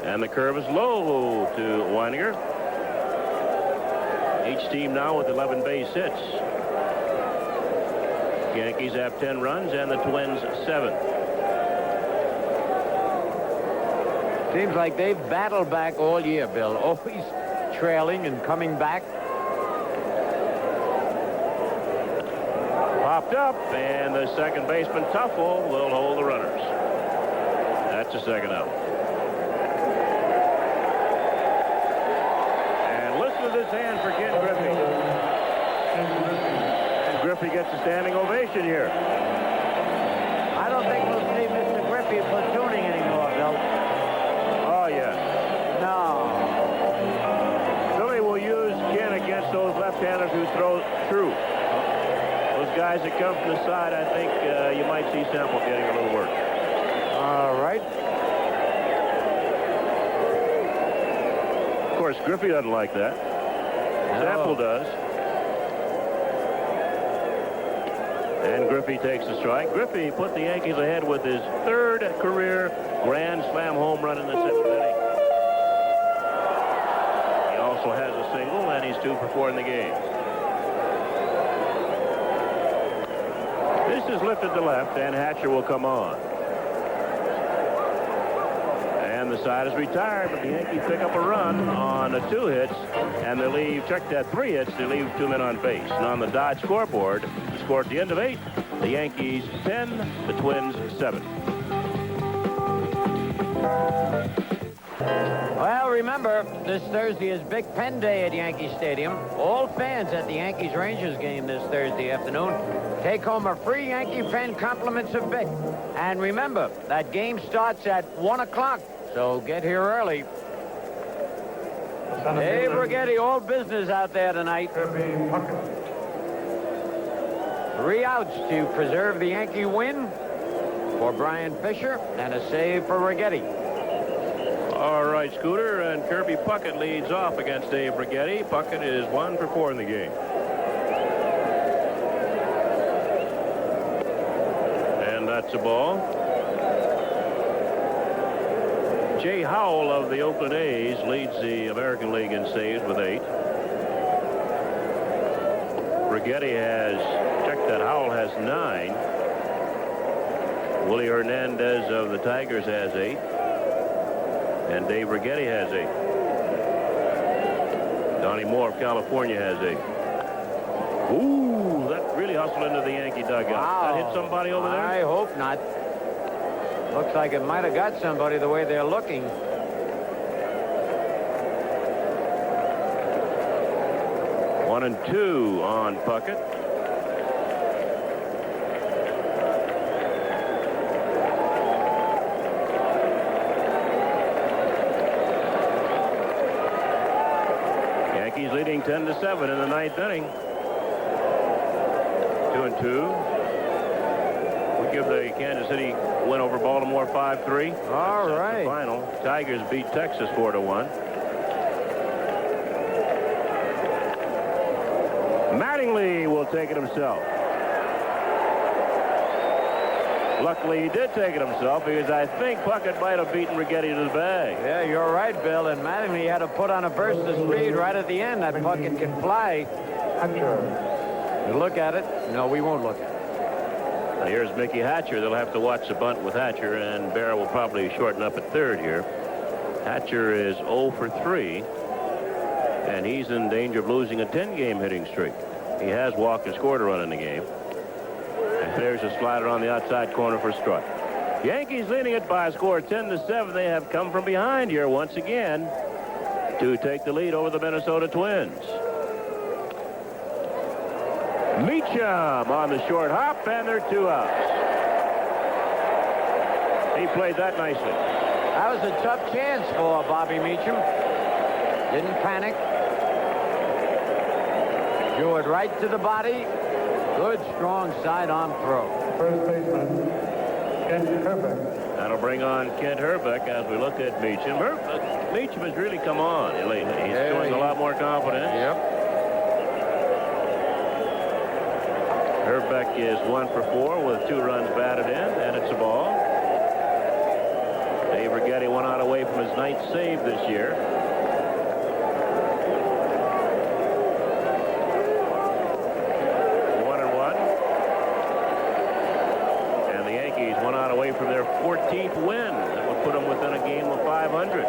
And the curve is low to Weininger. Each team now with 11 base hits. Yankees have 10 runs and the Twins 7. Seems like they've battled back all year, Bill. Always trailing and coming back. Popped up, and the second baseman, Tuffle, will hold the runners. That's a second out. And listen to this hand for Ken Griffey. And Griffey gets a standing ovation here. I don't think we'll see Mr. Griffey platooning anymore, Bill. Oh, yeah. No. Billy will use Ken against those left-handers who throw through. Those guys that come from the side, I think you might see Sample getting a little work. All right. Of course, Griffey doesn't like that. Sample does. And Griffey takes the strike. Griffey put the Yankees ahead with his 3rd career grand slam home run in the 7th inning. He also has a single, and he's 2 for 4 in the game. This is lifted to left, and Hatcher will come on. And the side is retired, but the Yankees pick up a run on 2 hits, and they leave, check that, 3 hits, they leave 2 men on base. And on the Dodge scoreboard, the score at the end of 8, the Yankees 10, the Twins 7. Well, remember, this Thursday is Big Pen Day at Yankee Stadium. All fans at the Yankees-Rangers game this Thursday afternoon take home a free Yankee pen compliments of Bic. And remember, that game starts at 1 o'clock, so get here early. Dave Righetti, all business out there tonight. Kirby Puckett. 3 outs to preserve the Yankee win for Brian Fisher, and a save for Righetti. All right, Scooter, and Kirby Puckett leads off against Dave Righetti. Puckett is 1 for 4 in the game. And that's a ball. Jay Howell of the Oakland A's leads the American League in saves with 8. Righetti has, check that, Howell has 9. Willie Hernandez of the Tigers has 8. And Dave Righetti has 8. Donnie Moore of California has 8. Ooh, that really hustled into the Yankee dugout. Wow. That hit somebody over there? I hope not. Looks like it might have got somebody the way they're looking. 1-2 on Puckett. Yankees leading 10-7 in the ninth inning. 2-2. We give the Kansas City win over Baltimore 5-3. All That's right. the final. Tigers beat Texas 4-1. Mattingly will take it himself. Luckily, he did take it himself because I think Puckett might have beaten Righetti to the bag. Yeah, you're right, Bill. And Mattingly had to put on a burst of speed right at the end. That Puckett can fly. Hatcher. You look at it. No, we won't look at it. Now here's Mickey Hatcher. They'll have to watch the bunt with Hatcher, and Berra will probably shorten up at third here. Hatcher is 0 for 3, and he's in danger of losing a 10-game hitting streak. He has walked and scored a run in the game. And there's a slider on the outside corner for a strike. Yankees leading it by a score of 10-7. They have come from behind here once again to take the lead over the Minnesota Twins. Meacham on the short hop, and they're 2 outs. He played that nicely. That was a tough chance for Bobby Meacham. Didn't panic. Drew it right to the body. Good, strong sidearm throw. First baseman, Kent Herbeck. That'll bring on Kent Herbeck as we look at Meacham. Meacham has really come on lately. He's showing a lot more confidence. Yep. Herbeck is 1 for 4 with 2 runs batted in, and it's a ball. Dave Righetti 1 out away from his 9th save this year. From their 14th win. That would put them within a game of 500.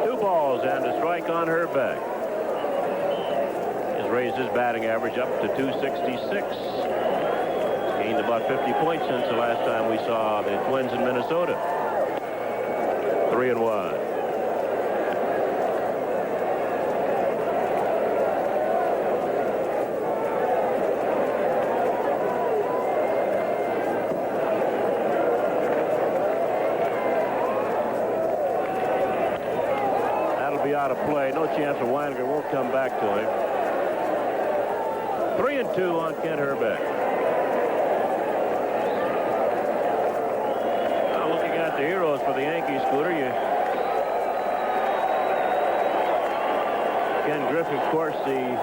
Two balls and a strike on Herbeck. Has raised his batting average up to 266. Gained about 50 points since the last time we saw the Twins in Minnesota. 3-1. Out of play. No chance of Weininger won't come back to him. 3-2 on Kent Herbeck. Now looking at the heroes for the Yankees, Scooter, Ken Griffey, of course, the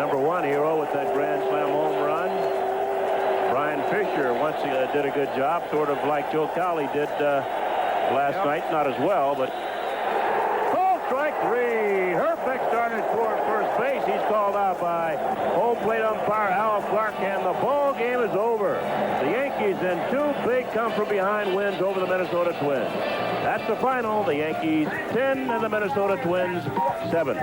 #1 hero with that grand slam home run. Brian Fisher once did a good job, sort of like Joe Cowley did last night. Not as well, but strike 3. Herbeck started toward first base. He's called out by home plate umpire Al Clark, and the ball game is over. The Yankees in 2 big come-from-behind wins over the Minnesota Twins. That's the final. The Yankees 10 and the Minnesota Twins 7.